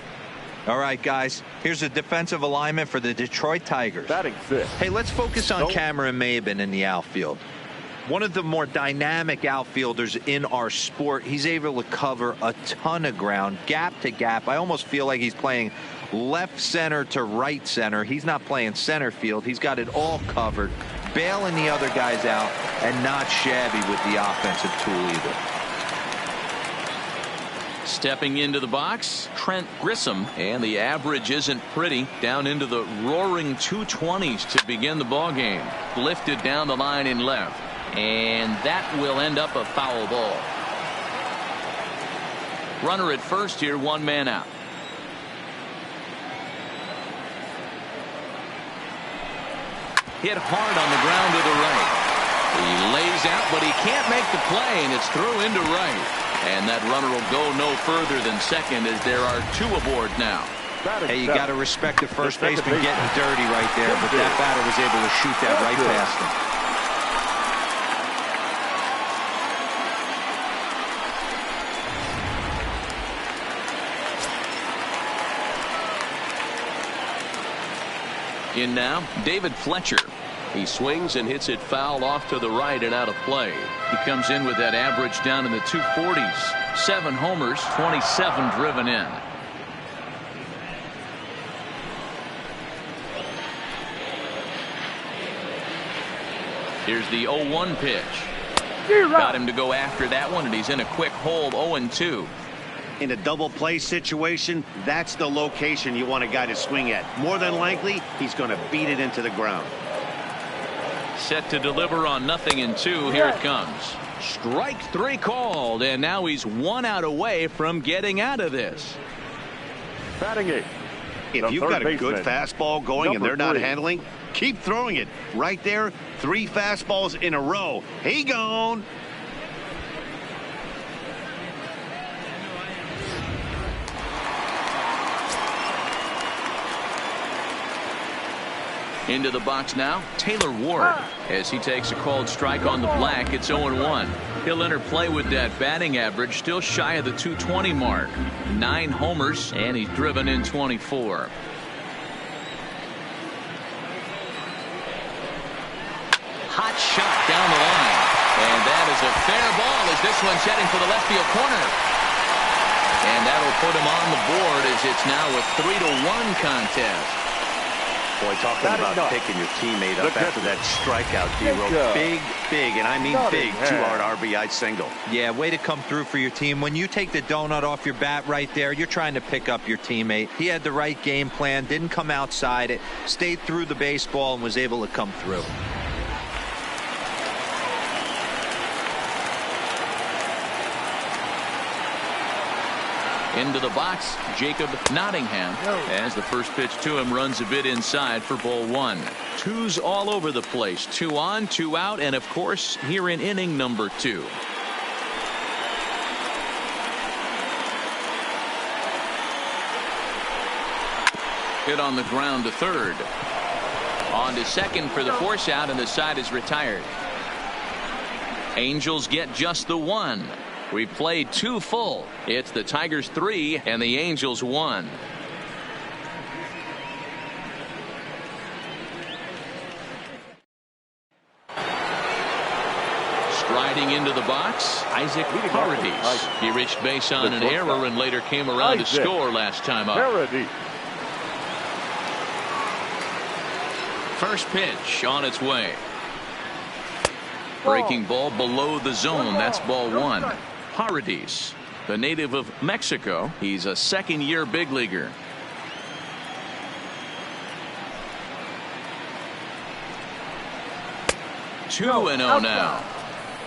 All right, guys, here's a defensive alignment for the Detroit Tigers. Batting 6. Hey, let's focus on Cameron Maybin in the outfield. One of the more dynamic outfielders in our sport. He's able to cover a ton of ground, gap to gap. I almost feel like he's playing left center to right center. He's not playing center field. He's got it all covered, bailing the other guys out, and not shabby with the offensive tool either. Stepping into the box, Trent Grissom, and the average isn't pretty. Down into the roaring 220s to begin the ball game. Lifted down the line in left, and that will end up a foul ball. Runner at first here, 1 man out. Hit hard on the ground to the right. He lays out, but he can't make the play, and it's through into right. And that runner will go no further than second, as there are 2 aboard now. Hey, you got to respect the first baseman getting dirty right there, but that batter was able to shoot that right past him. In now, David Fletcher. He swings and hits it foul off to the right and out of play. He comes in with that average down in the 240s. 7 homers, 27 driven in. Here's the 0-1 pitch. Got him to go after that one, and he's in a quick hold. 0-2. In a double play situation, that's the location you want a guy to swing at. More than likely, he's going to beat it into the ground. Set to deliver on 0-2. Here it comes. Strike 3 called, and now he's 1 out away from getting out of this. Batting eighth. If you've got a good fastball going and they're not handling, keep throwing it. Right there, 3 fastballs in a row. He gone. Into the box now, Taylor Ward. As he takes a called strike on the black, it's 0-1. He'll enter play with that batting average, still shy of the 220 mark. 9 homers, and he's driven in 24. Hot shot down the line. And that is a fair ball as this one's heading for the left field corner. And that'll put him on the board as it's now a 3-1 contest. Boy, talking about picking your teammate up after that strikeout, D-Row. Big, and I mean big, 2-hard RBI single. Yeah, way to come through for your team. When you take the donut off your bat right there, you're trying to pick up your teammate. He had the right game plan, didn't come outside it, stayed through the baseball, and was able to come through. Into the box, Jacob Nottingham, as the first pitch to him runs a bit inside for ball 1. 2's all over the place. 2 on, 2 out, and of course here in inning number 2. Hit on the ground to third. On to second for the force out, and the side is retired. Angels get just the 1. We've played 2 full. It's the Tigers 3 and the Angels 1. Striding into the box, Isaac Paradis. He reached base on an error and later came around to score last time up. First pitch on its way. Breaking ball below the zone. That's ball 1. Paradis, the native of Mexico. He's a second-year big leaguer. Two and 0 now.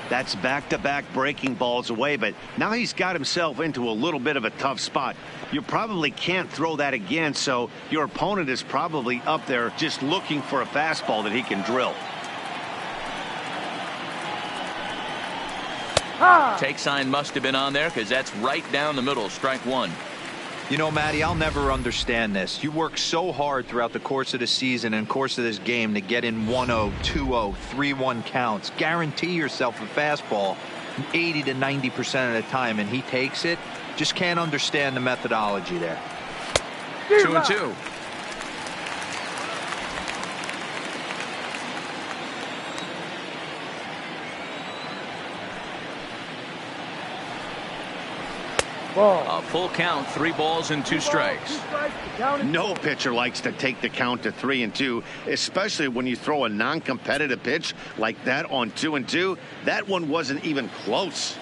That's back-to-back breaking balls away, but now he's got himself into a little bit of a tough spot. You probably can't throw that again, so your opponent is probably up there just looking for a fastball that he can drill. Take sign must have been on there because that's right down the middle. Strike 1. You know, Matty, I'll never understand this. You work so hard throughout the course of the season and course of this game to get in 1-0, 2-0, 3-1 counts. Guarantee yourself a fastball 80 to 90% of the time, and he takes it. Just can't understand the methodology there. 2-2. A full count, 3 balls and 2 strikes. No pitcher likes to take the count to 3-2, especially when you throw a non-competitive pitch like that on 2-2. That one wasn't even close.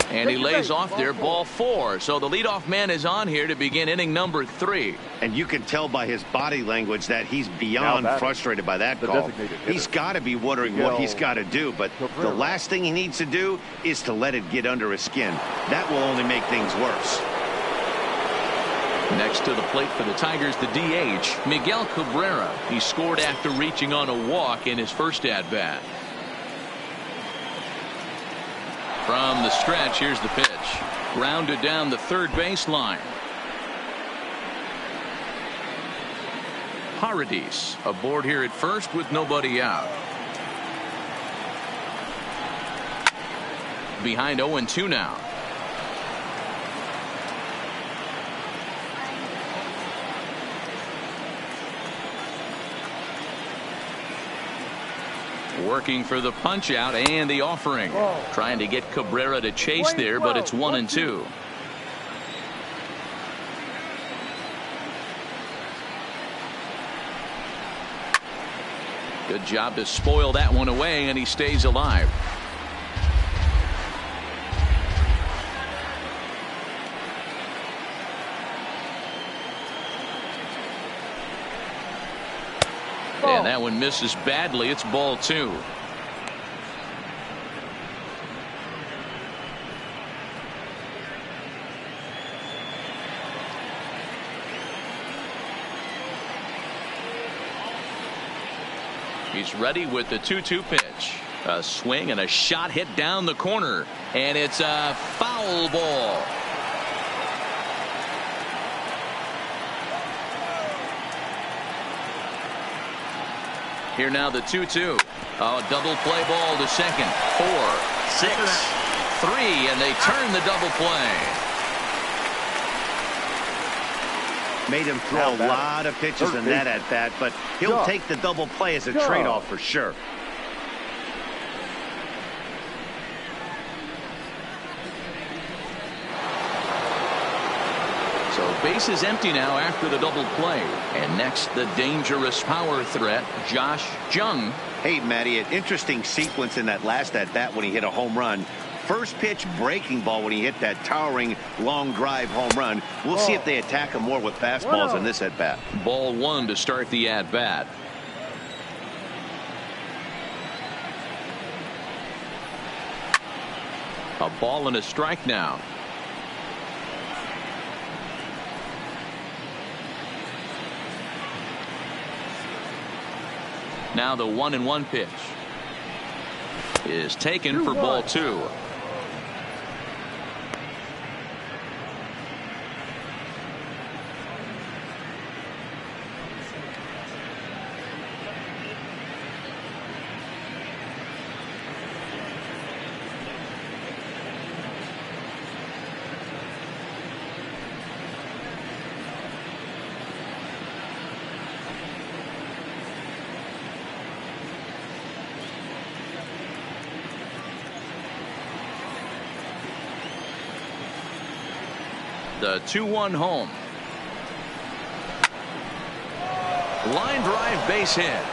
And he lays off there, ball 4. So the leadoff man is on here to begin inning number 3. And you can tell by his body language that he's beyond frustrated by that call. He's got to be wondering what he's got to do, but the last thing he needs to do is to let it get under his skin. That will only make things worse. Next to the plate for the Tigers, the DH, Miguel Cabrera. He scored after reaching on a walk in his first at-bat. From the stretch, here's the pitch. Grounded down the third baseline. Paradis aboard here at first with nobody out. Behind 0-2 now. Working for the punch out and the offering. Trying to get Cabrera to chase there, but it's 1-2. Good job to spoil that one away, and he stays alive. And that one misses badly. It's ball 2. He's ready with the 2-2 pitch. A swing and a shot hit down the corner, and it's a foul ball. Here now the 2-2. Oh, double play ball to second. 4, 6, 3, and they turn the double play. Made him throw a lot of pitches in that at bat, but he'll take the double play as a trade-off for sure. So base is empty now after the double play. And next, the dangerous power threat, Josh Jung. Hey, Matty, an interesting sequence in that last at-bat when he hit a home run. First pitch breaking ball when he hit that towering long drive home run. We'll see if they attack him more with fastballs in this at-bat. Ball 1 to start the at-bat. A ball and a strike now. Now the 1-1 pitch is taken for ball 2. The 2-1 home. Line drive base hit.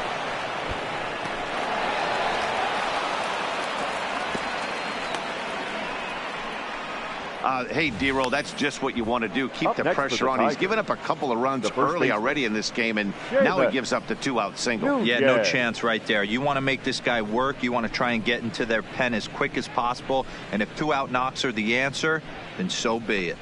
Hey, D-Roll, that's just what you want to do. Keep the pressure on. He's given up a couple of runs early already in this game, and now he gives up the 2-out single. Yeah, no chance right there. You want to make this guy work. You want to try and get into their pen as quick as possible. And if 2-out knocks are the answer, then so be it.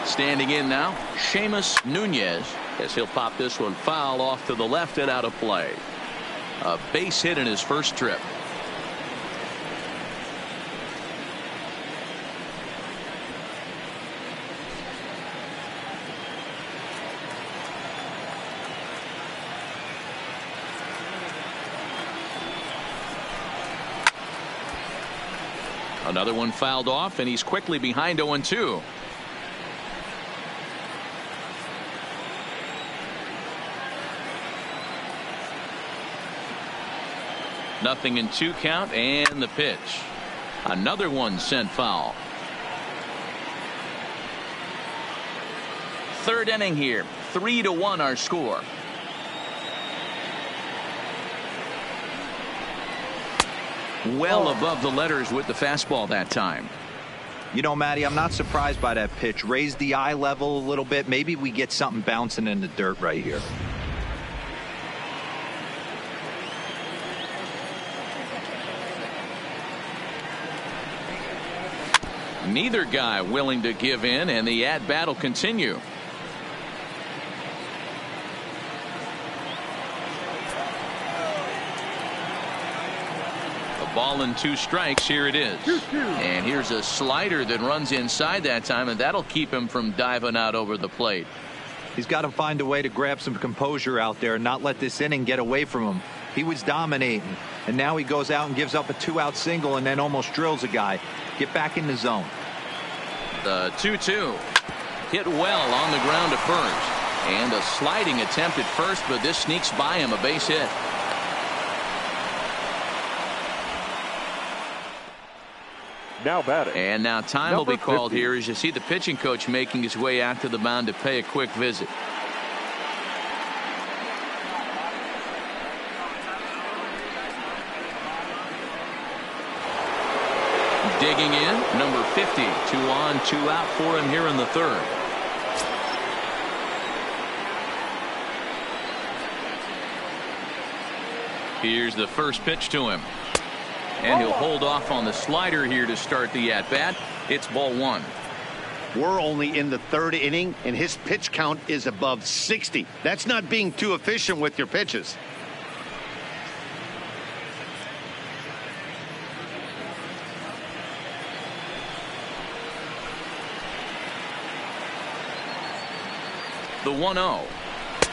Standing in now, Seamus Nunez, as he'll pop this one foul off to the left and out of play. A base hit in his first trip. Another one fouled off, and he's quickly behind 0-2. Nothing in 2 count, and the pitch. Another one sent foul. Third inning here. 3-1 our score. Well above the letters with the fastball that time. You know, Matty, I'm not surprised by that pitch. Raise the eye level a little bit. Maybe we get something bouncing in the dirt right here. Neither guy willing to give in, and the at-bat will continue. A ball and 2 strikes. Here it is. And here's a slider that runs inside that time, and that'll keep him from diving out over the plate. He's got to find a way to grab some composure out there and not let this inning get away from him. He was dominating, and now he goes out and gives up a 2-out single and then almost drills a guy. Get back in the zone. The 2-2 hit well on the ground to first, and a sliding attempt at first, but this sneaks by him, a base hit. Now batting. And now time will be called here as you see the pitching coach making his way out to the mound to pay a quick visit. Digging in, number 50, 2 on, 2 out for him here in the third. Here's the first pitch to him. And he'll hold off on the slider here to start the at-bat. It's ball 1. We're only in the third inning, and his pitch count is above 60. That's not being too efficient with your pitches. The 1-0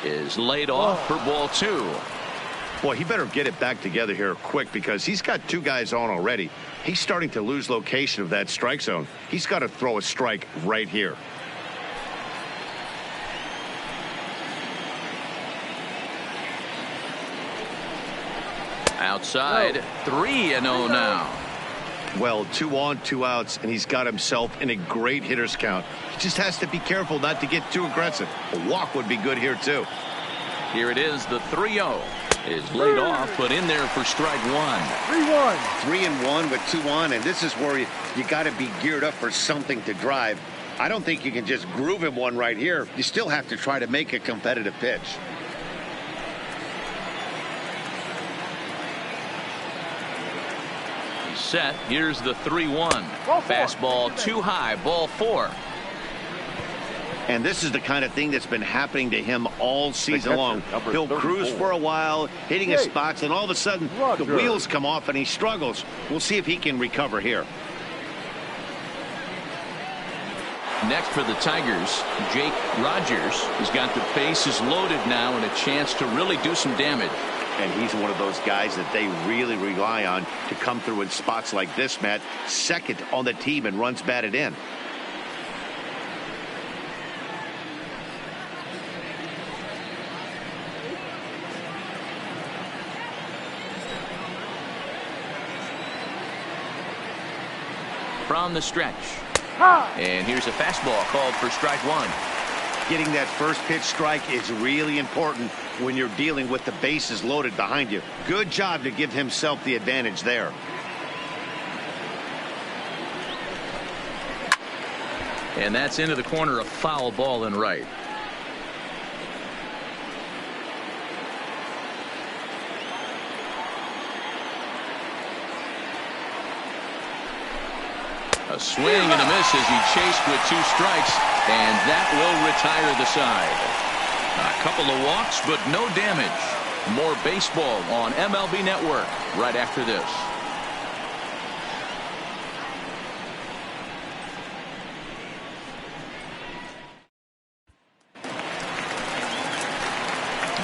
is laid off for ball 2. Boy, he better get it back together here quick because he's got 2 guys on already. He's starting to lose location of that strike zone. He's got to throw a strike right here. Outside, 3-0 now. Well, 2 on, 2 outs, and he's got himself in a great hitter's count. He just has to be careful not to get too aggressive. A walk would be good here, too. Here it is, the 3-0 is laid off, but in there for strike 1. 3-1. 3-1 with 2 on, and this is where you got to be geared up for something to drive. I don't think you can just groove him one right here. You still have to try to make a competitive pitch. Set. Here's the 3-1. Fastball too high. Ball 4. And this is the kind of thing that's been happening to him all season long. He'll cruise for a while, hitting his spots, and all of a sudden the wheels come off and he struggles. We'll see if he can recover here. Next for the Tigers, Jake Rogers. He's got the bases loaded now and a chance to really do some damage. And he's one of those guys that they really rely on to come through in spots like this, Matt. Second on the team and runs batted in. From the stretch. And here's a fastball called for strike 1. Getting that first pitch strike is really important when you're dealing with the bases loaded behind you. Good job to give himself the advantage there. And that's into the corner, a foul ball and right. A swing and a miss as he chased with 2 strikes, and that will retire the side. A couple of walks, but no damage. More baseball on MLB Network right after this.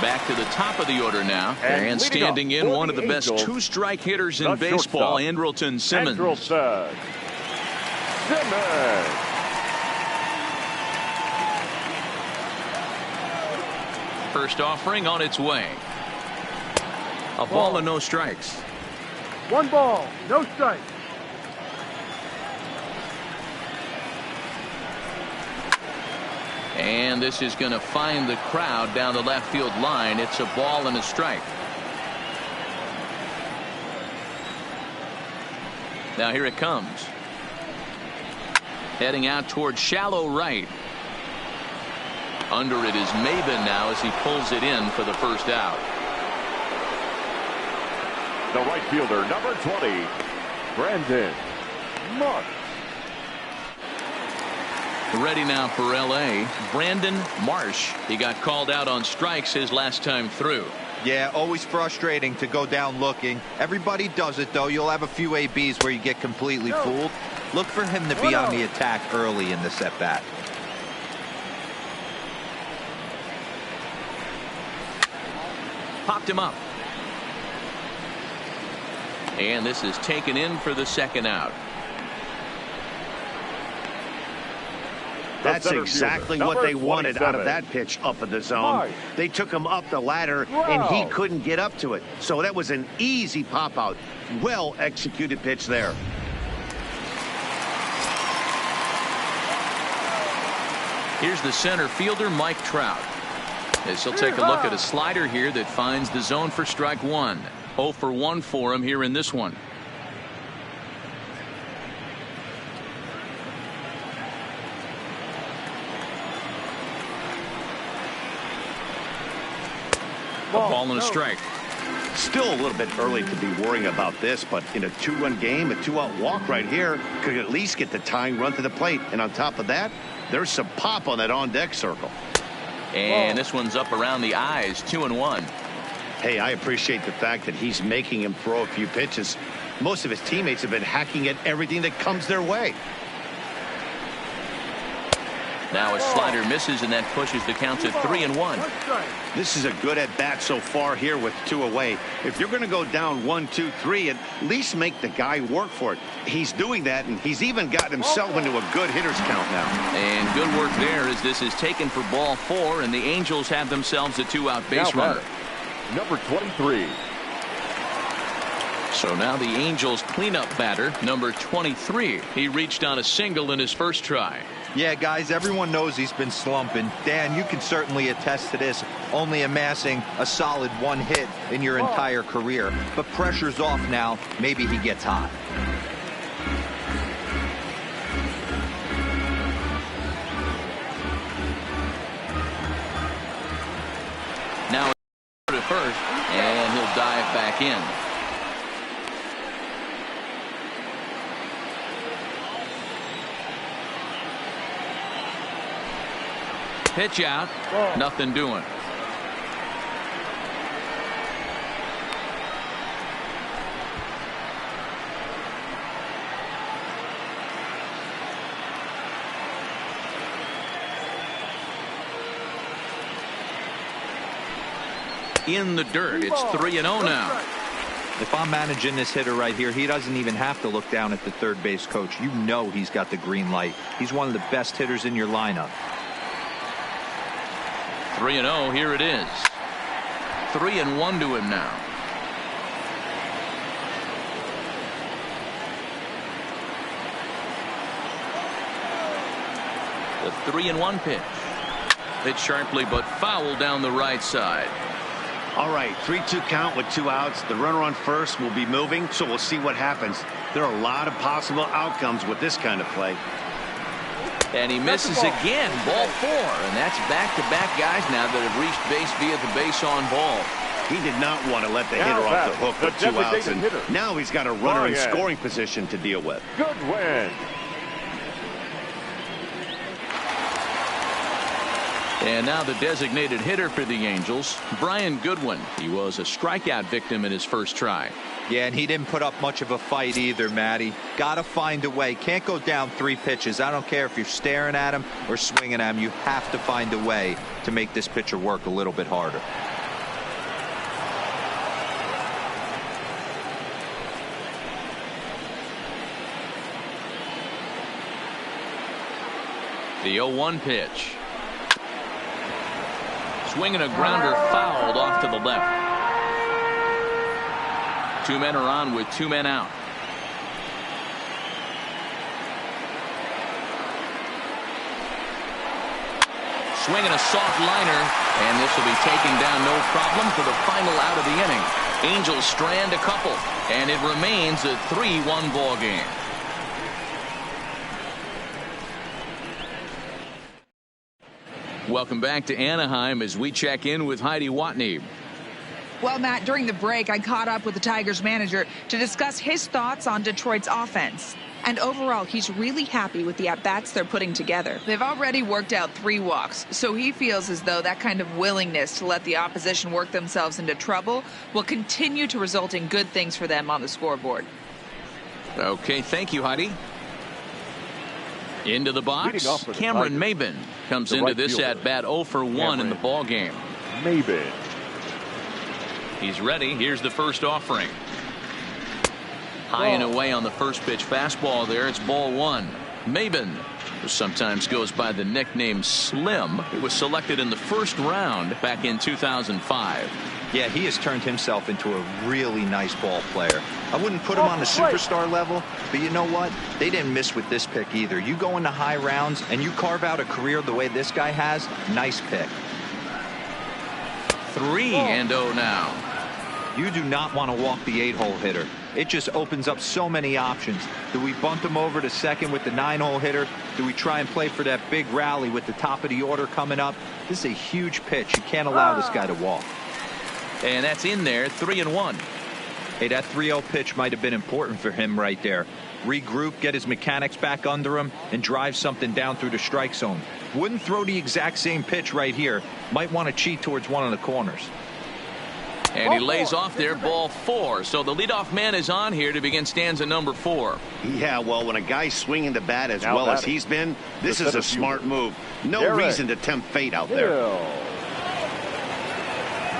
Back to the top of the order now, and standing in one of the best 2-strike hitters in baseball, Andrelton Simmons. First offering on its way. A ball and no strikes. 1 ball, no strikes. And this is going to find the crowd down the left field line. It's a ball and a strike. Now here it comes. Heading out towards shallow right. Under it is Maben now as he pulls it in for the first out. The right fielder, number 20, Brandon Marsh. Ready now for L.A., Brandon Marsh. He got called out on strikes his last time through. Yeah, always frustrating to go down looking. Everybody does it, though. You'll have a few ABs where you get completely fooled. Look for him to be on the attack early in this at-bat. Popped him up. And this is taken in for the second out. That's exactly what they wanted out of that pitch up in the zone. They took him up the ladder, and he couldn't get up to it. So that was an easy pop-out. Well-executed pitch there. Here's the center fielder, Mike Trout. As he'll take a look at a slider here that finds the zone for strike 1. 0 for 1 for him here in this one. A ball and a strike. Still a little bit early to be worrying about this, but in a 2-run game, a 2-out walk right here could at least get the tying run to the plate. And on top of that, there's some pop on that on-deck circle. And this one's up around the eyes, 2-1. Hey, I appreciate the fact that he's making him throw a few pitches. Most of his teammates have been hacking at everything that comes their way. Now a slider misses, and that pushes the count to 3-1. This is a good at-bat so far here with 2 away. If you're going to go down 1, 2, 3, at least make the guy work for it. He's doing that, and he's even gotten himself into a good hitter's count now. And good work there as this is taken for ball 4, and the Angels have themselves a 2-out base runner. Number 23. So now the Angels cleanup batter, number 23. He reached on a single in his first try. Yeah, guys, everyone knows he's been slumping. Dan, you can certainly attest to this, only amassing a solid 1 hit in your entire career. But pressure's off now. Maybe he gets hot. Now to first, and he'll dive back in. Pitch out. Nothing doing. In the dirt. It's 3-0 now. If I'm managing this hitter right here, he doesn't even have to look down at the third base coach. You know he's got the green light. He's one of the best hitters in your lineup. 3-0, here it is. 3-1 to him now. The 3-1 pitch. Hit sharply but foul down the right side. All right, 3-2 count with 2 outs. The runner on first will be moving, so we'll see what happens. There are a lot of possible outcomes with this kind of play. And he misses again. Ball 4. And that's back-to-back guys now that have reached base via the base on ball. He did not want to let the hitter off the hook with 2 outs. And now he's got a runner in scoring position to deal with. Good win. And now the designated hitter for the Angels, Brian Goodwin. He was a strikeout victim in his first try. Yeah, and he didn't put up much of a fight either, Matty. Got to find a way. Can't go down 3 pitches. I don't care if you're staring at him or swinging at him. You have to find a way to make this pitcher work a little bit harder. The 0-1 pitch. Swinging a grounder fouled off to the left. 2 men are on with 2 men out. Swinging a soft liner, and this will be taken down no problem for the final out of the inning. Angels strand a couple, and it remains a 3-1 ball game. Welcome back to Anaheim as we check in with Heidi Watney. Well, Matt, during the break, I caught up with the Tigers manager to discuss his thoughts on Detroit's offense. And overall, he's really happy with the at-bats they're putting together. They've already worked out 3 walks, so he feels as though that kind of willingness to let the opposition work themselves into trouble will continue to result in good things for them on the scoreboard. Okay, thank you, Heidi. Into the box, Cameron Maben comes into this at-bat 0 for 1 in the ball game. Maben. He's ready. Here's the first offering. High and away on the first pitch fastball there. It's ball 1. Maben, who sometimes goes by the nickname Slim, he was selected in the first round back in 2005. Yeah, he has turned himself into a really nice ball player. I wouldn't put him on the superstar level, but you know what? They didn't miss with this pick either. You go into high rounds and you carve out a career the way this guy has, nice pick. 3-0 now. You do not want to walk the 8-hole hitter. It just opens up so many options. Do we bunt him over to second with the 9-hole hitter? Do we try and play for that big rally with the top of the order coming up? This is a huge pitch. You can't allow this guy to walk. And that's in there, 3-1. Hey, that 3-0 pitch might have been important for him right there. Regroup, get his mechanics back under him, and drive something down through the strike zone. Wouldn't throw the exact same pitch right here. Might want to cheat towards one of the corners. And he lays off there, ball 4. So the leadoff man is on here to begin stanza number 4. Yeah, well, when a guy's swinging the bat as Now well as batting. he's been, this is a smart move. No Derek reason to tempt fate out there. Hill.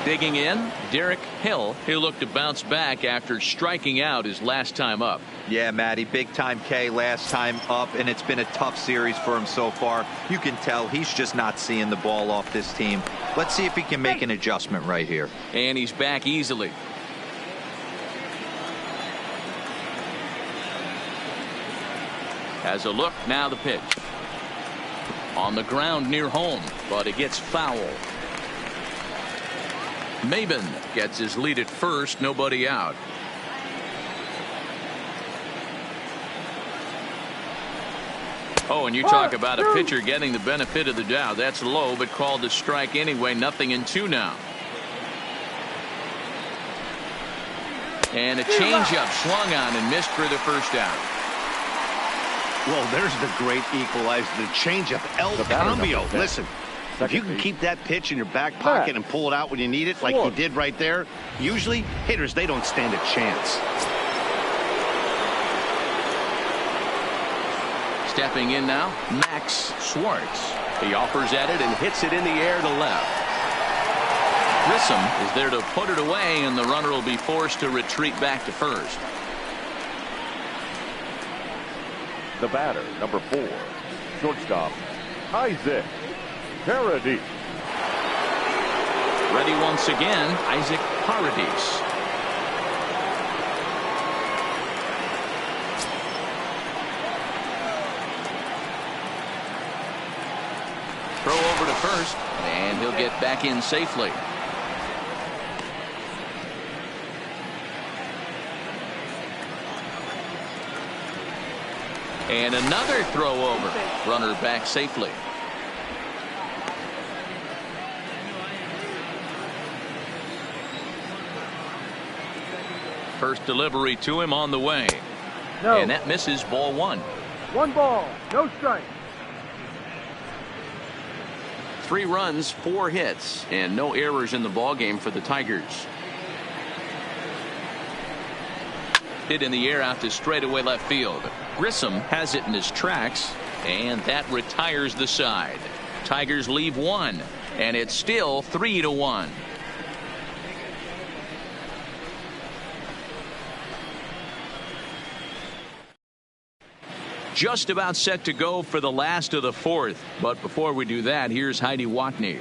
Digging in, Derek Hill. He'll look to bounce back after striking out his last time up. Yeah, Matty, big time K last time up, and it's been a tough series for him so far. You can tell he's just not seeing the ball off this team. Let's see if he can make an adjustment right here. And he's back easily. Has a look, now the pitch. On the ground near home, but it gets foul. Maben gets his lead at first, nobody out. Oh, and you talk about a pitcher getting the benefit of the doubt. That's low, but called a strike anyway. 0-2 now. And a changeup swung on and missed for the first out. Well, there's the great equalizer, the changeup, El The batter, Cambio. number 10. Listen, if you can Second keep that pitch in your back pocket and pull it out when you need it, like he did right there, usually hitters, they don't stand a chance. Stepping in now, Max Schwartz. He offers at it and hits it in the air to left. Grissom is there to put it away, and the runner will be forced to retreat back to first. The batter, number 4, shortstop, Isaac Paradis. Ready once again, Isaac Paradis. Throw over to first, and he'll get back in safely. And another throw over. Runner back safely. First delivery to him on the way. No. And that misses, ball 1. 1 ball, no strike. 3 runs, 4 hits, and no errors in the ballgame for the Tigers. Hit in the air out to straightaway left field. Grissom has it in his tracks, and that retires the side. Tigers leave 1, and it's still 3-1. Just about set to go for the last of the 4th. But before we do that, here's Heidi Watney.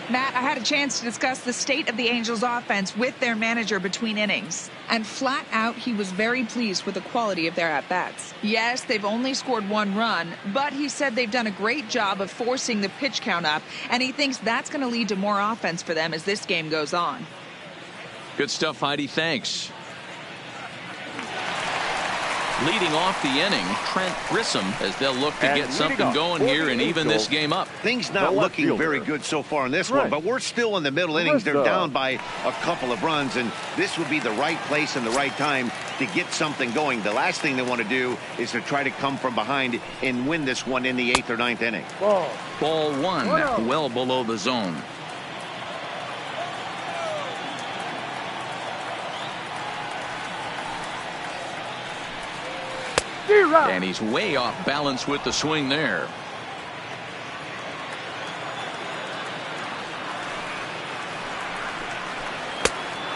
Matt, I had a chance to discuss the state of the Angels offense with their manager between innings. And flat out, he was very pleased with the quality of their at-bats. Yes, they've only scored 1 run, but he said they've done a great job of forcing the pitch count up, and he thinks that's going to lead to more offense for them as this game goes on. Good stuff, Heidi. Thanks. Leading off the inning, Trent Grissom, as they'll look to get something going here and even this game up. Things not looking very good so far in this one, but we're still in the middle innings. They're down by a couple of runs, and this would be the right place and the right time to get something going. The last thing they want to do is to try to come from behind and win this one in the 8th or 9th inning. Ball. Ball 1, well below the zone. And he's way off balance with the swing there.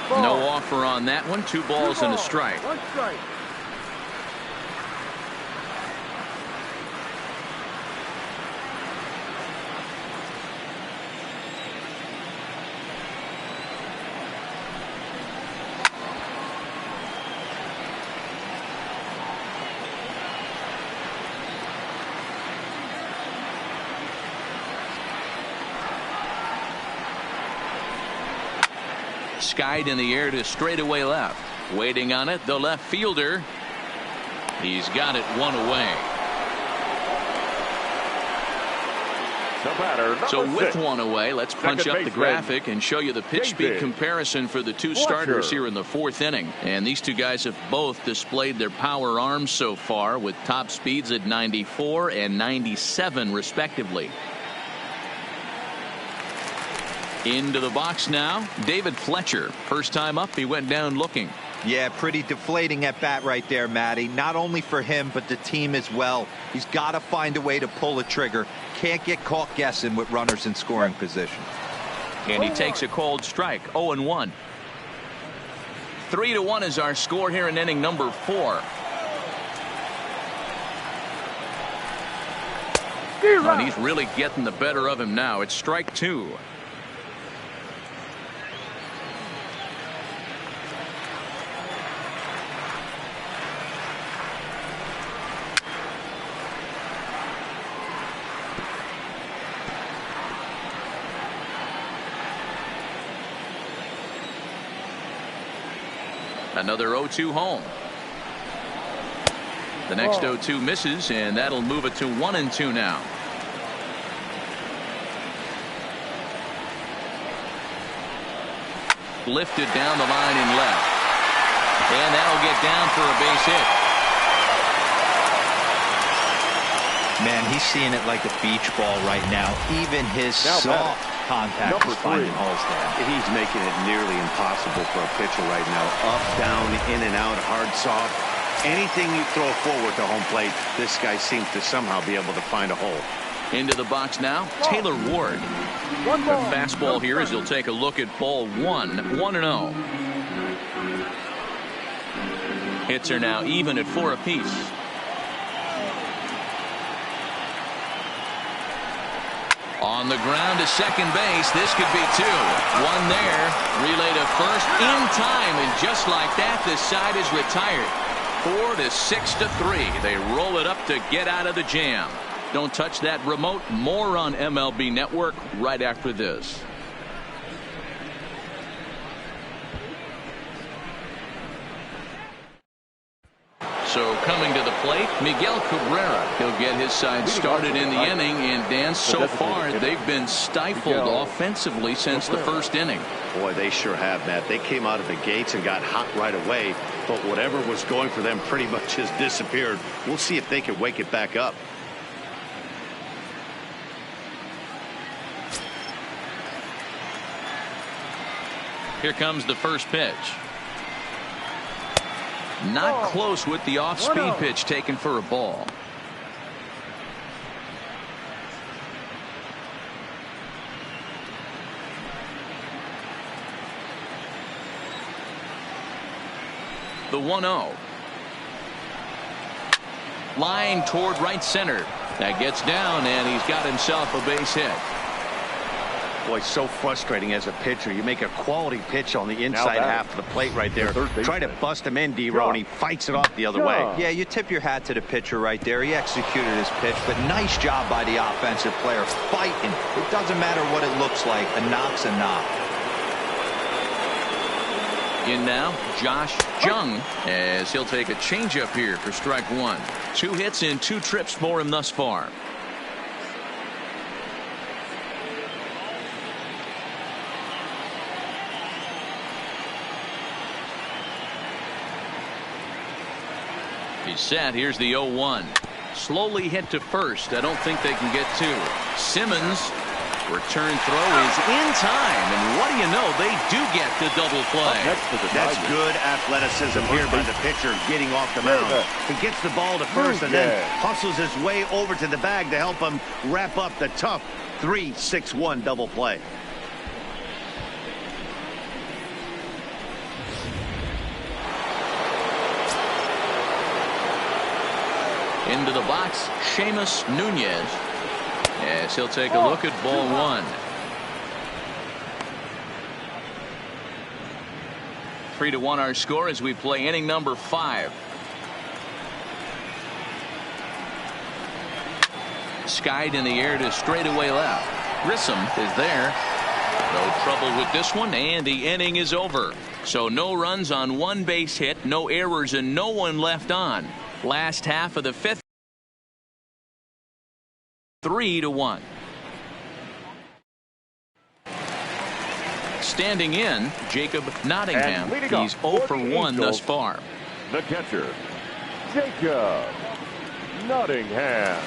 Ball. No offer on that one. 2 balls and a strike. 1 strike. Skied in the air to straightaway left. Waiting on it, the left fielder. He's got it 1 away. The batter, number So with 6. one away, let's punch Second up the baseman, graphic and show you the pitch speed David comparison for the two starters here in the 4th inning. And these two guys have both displayed their power arms so far with top speeds at 94 and 97 respectively. Into the box now, David Fletcher. First time up, he went down looking. Yeah, pretty deflating at bat right there, Matty. Not only for him, but the team as well. He's got to find a way to pull a trigger. Can't get caught guessing with runners in scoring position. And he takes a cold strike, 0-1. 3-1 is our score here in inning number 4. And he's really getting the better of him now. It's strike 2. Another 0-2 home. The next 0-2 misses, and that'll move it to 1-2 now. Lifted down the line in left. And that'll get down for a base hit. Man, he's seeing it like a beach ball right now. Even his soft contact is finding holes there. He's making it nearly impossible for a pitcher right now. Up, down, in and out, hard, soft. Anything you throw forward to home plate, this guy seems to somehow be able to find a hole. Into the box now, Taylor Ward. The fastball here as he'll take a look at ball 1, 1-0. Hits are now even at 4 apiece. On the ground to second base. This could be 2. One there. Relay to first in time. And just like that, this side is retired. 4-6-3. They roll it up to get out of the jam. Don't touch that remote. More on MLB Network right after this. So coming to the plate, Miguel Cabrera. He'll get his side started in the inning. And Dan, so far they've been stifled offensively since the first inning. Boy, they sure have, Matt. They came out of the gates and got hot right away. But whatever was going for them pretty much has disappeared. We'll see if they can wake it back up. Here comes the first pitch. Not close with the off-speed pitch taken for a ball. The 1-0. Line toward right center. That gets down, and he's got himself a base hit. Boy, so frustrating as a pitcher. You make a quality pitch on the inside half of the plate right there. Try to bust him in, D-Row, and he fights it off the other way. Yeah, you tip your hat to the pitcher right there. He executed his pitch, but nice job by the offensive player fighting. It doesn't matter what it looks like. A knock's a knock. In now, Josh Jung, as he'll take a changeup here for strike 1. 2 hits and 2 trips for him thus far. He's set. Here's the 0-1. Slowly hit to first. I don't think they can get 2. Simmons, return throw is in time. And what do you know? They do get the double play. That's good athleticism here by the pitcher getting off the mound. He gets the ball to first and then hustles his way over to the bag to help him wrap up the tough 3-6-1 double play. Into the box, Seamus Nunez. Yes, he'll take a look at ball 1. 3-1 our score as we play inning number 5. Skied in the air to straightaway left. Grissom is there. No trouble with this one, and the inning is over. So no runs on 1 base hit, no errors, and no one left on. Last half of the 5th. 3-1. Standing in, Jacob Nottingham. And He's 0 for 1 Angels, thus far. The catcher, Jacob Nottingham.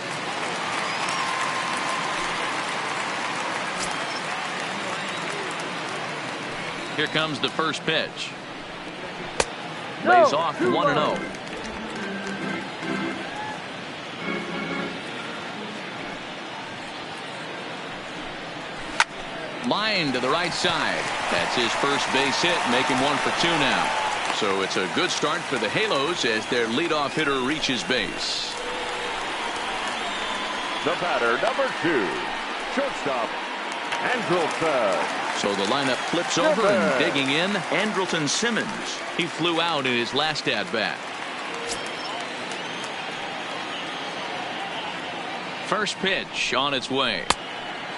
Here comes the first pitch. No, Lays off 2-1. 1-0. Line to the right side. That's his first base hit, making 1 for 2 now. So it's a good start for the Halos as their leadoff hitter reaches base. The batter, number 2, shortstop, Andrelton. So the lineup flips over and digging in, Andrelton Simmons. He flew out in his last at-bat. First pitch on its way.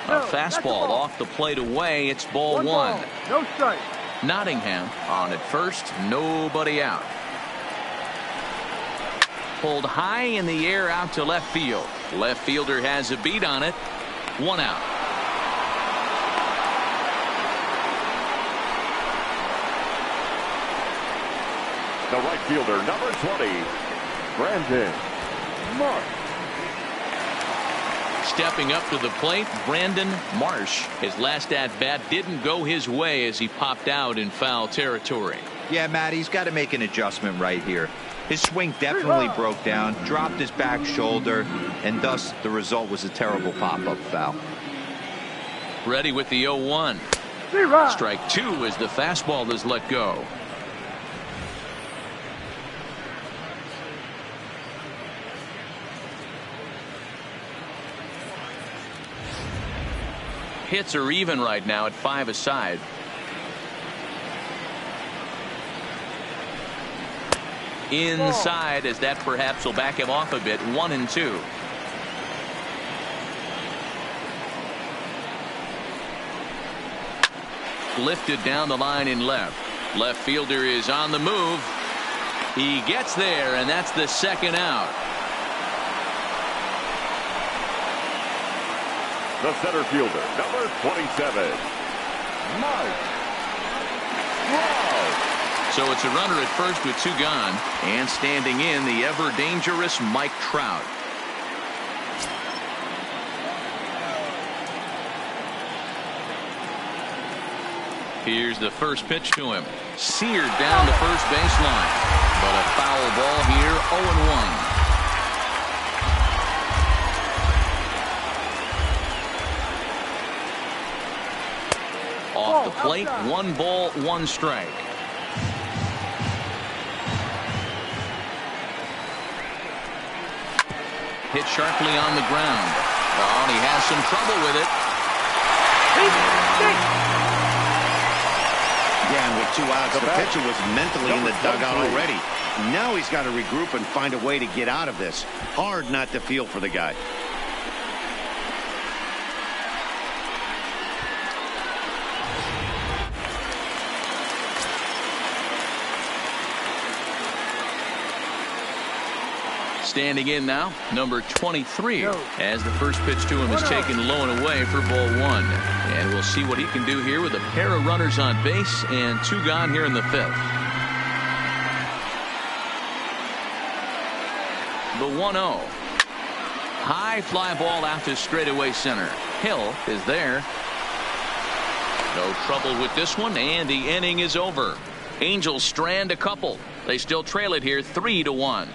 A fastball off the plate away. It's ball 1. Ball, no strike. Nottingham on at first, nobody out. Pulled high in the air out to left field. Left fielder has a beat on it. 1 out. The right fielder, number 20, Brandon Marsh. Stepping up to the plate, Brandon Marsh. His last at-bat didn't go his way as he popped out in foul territory. Yeah, Matt, he's got to make an adjustment right here. His swing definitely broke down, dropped his back shoulder, and thus the result was a terrible pop-up foul. Ready with the 0-1. Strike 2 as the fastball is let go. Hits are even right now at 5 aside. Inside as that perhaps will back him off a bit. 1-2. Lifted down the line in left. Left fielder is on the move. He gets there, and that's the second out. The center fielder, number 27, Mike Trout. So it's a runner at first with 2 gone, and standing in, the ever dangerous Mike Trout. Here's the first pitch to him. Seared down the first baseline, but a foul ball here. 0-1. Off the plate, 1 ball, 1 strike. Hit sharply on the ground. Oh, and he has some trouble with it. Yeah, and with 2 outs, the pitcher was mentally in the dugout already. Now he's got to regroup and find a way to get out of this. Hard not to feel for the guy. Standing in now, number 23, as the first pitch to him is taken low and away for ball 1. And we'll see what he can do here with a pair of runners on base and 2 gone here in the 5th. The 1-0. High fly ball out to straightaway center. Hill is there. No trouble with this one, and the inning is over. Angels strand a couple. They still trail it here 3-1.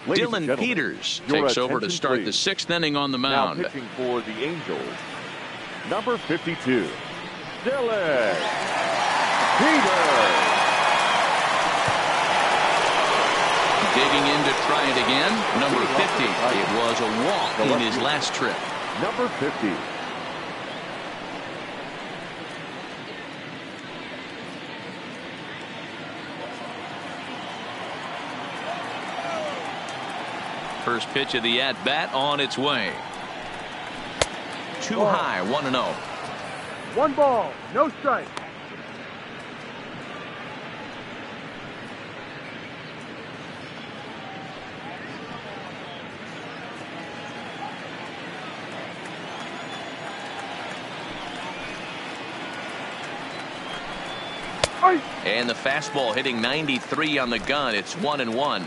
Dylan Peters takes over to start the 6th inning on the mound. Now pitching for the Angels, number 52, Dylan Peters. Digging in to try it again. Number 50. It was a walk in his last trip. Number 50. First pitch of the at-bat on its way. Too high, 1-0. 1 ball, no strike. And the fastball hitting 93 on the gun. It's 1-1.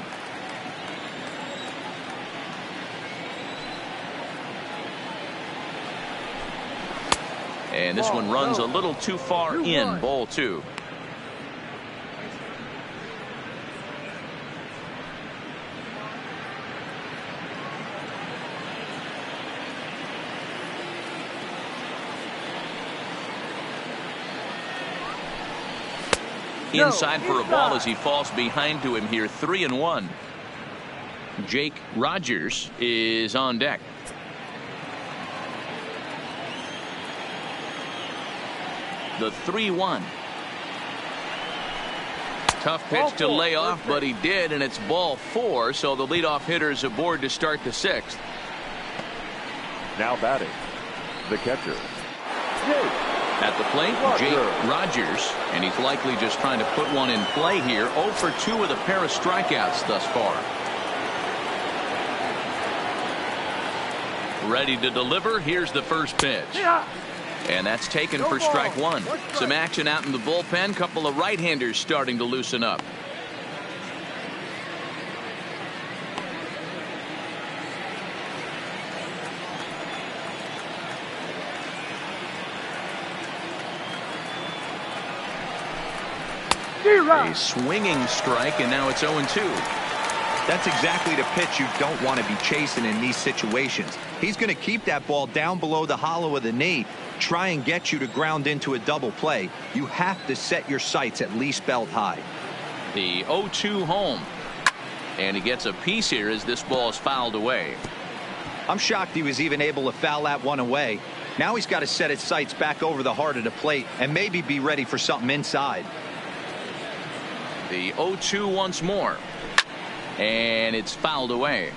And this one runs a little too far in. Ball 2. Inside for a ball as he falls behind to him here. 3-1. Jake Rogers is on deck. The 3-1. Tough pitch to lay off, but he did, and it's ball 4, so the leadoff hitter is aboard to start the 6th. Now batting, the catcher, Jake. At the plate, Jake Rogers, and he's likely just trying to put one in play here. 0 for 2 with a pair of strikeouts thus far. Ready to deliver. Here's the first pitch. And that's taken for strike 1. Some action out in the bullpen. Couple of right-handers starting to loosen up. A swinging strike, and now it's 0-2. That's exactly the pitch you don't want to be chasing in these situations. He's going to keep that ball down below the hollow of the knee, try and get you to ground into a double play. You have to set your sights at least belt high. The 0-2 home. And he gets a piece here as this ball is fouled away. I'm shocked he was even able to foul that one away. Now he's got to set his sights back over the heart of the plate and maybe be ready for something inside. The 0-2 once more. And it's fouled away.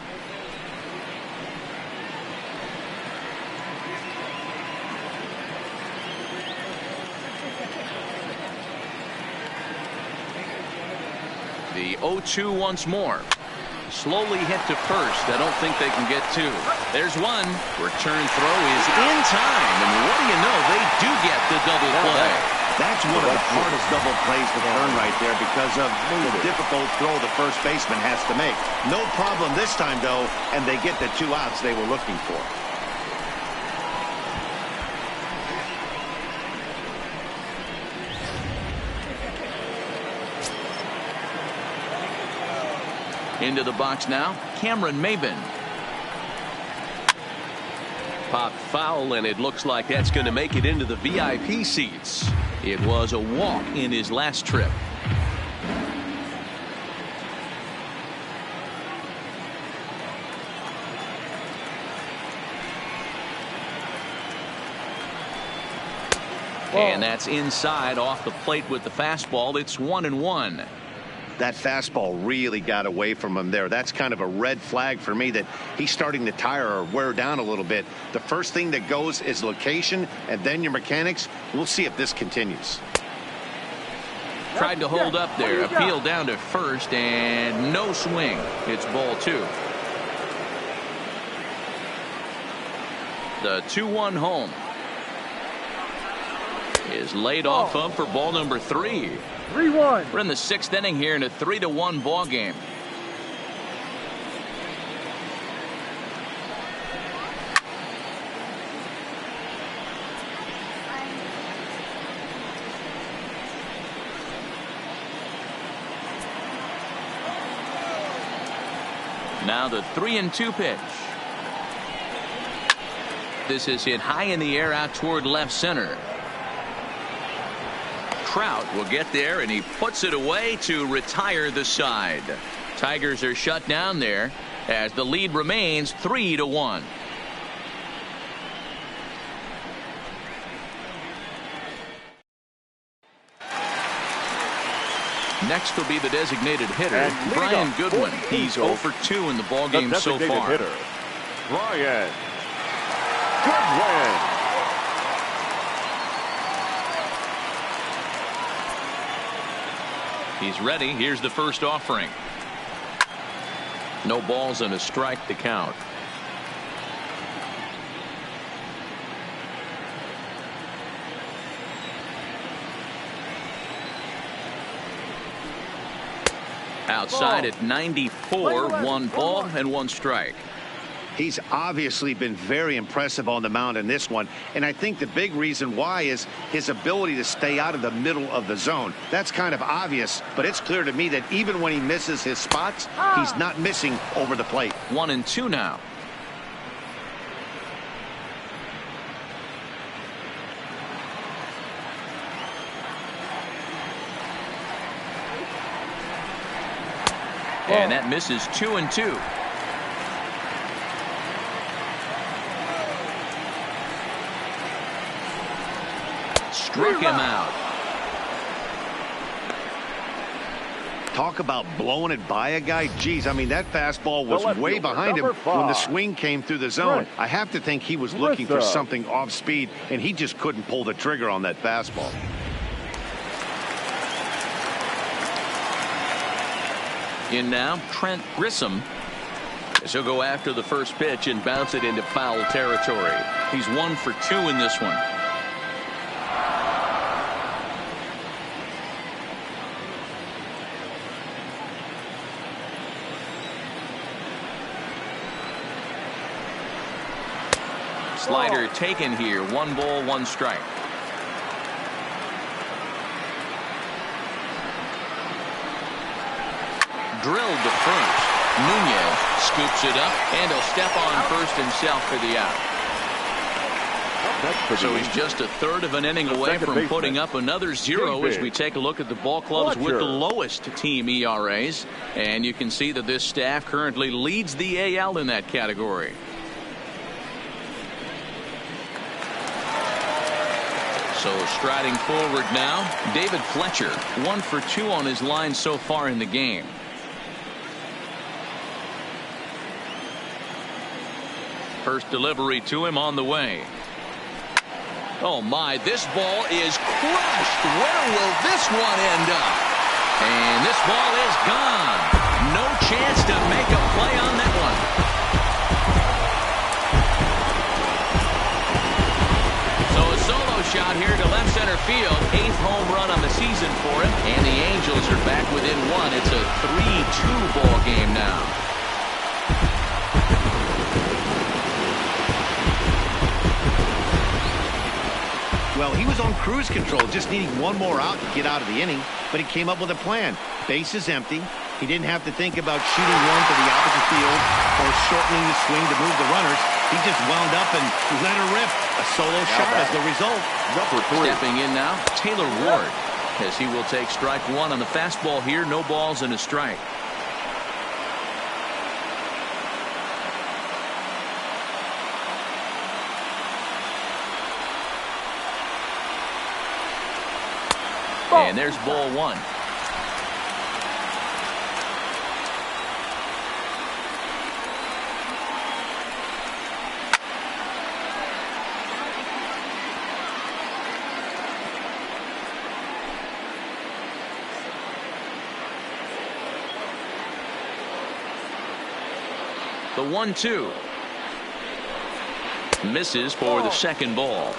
The 0-2 once more. Slowly hit to first. I don't think they can get 2. There's one. Return throw is in time. And what do you know? They do get the double play. That's one of the hardest double plays to turn right there because of the difficult throw the first baseman has to make. No problem this time, though, and they get the 2 outs they were looking for. Into the box now, Cameron Maben. Popped foul, and it looks like that's going to make it into the VIP seats. It was a walk in his last trip. And that's inside off the plate with the fastball. It's 1-1. That fastball really got away from him there. That's kind of a red flag for me that he's starting to tire or wear down a little bit. The first thing that goes is location and then your mechanics. We'll see if this continues. Tried to hold up there. Appeal down to first and no swing. It's ball 2. The 2-1 home is laid off of for ball number 3. 3-1. We're in the 6th inning here in a 3-1 ball game. Now the 3-2 pitch. This is hit high in the air out toward left center. Trout will get there, and he puts it away to retire the side. Tigers are shut down there as the lead remains 3-1. Next will be the designated hitter, Brian Goodwin. He's 0 for 2 in the ballgame so far. Hitter, Brian Goodwin. He's ready. Here's the first offering. No balls and a strike to count. Outside at 94, 1 ball and 1 strike. He's obviously been very impressive on the mound in this one, and I think the big reason why is his ability to stay out of the middle of the zone. That's kind of obvious, but it's clear to me that even when he misses his spots, he's not missing over the plate. 1-2 now. And that misses 2-2. Struck him out. Talk about blowing it by a guy. Geez, I mean, that fastball was way behind him when the swing came through the zone. I have to think he was looking for something off speed, and he just couldn't pull the trigger on that fastball. In now, Trent Grissom. As he'll go after the first pitch and bounce it into foul territory. He's 1 for 2 in this one. Slider taken here. 1 ball, 1 strike. Drilled to first. Nunez scoops it up, and he'll step on first himself for the out. So he's just a third of an inning away from putting up another 0 as we take a look at the ball clubs with the lowest team ERAs. And you can see that this staff currently leads the AL in that category. So striding forward now, David Fletcher, 1 for 2 on his line so far in the game. First delivery to him on the way. Oh my, this ball is crushed. Where will this one end up? And this ball is gone. No chance to make a play on that one. So a solo shot here to left center field. 8th home run on the season for him. And the Angels are back within 1. It's a 3-2 ball game now. Well, he was on cruise control, just needing 1 more out to get out of the inning, but he came up with a plan. Base is empty. He didn't have to think about shooting one to the opposite field or shortening the swing to move the runners. He just wound up and let her rip. A solo shot as the result. Number 3. Stepping in now, Taylor Ward, as he will take strike 1 on the fastball here. No balls and a strike. And there's ball 1. The 1-2. Misses for the second ball.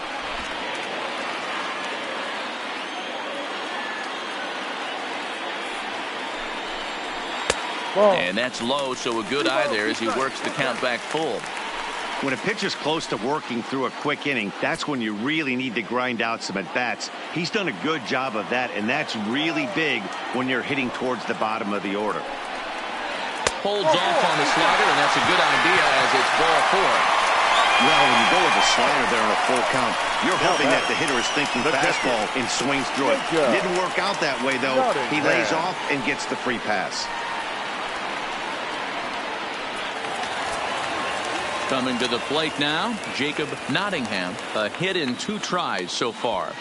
And that's low, so a good eye there as he works the count back full. When a pitcher's close to working through a quick inning, that's when you really need to grind out some at-bats. He's done a good job of that, and that's really big when you're hitting towards the bottom of the order. Holds off on the slider, and that's a good idea as it's ball 4. Well, when you go with the slider there on a full count, you're hoping that the hitter is thinking fastball and swings through it. Didn't work out that way, though. He lays off and gets the free pass. Coming to the plate now, Jacob Nottingham. A hit in 2 tries so far.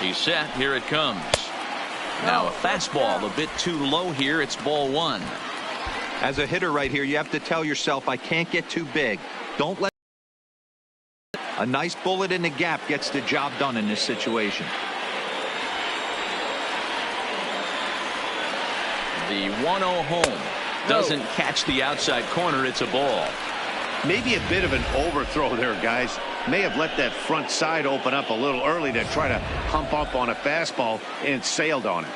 He's set. Here it comes. Now a fastball a bit too low here. It's ball 1. As a hitter right here, you have to tell yourself, I can't get too big. Don't let a nice bullet in the gap gets the job done in this situation. The 1-0 home doesn't catch the outside corner. It's a ball. Maybe a bit of an overthrow there, guys. May have let that front side open up a little early to try to hump up on a fastball and sailed on it.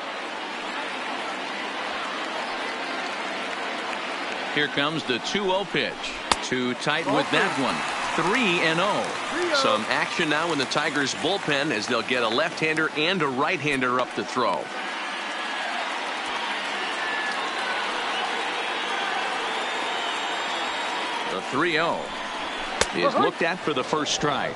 Here comes the 2-0 pitch. Too tight with that one. 3-0. Some action now in the Tigers bullpen as they'll get a left-hander and a right-hander up to throw. The 3-0 is looked at for the first strike.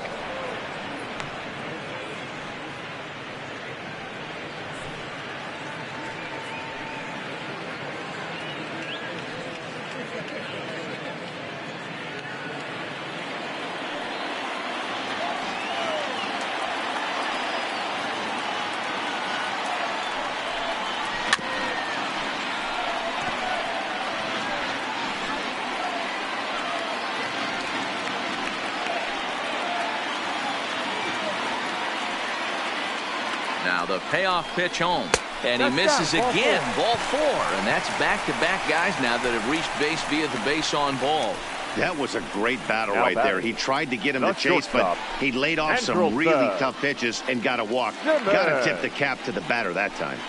Now the payoff pitch home, and he misses again. Ball 4, and that's back-to-back guys now that have reached base via the base on ball. That was a great battle right there. He tried to get him to chase, but he laid off some really tough pitches and got a walk. Got to tip the cap to the batter that time.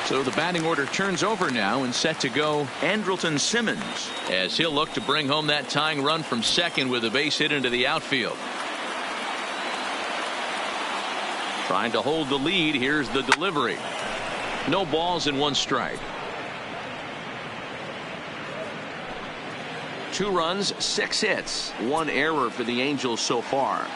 So the batting order turns over now and set to go Andrelton Simmons as he'll look to bring home that tying run from second with a base hit into the outfield. Trying to hold the lead. Here's the delivery. No balls and 1 strike. 2 runs, 6 hits, 1 error for the Angels so far.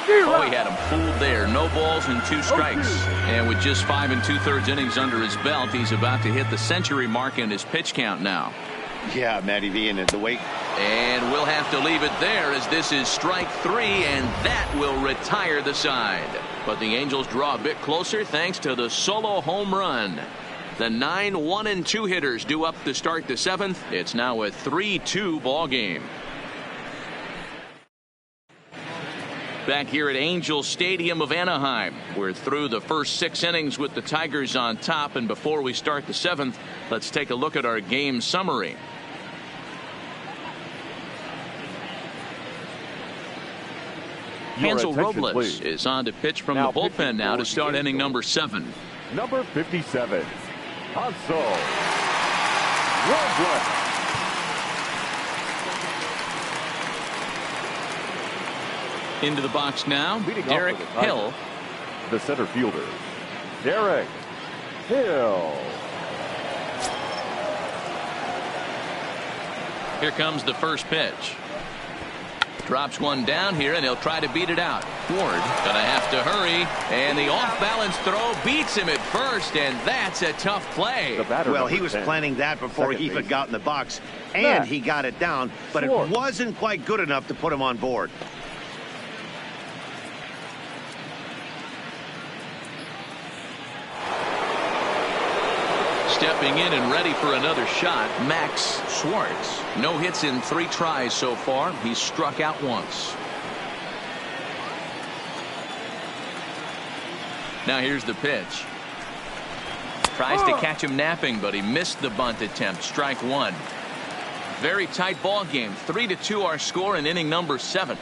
Oh, he had him fooled there. No balls and 2 strikes. And with just 5 2/3 innings under his belt, he's about to hit the century mark in his pitch count now. Yeah, Matty V, and the way. And we'll have to leave it there as this is strike 3, and that will retire the side. But the Angels draw a bit closer thanks to the solo home run. The 9 1-2 hitters due up to start the 7th. It's now a 3-2 ball game. Back here at Angel Stadium of Anaheim, we're through the first 6 innings with the Tigers on top, and before we start the 7th, let's take a look at our game summary. Hansel Robles is on to pitch from the bullpen now to start inning number 7. Number 57, Hansel Robles. Into the box now, Derek Hill. The center fielder, Derek Hill. Here comes the first pitch. Drops one down here, and he'll try to beat it out. Ward gonna have to hurry, and the off-balance throw beats him at first, and that's a tough play. Well, he was planning that before he even got in the box, and he got it down, but it wasn't quite good enough to put him on board. Stepping in and ready for another shot, Max Schwartz. No hits in 3 tries so far. He's struck out once. Now here's the pitch. Tries to catch him napping, but he missed the bunt attempt. Strike 1. Very tight ball game. 3-2 our score in inning number 7.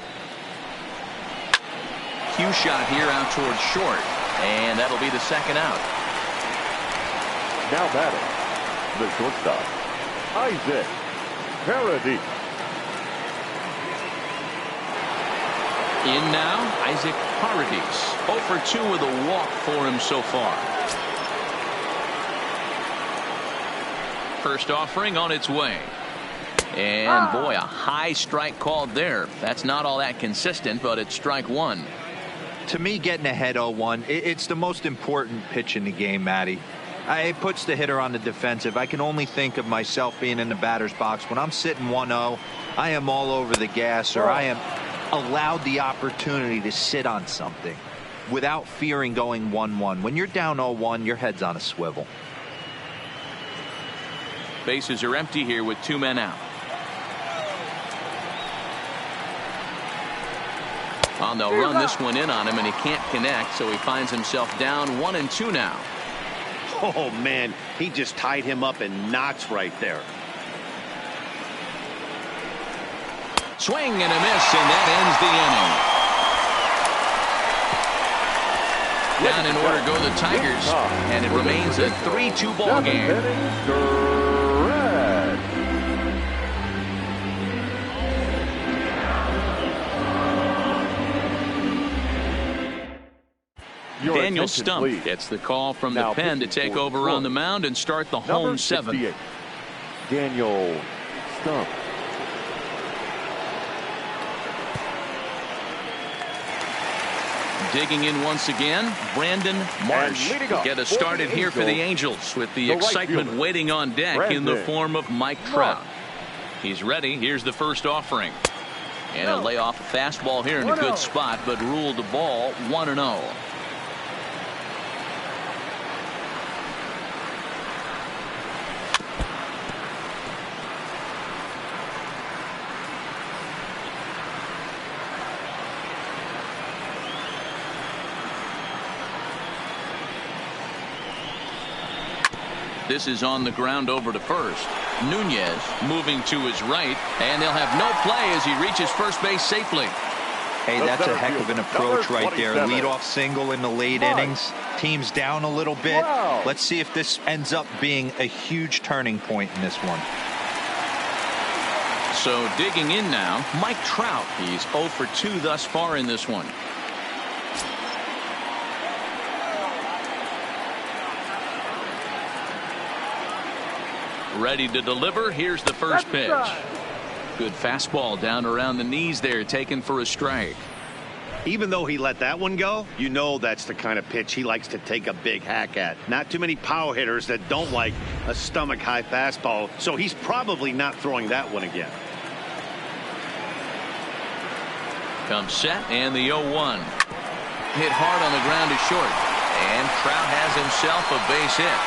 Cue shot here out towards short, and that'll be the second out. Now batting, the shortstop, Isaac Paradis. In now, Isaac Paradis. 0 for 2 with a walk for him so far. First offering on its way. And boy, a high strike called there. That's not all that consistent, but it's strike 1. To me, getting ahead 0-1, it's the most important pitch in the game, Matty. It puts the hitter on the defensive. I can only think of myself being in the batter's box. When I'm sitting 1-0, I am all over the gas, or I am allowed the opportunity to sit on something without fearing going 1-1. When you're down 0-1, your head's on a swivel. Bases are empty here with 2 men out. Well, they'll run this one in on him, and he can't connect, so he finds himself down 1-2 now. Oh, man, he just tied him up in knots right there. Swing and a miss, and that ends the inning. Down in order go the Tigers, and it remains a 3-2 ball game. Daniel Stump gets the call from the pen to take over on the mound and start the home seventh. Daniel Stump. Digging in once again, Brandon Marsh will get us started here for the Angels with the excitement waiting on deck in the form of Mike Trout. He's ready. Here's the first offering. And he'll lay off a fastball here in a good spot, but ruled the ball 1-0. This is on the ground over to first. Nunez moving to his right, and they'll have no play as he reaches first base safely. Hey, that's a heck of an approach right there. Leadoff single in the late innings. Team's down a little bit. Let's see if this ends up being a huge turning point in this one. So digging in now, Mike Trout. He's 0 for 2 thus far in this one. Ready to deliver. Here's the first pitch. Good fastball down around the knees there, taken for a strike. Even though he let that one go, you know that's the kind of pitch he likes to take a big hack at. Not too many power hitters that don't like a stomach high fastball, so he's probably not throwing that one again. Comes set, and the 0-1. Hit hard on the ground to short, and Trout has himself a base hit.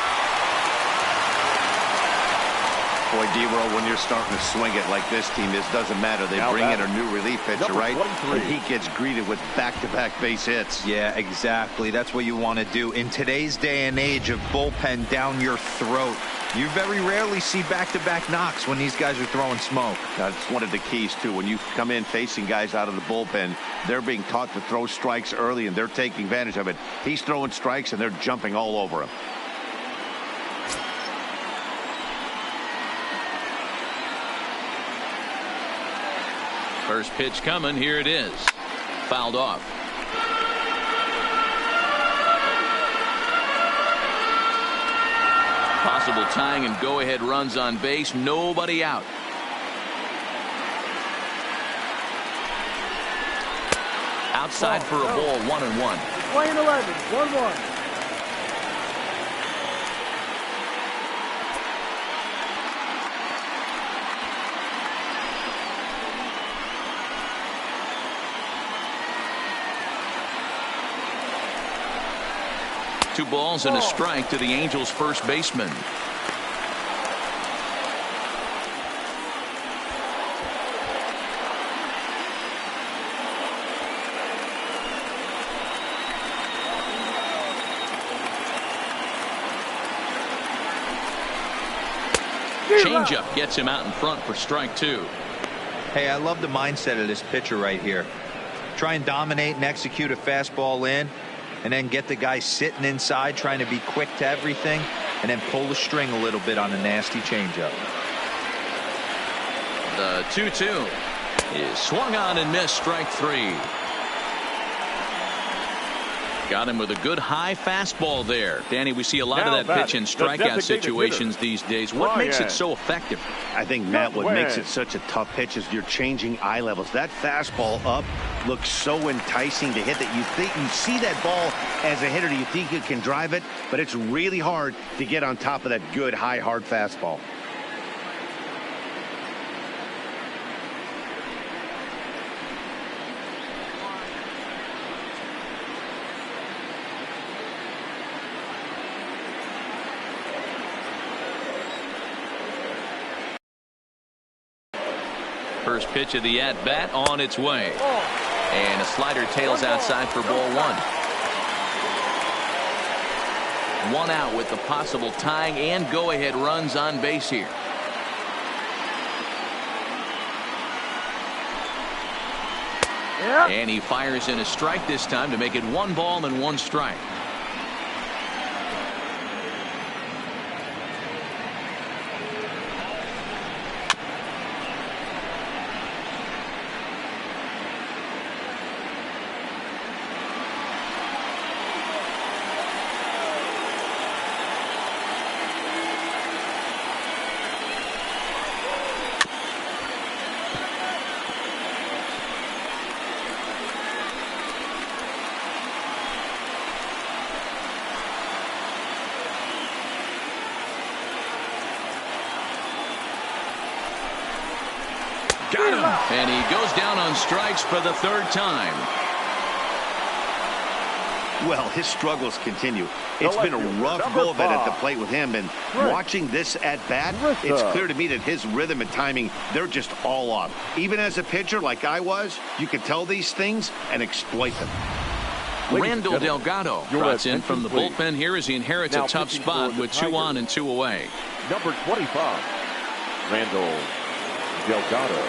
Boy, D-Roll, when you're starting to swing it like this team is, doesn't matter. They bring in a new relief pitcher, right? And he gets greeted with back-to-back base hits. Yeah, exactly. That's what you want to do. In today's day and age of bullpen down your throat, you very rarely see back-to-back knocks when these guys are throwing smoke. That's one of the keys, too. When you come in facing guys out of the bullpen, they're being taught to throw strikes early, and they're taking advantage of it. He's throwing strikes, and they're jumping all over him. First pitch coming. Here it is. Fouled off. Possible tying and go-ahead runs on base. Nobody out. Outside for a ball. 1-1. Playing 11. 1-1. Two balls and a strike to the Angels' first baseman. Changeup gets him out in front for strike 2. Hey, I love the mindset of this pitcher right here. Try and dominate and execute a fastball in, and then get the guy sitting inside trying to be quick to everything, and then pull the string a little bit on a nasty changeup. The 2-2 is swung on and missed, strike 3. Got him with a good high fastball there. Danny, we see a lot of that pitch in strikeout situations these days. What makes it so effective? I think, Matt, what makes it such a tough pitch is you're changing eye levels. That fastball up looks so enticing to hit that you think you see that ball as a hitter, you think you can drive it, but it's really hard to get on top of that good high hard fastball. First pitch of the at-bat on its way. And a slider tails outside for ball 1. one out with the possible tying and go-ahead runs on base here. Yeah. And he fires in a strike this time to make it 1 ball and 1 strike. Got him. And he goes down on strikes for the 3rd time. Well, his struggles continue. It's been a rough go of it at the plate with him, and watching this at bat, it's clear to me that his rhythm and timing, they're just all off. Even as a pitcher like I was, you can tell these things and exploit them. Randall Delgado trots in from the bullpen here as he inherits a tough spot with 2 on and 2 away. Number 25, Randall Delgado.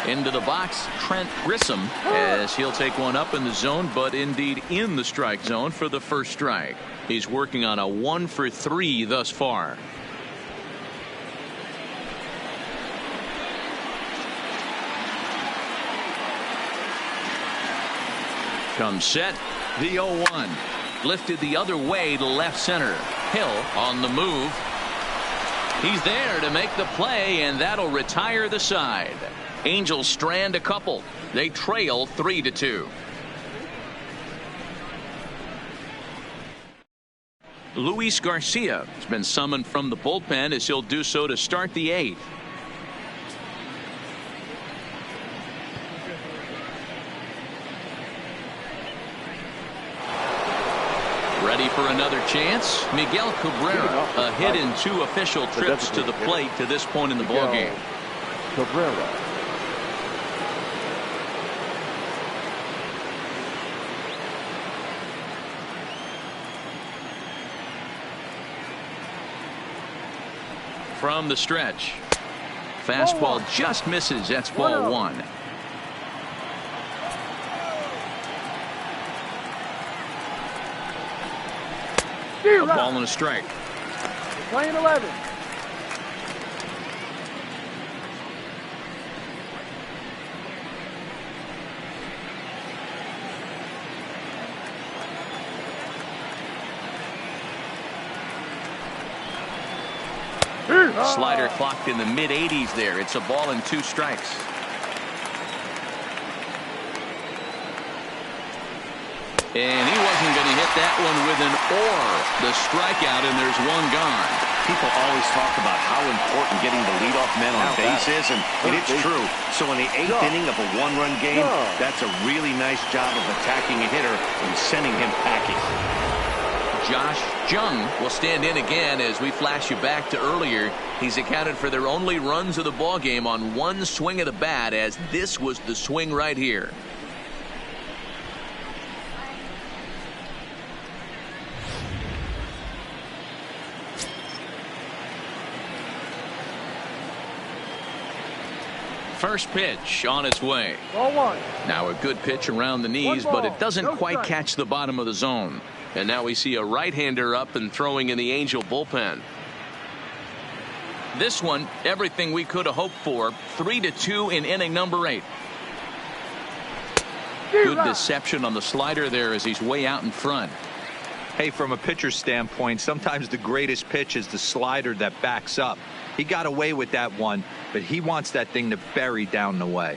Into the box, Trent Grissom, as he'll take one up in the zone, but indeed in the strike zone for the 1st strike. He's working on a 1 for 3 thus far. Comes set, the 0-1. Lifted the other way to left center. Hill on the move. He's there to make the play, and that'll retire the side. Angels strand a couple. They trail 3-2. Luis Garcia has been summoned from the bullpen as he'll do so to start the 8th. Ready for another chance? Miguel Cabrera, a hit in 2 official trips to the plate to this point in the ballgame. Cabrera. From the stretch. Fastball just misses. That's ball 1. A ball and a strike. Playing 11. Slider clocked in the mid-80s there. It's a ball and 2 strikes. And he wasn't going to hit that one with an or. The strikeout, and there's 1 gone. People always talk about how important getting the leadoff man on base is, and it's true. So in the 8th inning of a 1-run game, that's a really nice job of attacking a hitter and sending him packing. Josh Jung will stand in again as we flash you back to earlier. He's accounted for their only runs of the ball game on 1 swing of the bat, as this was the swing right here. First pitch on its way. Ball 1. Now a good pitch around the knees, but it doesn't quite catch the bottom of the zone. And now we see a right-hander up and throwing in the Angel bullpen. This one, everything we could have hoped for. 3-2 in inning number 8. Good deception on the slider there as he's way out in front. Hey, from a pitcher's standpoint, sometimes the greatest pitch is the slider that backs up. He got away with that one, but he wants that thing to bury down the way.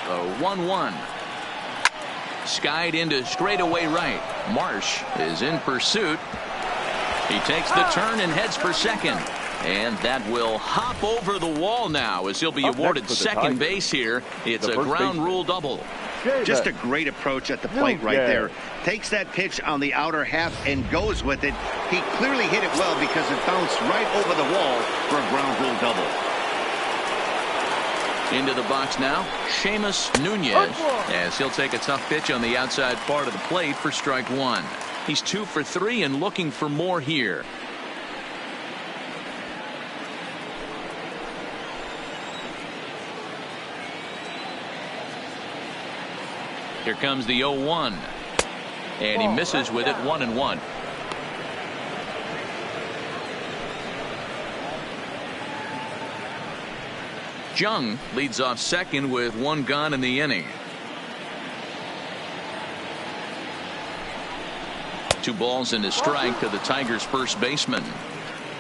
The 1-1. Skied into straightaway right. Marsh is in pursuit. He takes the turn and heads for second. And that will hop over the wall now as he'll be Up awarded next for the second Tigers, base here. It's the a first ground baseman. rule double. Just a great approach at the plate right there. Takes that pitch on the outer half and goes with it. He clearly hit it well because it bounced right over the wall for a ground rule double. Into the box now, Seamus Nunez, as he'll take a tough pitch on the outside part of the plate for strike one. He's 2 for 3 and looking for more here. Here comes the 0-1. And he misses with it, 1-1. Jung leads off second with 1 gone in the inning. 2 balls and a strike to the Tigers' first baseman.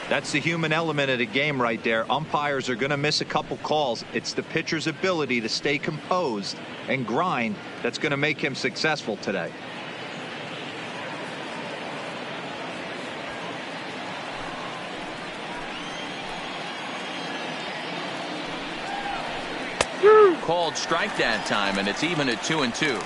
That's the human element of the game right there. Umpires are going to miss a couple calls. It's the pitcher's ability to stay composed and grind that's going to make him successful today. Called strike that time, and it's even at 2-2.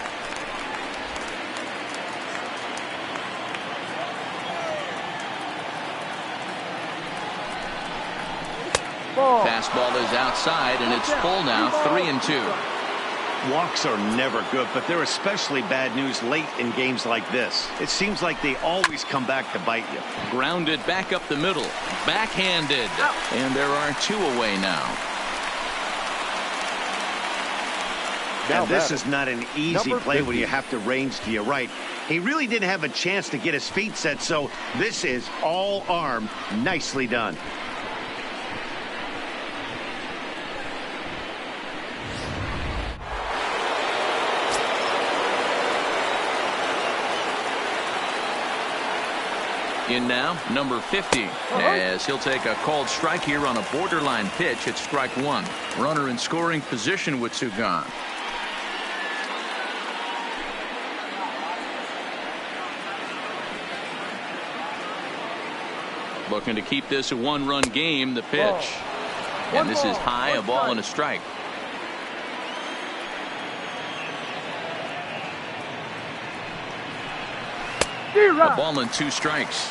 Fastball is outside, and it's full now, 3-2. Walks are never good, but they're especially bad news late in games like this. It seems like they always come back to bite you. Grounded back up the middle, backhanded, and there are 2 away now. And this is not an easy play when you have to range to your right. He really didn't have a chance to get his feet set, so this is all arm. Nicely done. In now, number 50, as he'll take a called strike here on a borderline pitch at strike 1. Runner in scoring position with 2 gone. Looking to keep this a 1-run game, the pitch. And this is high, a ball and a strike. A ball and 2 strikes.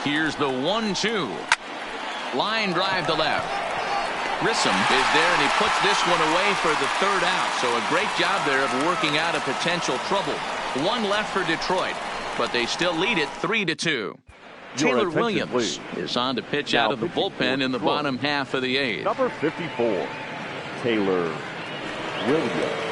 Here's the 1-2. Line drive to left. Grissom is there, and he puts this one away for the 3rd out. So a great job there of working out a potential trouble. 1 left for Detroit, but they still lead it 3-2. Taylor Williams is on to pitch out of the bullpen in the bottom half of the 8th. Number 54, Taylor Williams.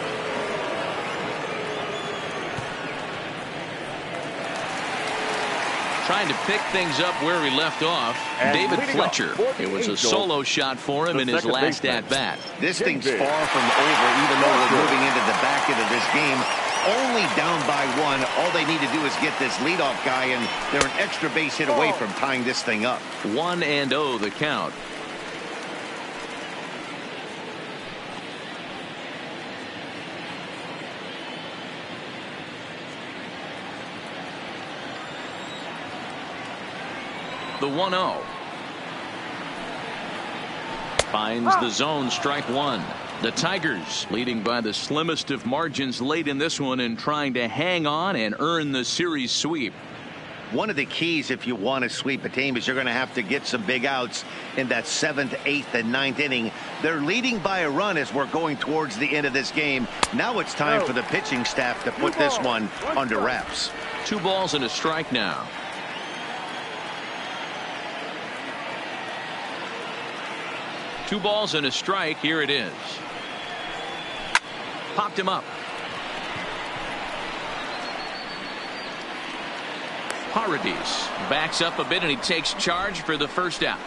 Trying to pick things up where he left off, David Fletcher. It was a solo shot for him in his last at-bat. This thing's far from over, even though we're moving into the back end of this game. Only down by 1. All they need to do is get this leadoff guy, and they're an extra base hit away from tying this thing up. 1-0 the count. The 1-0. Finds the zone, strike 1. The Tigers leading by the slimmest of margins late in this one and trying to hang on and earn the series sweep. One of the keys if you want to sweep a team is you're going to have to get some big outs in that 7th, 8th, and 9th inning. They're leading by a run as we're going towards the end of this game. Now it's time for the pitching staff to put this one under wraps. 2 balls and a strike now. Two balls and a strike. Here it is. Popped him up. Paradis backs up a bit and he takes charge for the first out.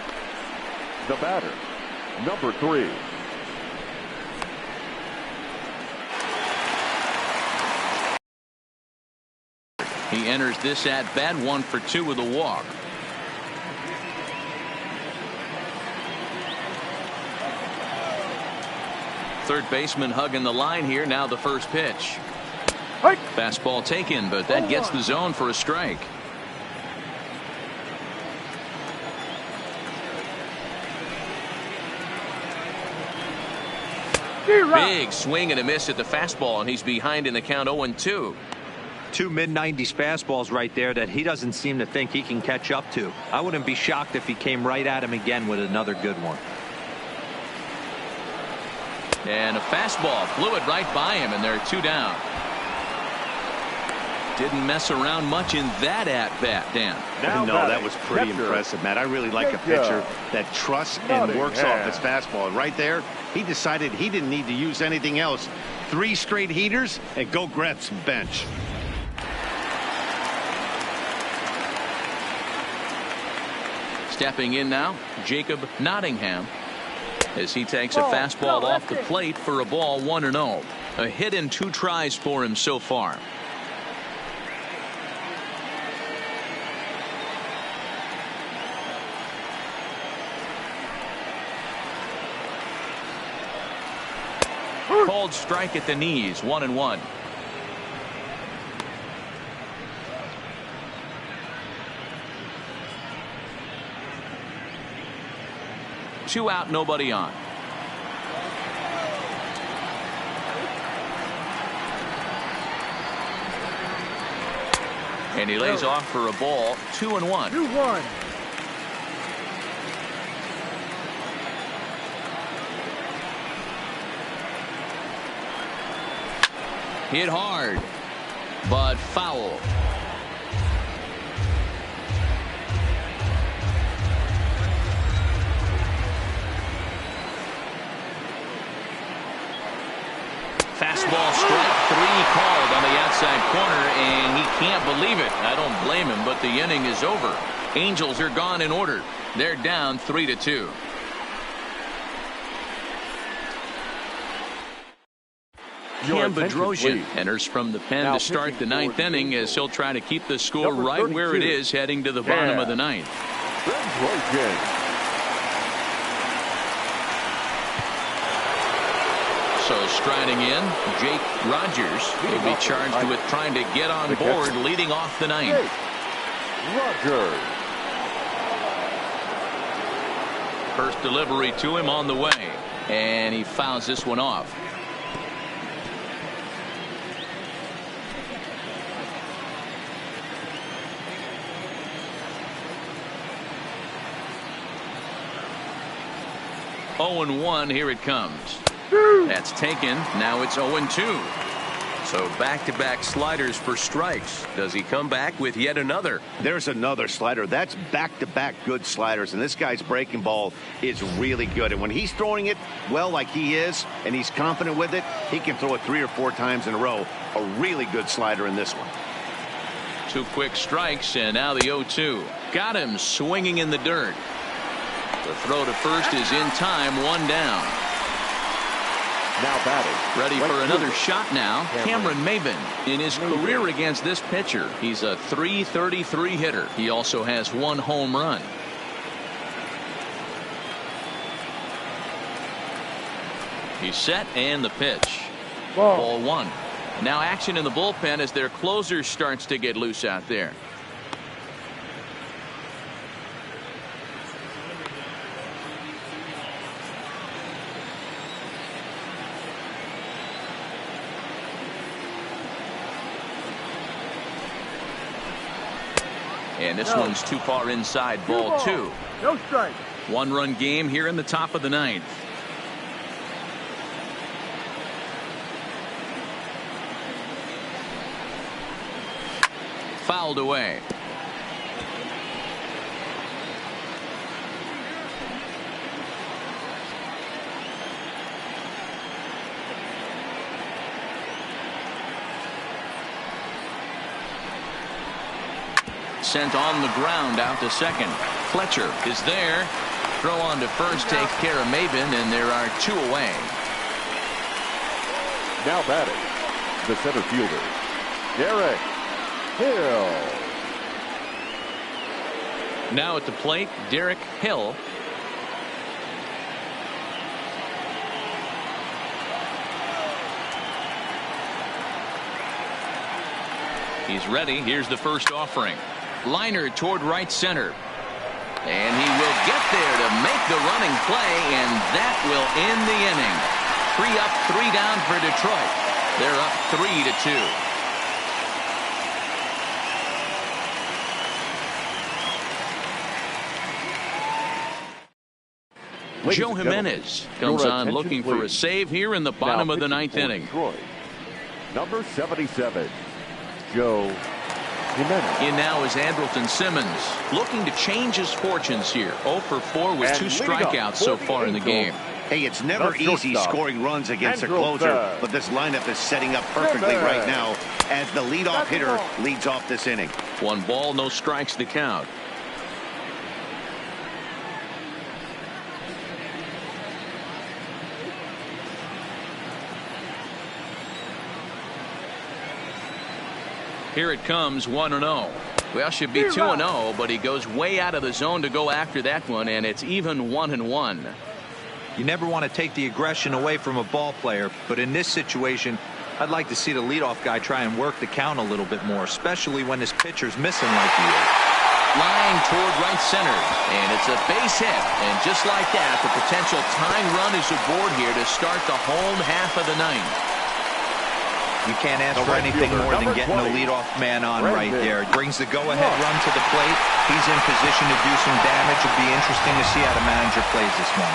The batter, number 3. He enters this at bat 1 for 2 with a walk. Third baseman hugging the line here. Now the first pitch. Fastball taken, but that gets the zone for a strike. Big swing and a miss at the fastball, and he's behind in the count 0-2. Two mid-90s fastballs right there that he doesn't seem to think he can catch up to. I wouldn't be shocked if he came right at him again with another good one. And a fastball flew it right by him, and they're 2 down. Didn't mess around much in that at-bat, Dan. No, that was pretty impressive, Matt. I really like a pitcher that trusts and works off his fastball. And right there, he decided he didn't need to use anything else. 3 straight heaters and go grab some bench. Stepping in now, Jacob Nottingham, as he takes a fastball off the plate for a ball 1-0. A hit in 2 tries for him so far. Called strike at the knees, 1-1. Two out, nobody on. And he lays off for a ball, 2-1. 2-1. Hit hard, but foul. Fastball strike 3 called on the outside corner, and he can't believe it. I don't blame him, but the inning is over. Angels are gone in order. They're down 3-2. Cam Bedrosian enters from the pen to start the 9th inning, as he'll try to keep the score right where it is heading to the bottom of the 9th. So striding in, Jake Rogers will be charged with trying to get on board leading off the 9th. Rogers. First delivery to him on the way, and he fouls this one off. Oh, 0-1, here it comes. That's taken. Now it's 0-2. So back-to-back sliders for strikes. Does he come back with yet another? There's another slider. That's back-to-back good sliders. And this guy's breaking ball is really good. And when he's throwing it well like he is, and he's confident with it, he can throw it 3 or 4 times in a row. A really good slider in this one. 2 quick strikes, and now the 0-2. Got him swinging in the dirt. The throw to first is in time, 1 down. Now batting. Ready for another shot now. Cameron Maybin. In his career against this pitcher, he's a .333 hitter. He also has 1 home run. He's set, and the pitch. Ball 1. Now action in the bullpen as their closer starts to get loose out there. And this one's too far inside, ball 2. No strike. 1-run game here in the top of the 9th. Fouled away. Sent on the ground out to second. Fletcher is there. Throw on to first takes care of Maybin, and there are 2 away. Now batting, the center fielder, Derek Hill. Now at the plate, Derek Hill. He's ready. Here's the first offering. Liner toward right center. And he will get there to make the running play, and that will end the inning. 3 up, 3 down for Detroit. They're up 3-2. Joe Jimenez comes on looking for a save here in the bottom of the 9th inning. Detroit, number 77, Joe Jimenez. In now is Andrelton Simmons, looking to change his fortunes here. 0 for 4 with 2 strikeouts so far in the game. Hey, it's never easy scoring runs against a closer, but this lineup is setting up perfectly right now as the leadoff hitter leads off this inning. 1 ball, no strikes to count. Here it comes, 1-0. Well, should be 2-0, but he goes way out of the zone to go after that one, and it's even 1-1. You never want to take the aggression away from a ball player, but in this situation, I'd like to see the leadoff guy try and work the count a little bit more, especially when his pitcher's missing like he is. Line toward right center, and it's a base hit, and just like that, the potential tying run is aboard here to start the home half of the 9th. You can't ask for anything more than getting the leadoff man on right there. Brings the go-ahead run to the plate. He's in position to do some damage. It'll be interesting to see how the manager plays this one.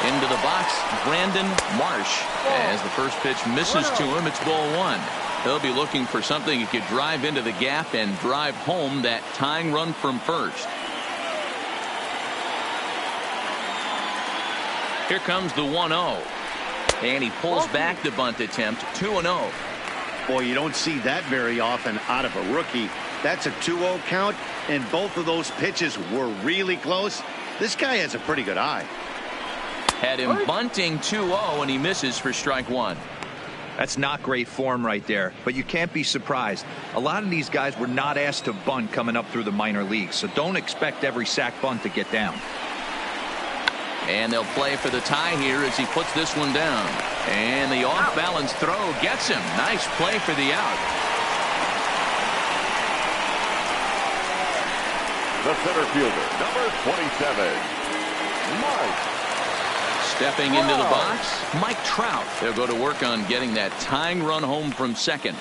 Into the box, Brandon Marsh. As the first pitch misses to him, it's ball 1. He'll be looking for something he could drive into the gap and drive home that tying run from first. Here comes the 1-0. And he pulls back the bunt attempt. 2-0. Boy, you don't see that very often out of a rookie. That's a 2-0 count, and both of those pitches were really close. This guy has a pretty good eye. Had him bunting 2-0, and he misses for strike 1. That's not great form right there, but you can't be surprised. A lot of these guys were not asked to bunt coming up through the minor leagues, so don't expect every sac bunt to get down. And they'll play for the tie here as he puts this one down. And the off-balance throw gets him. Nice play for the out. The center fielder, number 27, Mike. Stepping into the box, Mike Trout. They'll go to work on getting that tying run home from second.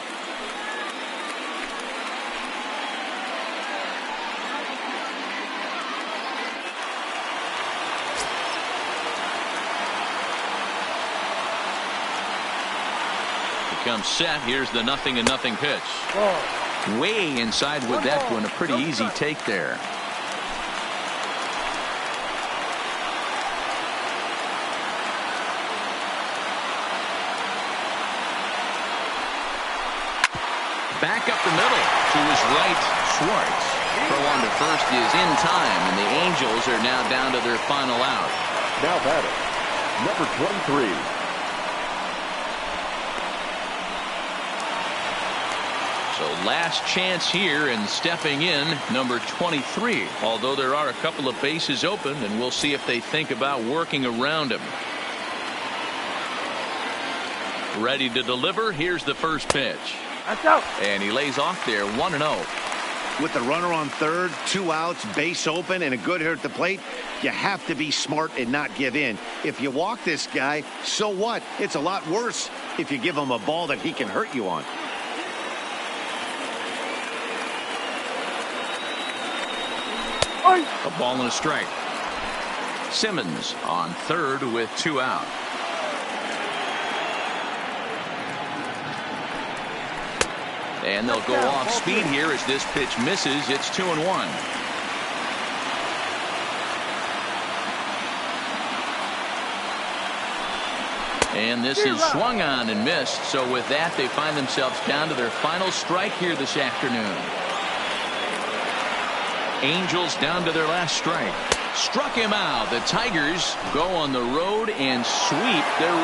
Comes set. Here's the 0-0 pitch. Way inside with that one. A pretty easy take there. Back up the middle to his right, Schwartz. Throw on to first is in time, and the Angels are now down to their final out. Now batting, number 23. So last chance here, and stepping in, number 23. Although there are a couple of bases open, and we'll see if they think about working around him. Ready to deliver. Here's the first pitch. That's out. And he lays off there, 1-0. With the runner on third, 2 outs, base open, and a good hitter at the plate, you have to be smart and not give in. If you walk this guy, so what? It's a lot worse if you give him a ball that he can hurt you on. A ball and a strike. Simmons on third with 2 out. And they'll go off speed here as this pitch misses. It's 2-1. And this is swung on and missed. So with that, they find themselves down to their final strike here this afternoon. Angels down to their last strike. Struck him out. The Tigers go on the road and sweep their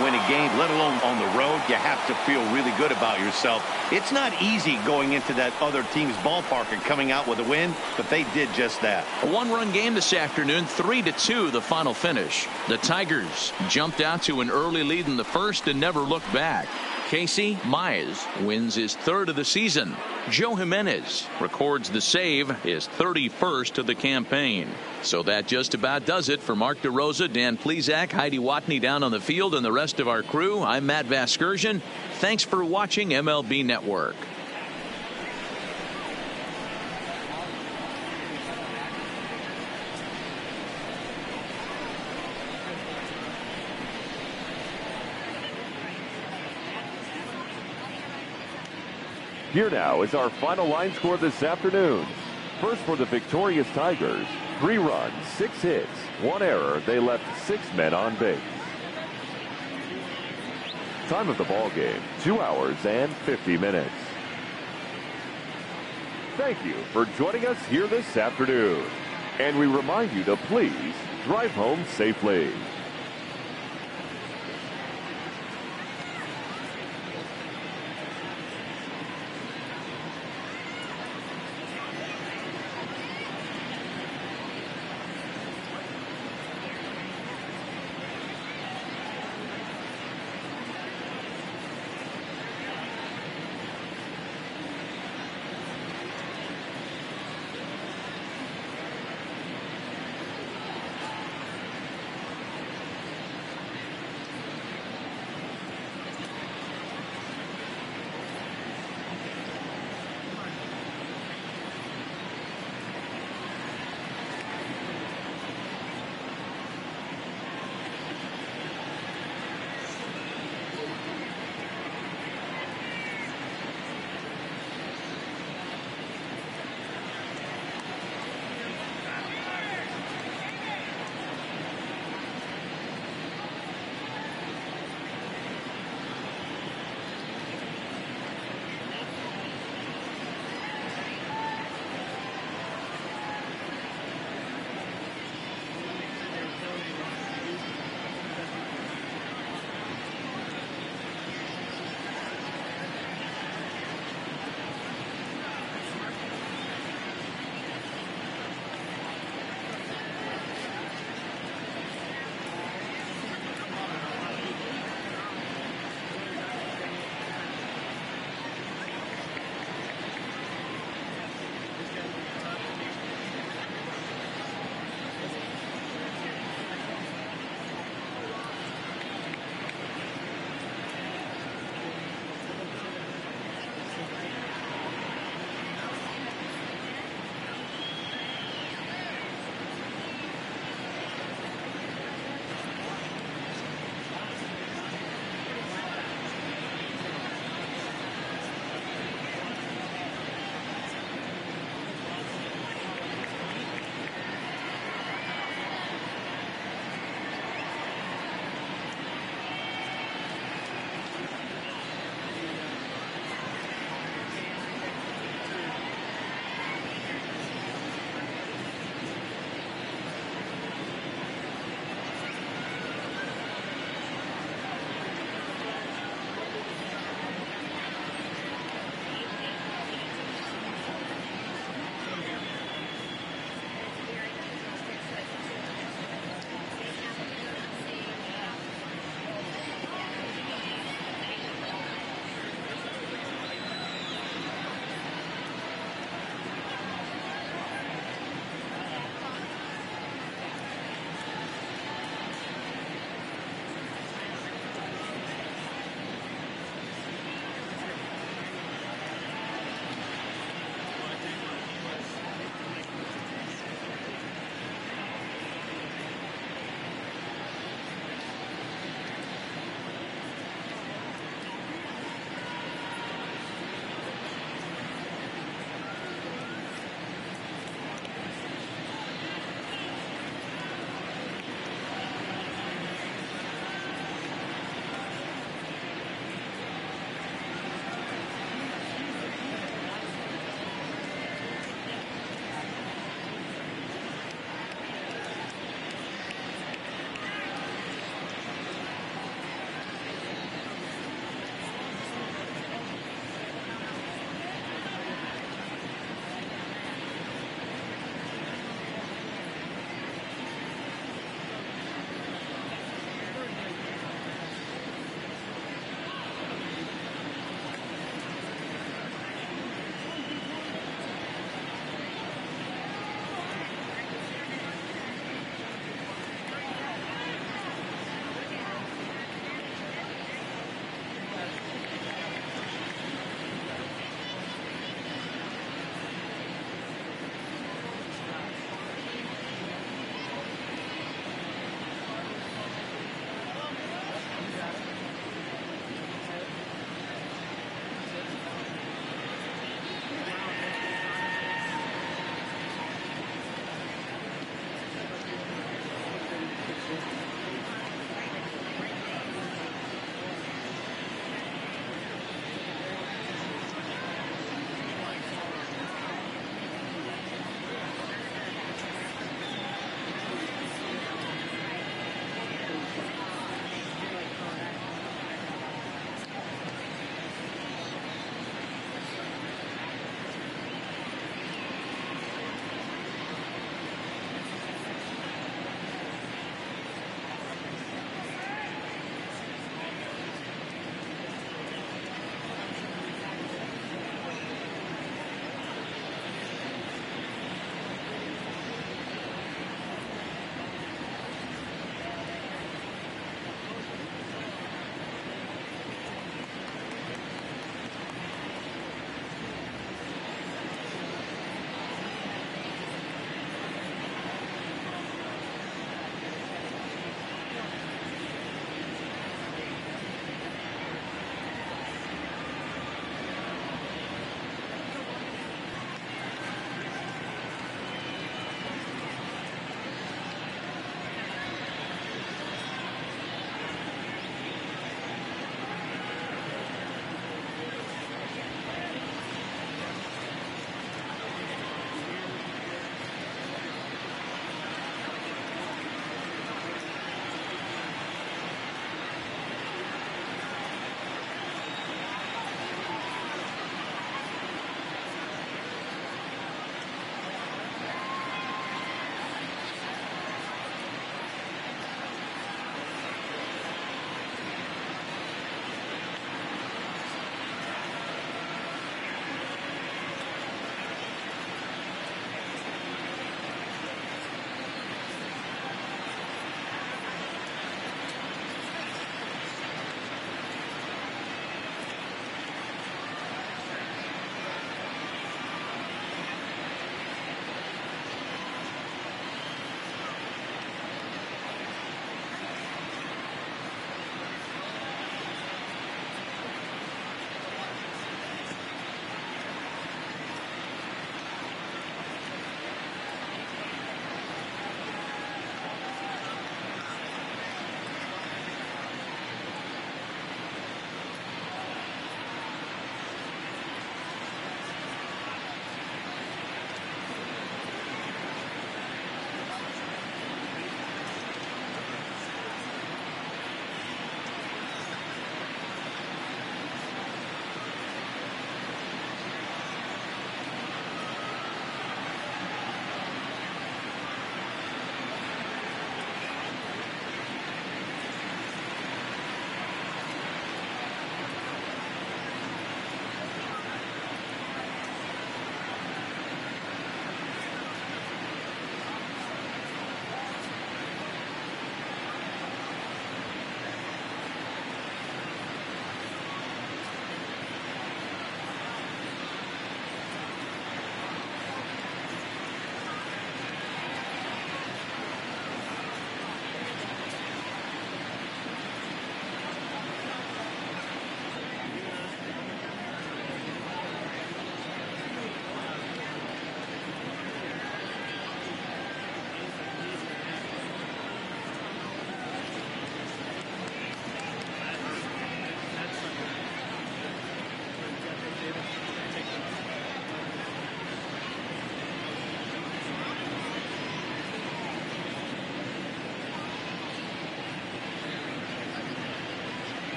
win a game, let alone on the road. you have to feel really good about yourself. It's not easy going into that other team's ballpark and coming out with a win, but they did just that. A one-run game this afternoon, 3-2 the final finish. The Tigers jumped out to an early lead in the first and never looked back. Casey Mize wins his third of the season. Joe Jimenez records the save, his 31st of the campaign. So that just about does it for Mark DeRosa, Dan Plesac, Heidi Watney down on the field, and the rest of our crew. I'm Matt Vasgersian. Thanks for watching MLB Network. Here now is our final line score this afternoon. First for the victorious Tigers, 3 runs, 6 hits, 1 error. They left 6 men on base. Time of the ball game, 2 hours and 50 minutes. Thank you for joining us here this afternoon. And we remind you to please drive home safely.